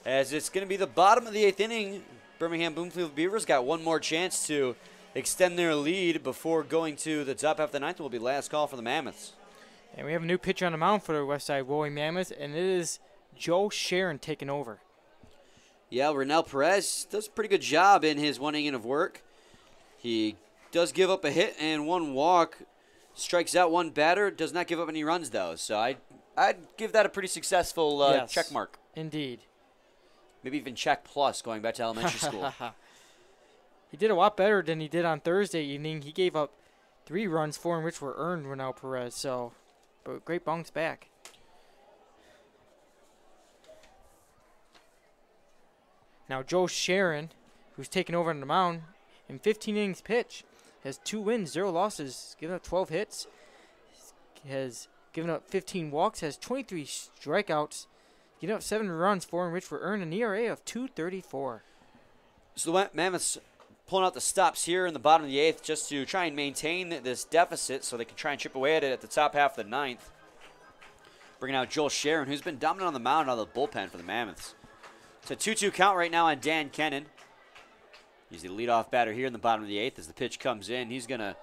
As it's going to be the bottom of the 8th inning, Birmingham-Bloomfield Beavers got one more chance to extend their lead before going to the top half of the 9th. Will be last call for the Mammoths. And we have a new pitcher on the mound for the Westside Woolly Mammoths, and it is Joe Sharon taking over. Yeah, Renel Perez does a pretty good job in his 1 inning of work. He does give up a hit and 1 walk, strikes out 1 batter, does not give up any runs, though. So I'd give that a pretty successful Yes, check mark. Indeed. Maybe even check plus going back to elementary school. He did a lot better than he did on Thursday evening. He gave up 3 runs, 4 in which were earned, Renel Perez. So, but great bounce back. Now Joe Sharon, who's taken over on the mound, in 15 innings pitch, has 2 wins, 0 losses, given up 12 hits, has given up 15 walks, has 23 strikeouts, given up 7 runs, 4 in which were earned, an ERA of 2.34. So the Mammoths pulling out the stops here in the bottom of the 8th just to try and maintain this deficit so they can try and chip away at it at the top half of the 9th. Bringing out Joel Sharon, who's been dominant on the mound out of the bullpen for the Mammoths. It's a 2-2 count right now on Dan Kennan. He's the leadoff batter here in the bottom of the 8th as the pitch comes in. He's going to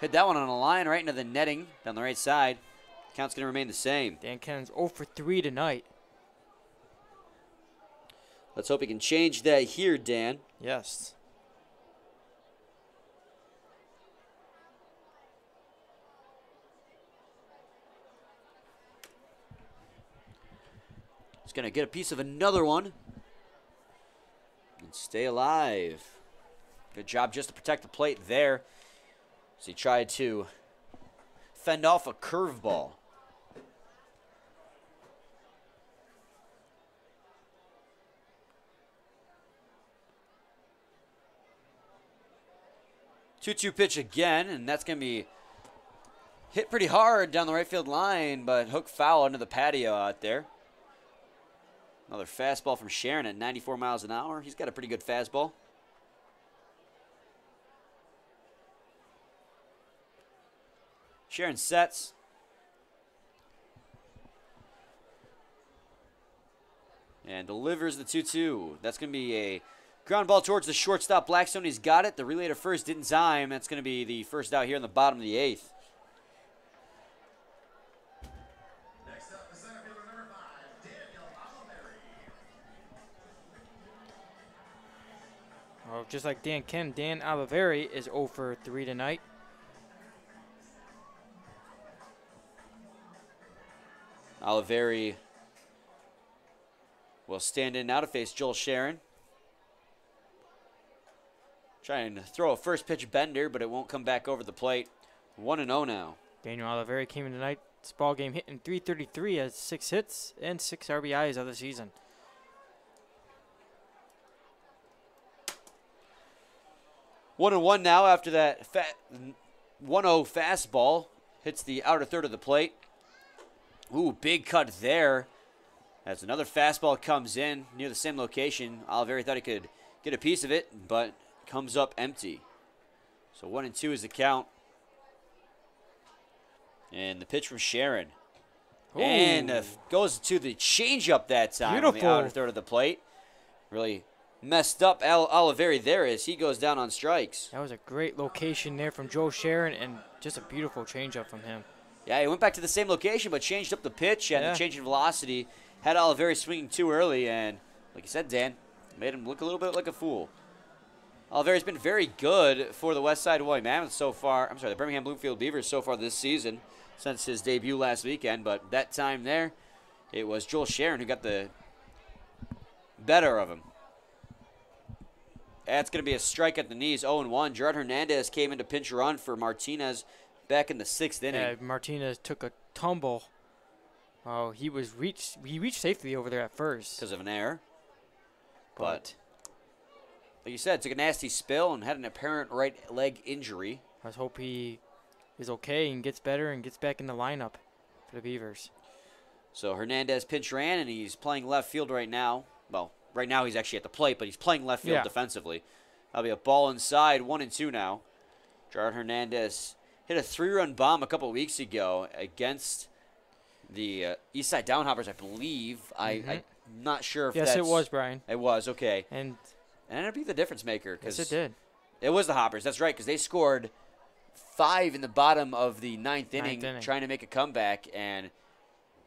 hit that one on a line right into the netting down the right side. Count's going to remain the same. Dan Cannon's 0 for 3 tonight. Let's hope he can change that here, Dan. Yes. He's going to get a piece of another one and stay alive. Good job just to protect the plate there as he tried to fend off a curveball. Two-two pitch again, and that's going to be hit pretty hard down the right field line, but hook foul under the patio out there. Another fastball from Sharon at 94 miles an hour. He's got a pretty good fastball. Sharon sets. And delivers the 2-2. That's going to be a ground ball towards the shortstop. Blackstone, he's got it. The relay to first didn't time. That's going to be the first out here in the bottom of the 8th. Next up, the center fielder number 5, Daniel Oliveri. Oh, just like Dan Ken, Dan Oliveri is 0 for 3 tonight. Oliveri will stand in now to face Joel Sharon. Trying to throw a first pitch bender, but it won't come back over the plate. 1-0 now. Daniel Oliveri came in tonight's ball game hitting .333, has 6 hits and 6 RBIs of the season. 1-1 now after that 1-0 fastball hits the outer third of the plate. Ooh, big cut there. As another fastball comes in near the same location. Oliveri thought he could get a piece of it, but comes up empty. So 1-2 is the count. And the pitch from Sharon. Ooh. And goes to the changeup that time on the Beautiful. outer third of the plate. Really messed up Oliveri there as he goes down on strikes. That was a great location there from Joe Sharon and just a beautiful changeup from him. Yeah, he went back to the same location but changed up the pitch and the change in velocity. Had Oliveri swinging too early and, like you said, Dan, made him look a little bit like a fool. Oliveri's been very good for the Westside Woolly Mammoths so far. I'm sorry, the Birmingham-Bloomfield Beavers so far this season since his debut last weekend. But that time there, it was Joel Sharon who got the better of him. That's going to be a strike at the knees, 0-1. Gerard Hernandez came in to pinch run for Martinez back in the 6th inning. Yeah, Martinez took a tumble. Oh, he reached safely over there at first. Because of an error. But like you said, took a nasty spill and had an apparent right leg injury. Let's hope he is okay and gets better and gets back in the lineup for the Beavers. So Hernandez pinch ran, and he's playing left field right now. Well, right now he's actually at the plate, but he's playing left field defensively. That'll be a ball inside, 1-2 now. Gerard Hernandez hit a 3-run bomb a couple weeks ago against the Eastside Downhoppers, I believe. I'm not sure if Yes, that's... it was, Brian. It was, okay. And it ended up being the difference maker. yes, it did. It was the Hoppers, that's right, because they scored 5 in the bottom of the ninth inning, trying to make a comeback, and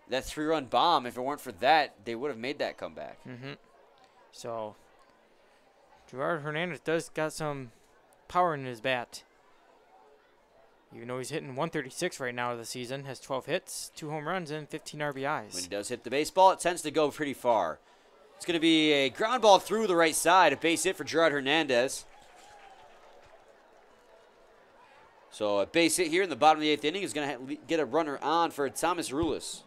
that 3-run bomb, if it weren't for that, they would have made that comeback. So, Gerard Hernandez does got some power in his bat. Even though he's hitting 136 right now of the season, has 12 hits, 2 home runs, and 15 RBIs. When he does hit the baseball, it tends to go pretty far. It's going to be a ground ball through the right side, a base hit for Gerard Hernandez. So a base hit here in the bottom of the 8th inning is going to get a runner on for Thomas Rulis.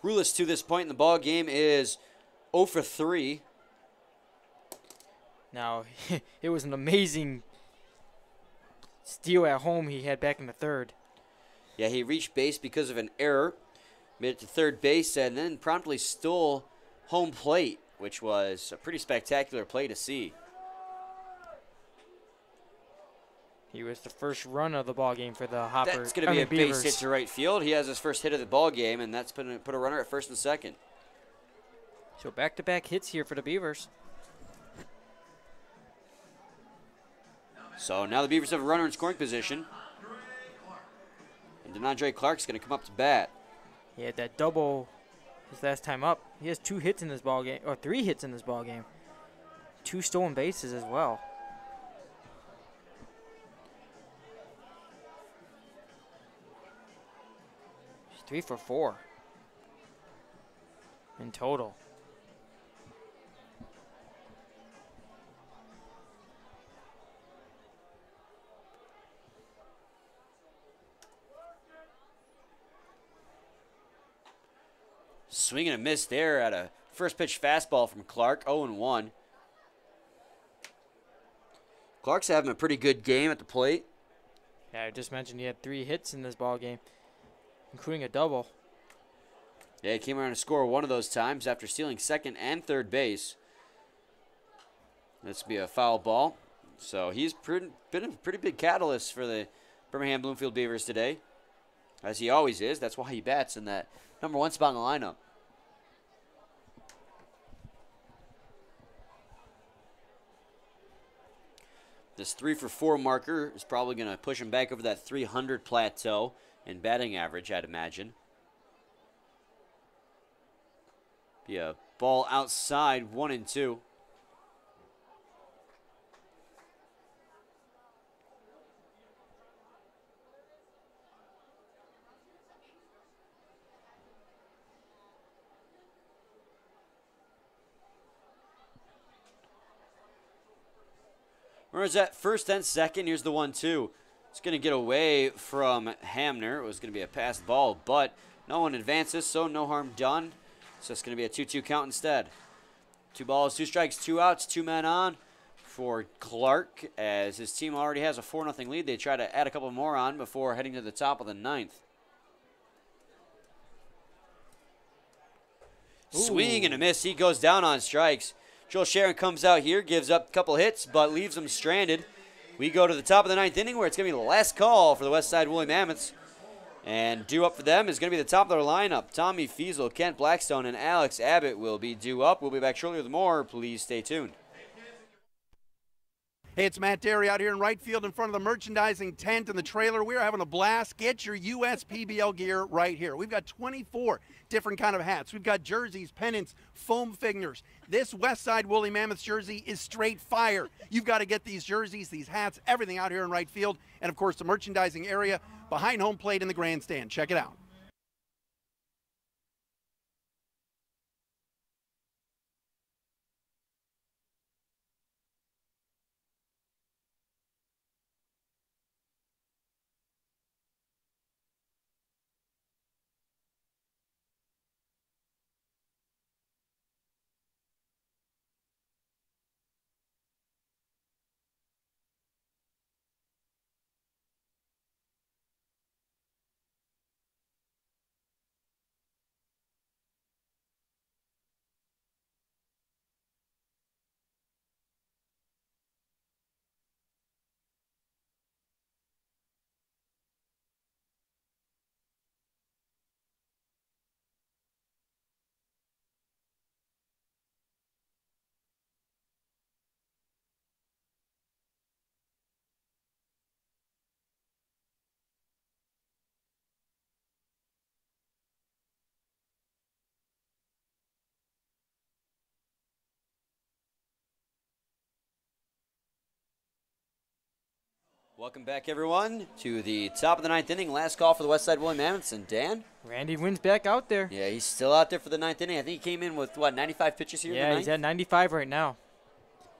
Rulis to this point in the ball game is 0 for 3. Now, it was an amazing steal at home he had back in the 3rd. Yeah, he reached base because of an error, made it to third base, and then promptly stole home plate, which was a pretty spectacular play to see. He was the first run of the ball game for the Hoppers. That's going to be a base hit to right field. He has his first hit of the ball game, and that's going to put a runner at first and second. So back-to-back hits here for the Beavers. So now the Beavers have a runner in scoring position. And DeAndre Clark's going to come up to bat. He had that double his last time up. He has 2 hits in this ball game, or 3 hits in this ball game. 2 stolen bases as well. He's 3 for 4 in total. Swing and a miss there at a first pitch fastball from Clark, 0-1. Clark's having a pretty good game at the plate. Yeah, I just mentioned he had 3 hits in this ball game, including a double. Yeah, he came around to score one of those times after stealing second and third base. This will be a foul ball. So he's been a pretty big catalyst for the Birmingham-Bloomfield Beavers today, as he always is. That's why he bats in that number 1 spot in the lineup. This 3 for 4 marker is probably going to push him back over that 300 plateau in batting average, I'd imagine. Be a ball outside, 1-2. Runners at first and second. Here's the 1-2. It's going to get away from Hamner. It was going to be a passed ball, but no one advances, so no harm done. So it's going to be a 2-2 count instead. 2 balls, 2 strikes, 2 outs, 2 men on for Clark, as his team already has a 4-0 lead. They try to add a couple more on before heading to the top of the 9th. Ooh. Swing and a miss. He goes down on strikes. Joel Sharon comes out here, gives up a couple hits, but leaves them stranded. We go to the top of the 9th inning, where it's going to be the last call for the Westside Woolly Mammoths. And due up for them is going to be the top of their lineup. Tommy Fiesel, Kent Blackstone, and Alex Abbott will be due up. We'll be back shortly with more. Please stay tuned. Hey, it's Matt Derry out here in right field in front of the merchandising tent and the trailer. We're having a blast. Get your USPBL gear right here. We've got 24 different kind of hats. We've got jerseys, pennants, foam figures. This Westside Woolly Mammoths jersey is straight fire. You've got to get these jerseys, these hats, everything out here in right field. And, of course, the merchandising area behind home plate in the grandstand. Check it out. Welcome back, everyone, to the top of the 9th inning. Last call for the Westside Mammoths. And Dan? Randy Wynn's back out there. Yeah, he's still out there for the 9th inning. I think he came in with, 95 pitches here in the Yeah, ninth? he's at 95 right now.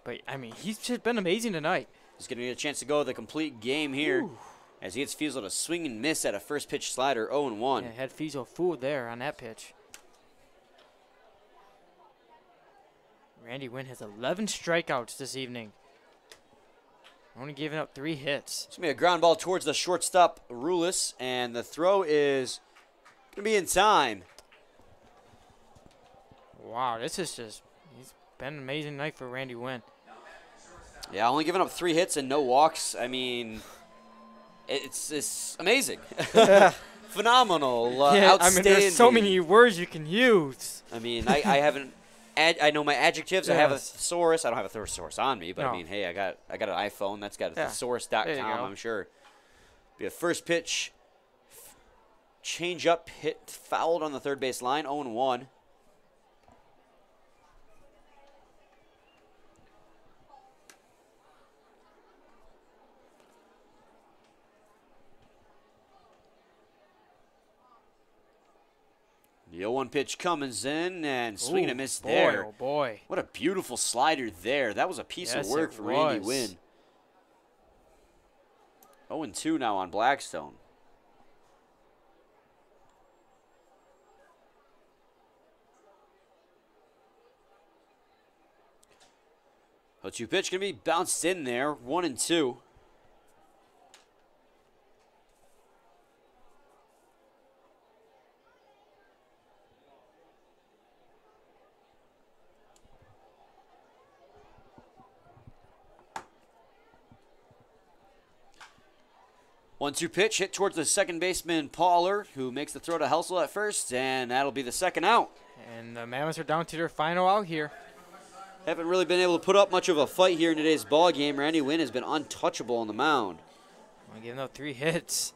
But, I mean, he's just been amazing tonight. He's going to get a chance to go the complete game here. Ooh. As he gets Fiesel to swing and miss at a first pitch slider, 0-1. Yeah, had Fiesel fooled there on that pitch. Randy Wynn has 11 strikeouts this evening. Only giving up 3 hits. It's going to be a ground ball towards the shortstop, Rulis, and the throw is going to be in time. Wow, this is just, he's been an amazing night for Randy Wynn. Yeah, only giving up 3 hits and no walks. I mean, it's amazing. Phenomenal. Yeah, outstanding. I mean, there's so many words you can use. I mean, I haven't. I know my adjectives. I have a Yes. thesaurus. I don't have a thesaurus on me, but No. I mean, hey, I got an iPhone that's got a Yeah. thesaurus.com. There you go. I'm sure. Be a first pitch, change up, hit fouled on the third base line. 0-1. The 0-1 pitch comes in and swing and a miss boy, there. Oh, boy. What a beautiful slider there. That was a piece of Yes, work it for Randy was. Wynn. 0-2 now on Blackstone. The 0-2 pitch going to be bounced in there. 1-2. One-two pitch hit towards the second baseman, Pauler, who makes the throw to Helsel at first, and that'll be the second out. And the Mammoths are down to their final out here. Haven't really been able to put up much of a fight here in today's ball game. Randy Wynn has been untouchable on the mound. Only giving up 3 hits.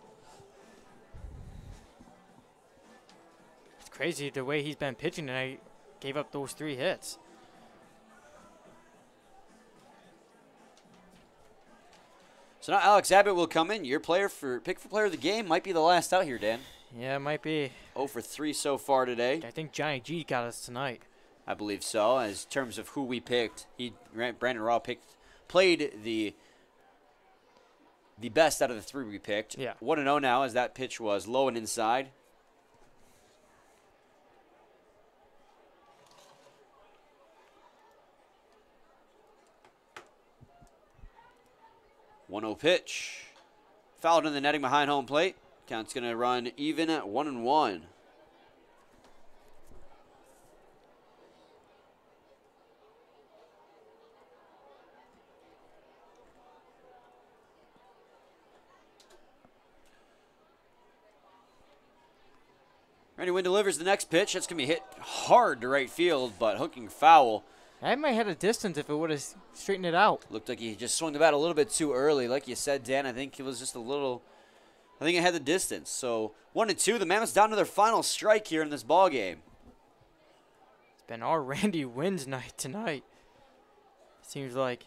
It's crazy the way he's been pitching tonight. Gave up those 3 hits. So now Alex Abbott will come in. Your pick for player of the game might be the last out here, Dan. Yeah, it might be. 0 for 3 so far today. I think Johnny G got us tonight. I believe so. As terms of who we picked, Brandon Raw played the best out of the 3 we picked. Yeah. 1-0 now as that pitch was low and inside. One-zero pitch. Fouled in the netting behind home plate. Count's going to run even at 1-1. Randy Wynn delivers the next pitch. That's going to be hit hard to right field, but hooking foul. I might have had a distance if it would have straightened it out. Looked like he just swung the bat a little bit too early. Like you said, Dan, I think it was just a little. I think it had the distance. So 1-2. The Mammoths down to their final strike here in this ball game. It's been all Randy Wynn's night tonight. Seems like.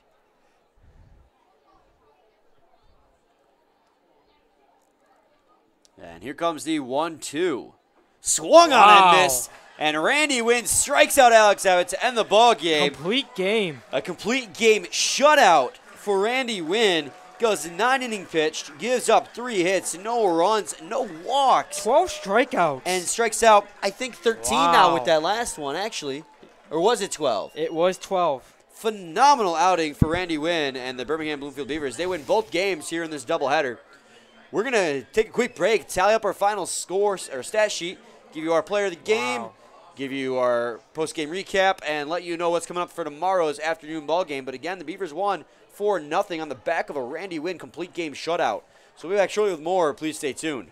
And here comes the 1-2. Swung on and missed. And Randy Wynn strikes out Alex Abbott to end the ball game. Complete game. A complete game shutout for Randy Wynn. Goes 9-inning pitched, gives up 3 hits, no runs, no walks. 12 strikeouts. And strikes out, I think, 13 now with that last one, actually. Or was it 12? It was 12. Phenomenal outing for Randy Wynn and the Birmingham-Bloomfield Beavers. They win both games here in this doubleheader. We're going to take a quick break, tally up our final scores or stat sheet, give you our player of the game, give you our post-game recap, and let you know what's coming up for tomorrow's afternoon ball game. But again, the Beavers won 4-0 on the back of a Randy Wynn complete game shutout. So we'll be back shortly with more. Please stay tuned.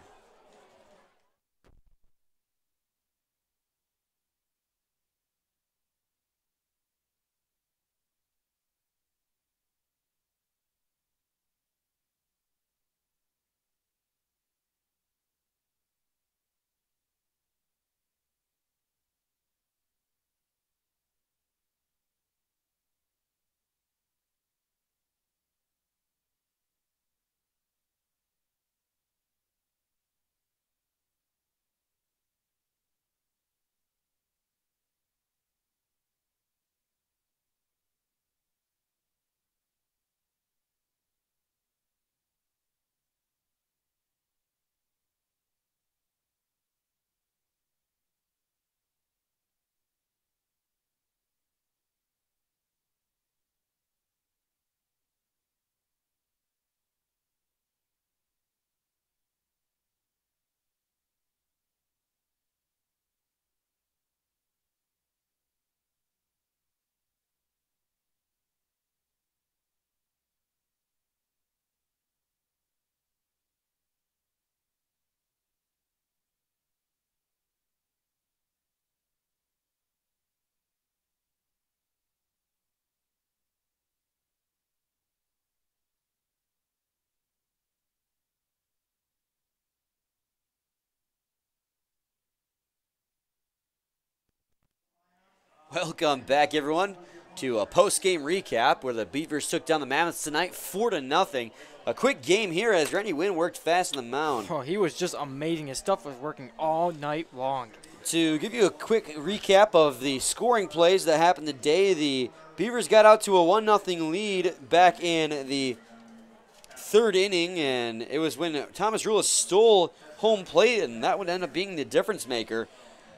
Welcome back, everyone, to a post-game recap where the Beavers took down the Mammoths tonight 4-0. A quick game here as Randy Wynn worked fast on the mound. Oh, he was just amazing. His stuff was working all night long. To give you a quick recap of the scoring plays that happened today, the Beavers got out to a 1-0 lead back in the third inning, and it was when Thomas Rula stole home plate, and that would end up being the difference maker.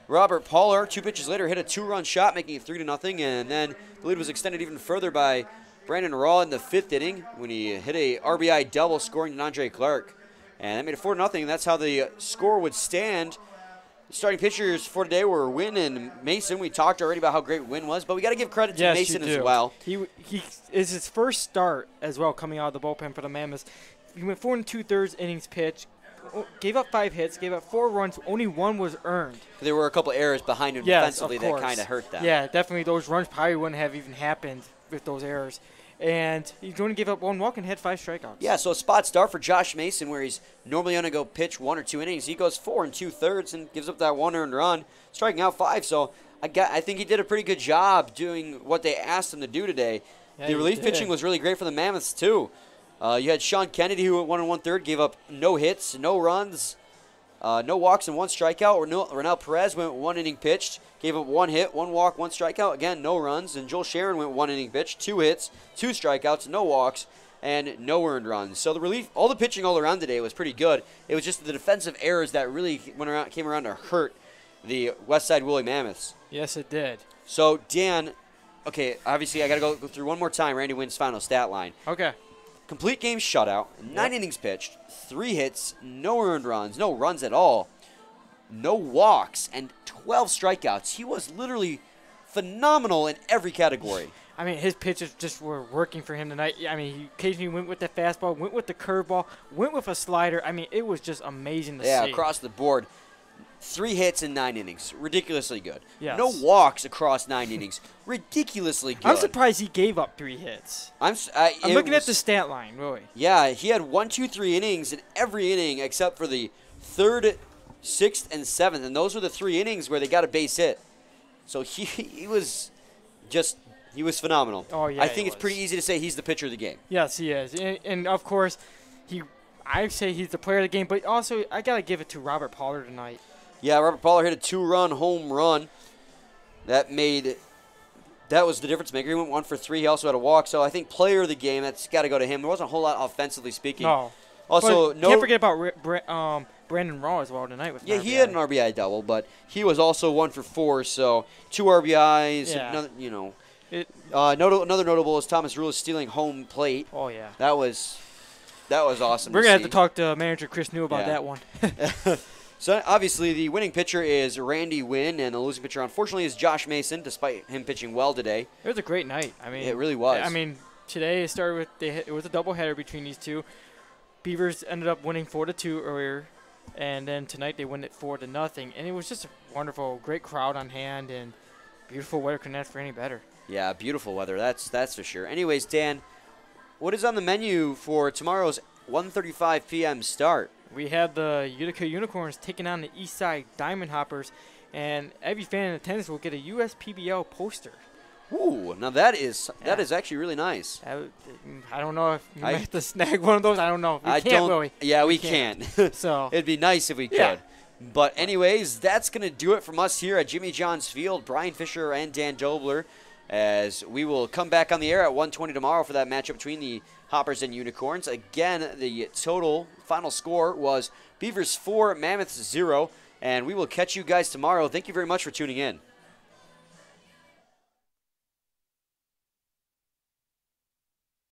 Robert Pollard, 2 pitches later, hit a 2-run shot, making it 3-0, and then the lead was extended even further by Brandon Raw in the 5th inning when he hit a RBI double, scoring Andre Clark. And that made it 4-0. That's how the score would stand. Starting pitchers for today were Wynn and Mason. We talked already about how great Wynn was, but we got to give credit to Mason as well. He is his first start as well coming out of the bullpen for the Mammoths. He went 4 2/3 innings pitched, gave up 5 hits, gave up 4 runs, only 1 was earned. There were a couple errors behind him defensively that kind of hurt them. Yeah, definitely those runs probably wouldn't have even happened with those errors. And he's going to give up 1 walk and had 5 strikeouts. Yeah, so a spot start for Josh Mason where he's normally going to go pitch 1 or 2 innings. He goes 4 2/3 and gives up that 1 earned run, striking out 5. So I think he did a pretty good job doing what they asked him to do today. Yeah, the relief pitching was really great for the Mammoths too. You had Sean Kennedy who went 1 1/3, gave up no hits, no runs, no walks, and 1 strikeout. Ronel Perez went 1 inning pitched, gave up 1 hit, 1 walk, 1 strikeout. Again, no runs. And Joel Sharon went 1 inning pitched, 2 hits, 2 strikeouts, no walks, and no earned runs. So the relief, all the pitching all around today was pretty good. It was just the defensive errors that really came around to hurt the Westside Woolly Mammoths. Yes, it did. So, Dan, okay, obviously I got to go through one more time Randy Wynn's final stat line. Okay. Complete game shutout, 9 innings pitched, 3 hits, no earned runs, no runs at all, no walks, and 12 strikeouts. He was literally phenomenal in every category. I mean, his pitches just were working for him tonight. I mean, he occasionally went with the fastball, went with the curveball, went with a slider. I mean, it was just amazing to see. Yeah, across the board. 3 hits in 9 innings. Ridiculously good. Yes. No walks across 9 innings. Ridiculously good. I'm surprised he gave up 3 hits. I'm looking at the stat line, really. Yeah, he had 1, 2, 3 innings in every inning except for the 3rd, 6th, and 7th. And those were the 3 innings where they got a base hit. So he was phenomenal. Oh, yeah, I think it's pretty easy to say he's the pitcher of the game. Yes, he is. And of course, I say he's the player of the game, but also I got to give it to Robert Pollard tonight. Yeah, Robert Pollard hit a 2-run home run. That was the difference maker. He went 1 for 3. He also had a walk. So I think player of the game, that's got to go to him. There wasn't a whole lot offensively speaking. No. Also, can't forget about Brandon Raw as well tonight. With he had an RBI double, but he was also 1 for 4. So 2 RBIs. Yeah. Another notable is Thomas Rula stealing home plate. Oh yeah. That was awesome. We're gonna have to talk to manager Chris New about that one. So, obviously, the winning pitcher is Randy Wynn, and the losing pitcher, unfortunately, is Josh Mason, despite him pitching well today. It was a great night. I mean, it really was. I mean, today it started with it was a doubleheader between these two. Beavers ended up winning 4-2 earlier, and then tonight they win it 4-0, and it was just a wonderful, great crowd on hand, and beautiful weather. Couldn't ask for any better. Yeah, beautiful weather. That's for sure. Anyways, Dan, what is on the menu for tomorrow's 1:35 p.m. start? We have the Utica Unicorns taking on the Eastside Diamond Hoppers, and every fan in attendance will get a USPBL poster. Ooh, now that is actually really nice. I don't know if you might have to snag one of those. I don't know. We can't. So it'd be nice if we could. Yeah. But anyways, that's going to do it from us here at Jimmy John's Field. Brian Fisher and Dan Dobler, as we will come back on the air at 1:20 tomorrow for that matchup between the Hoppers and Unicorns. Again, the total final score was Beavers 4, Mammoths 0, and we will catch you guys tomorrow. Thank you very much for tuning in.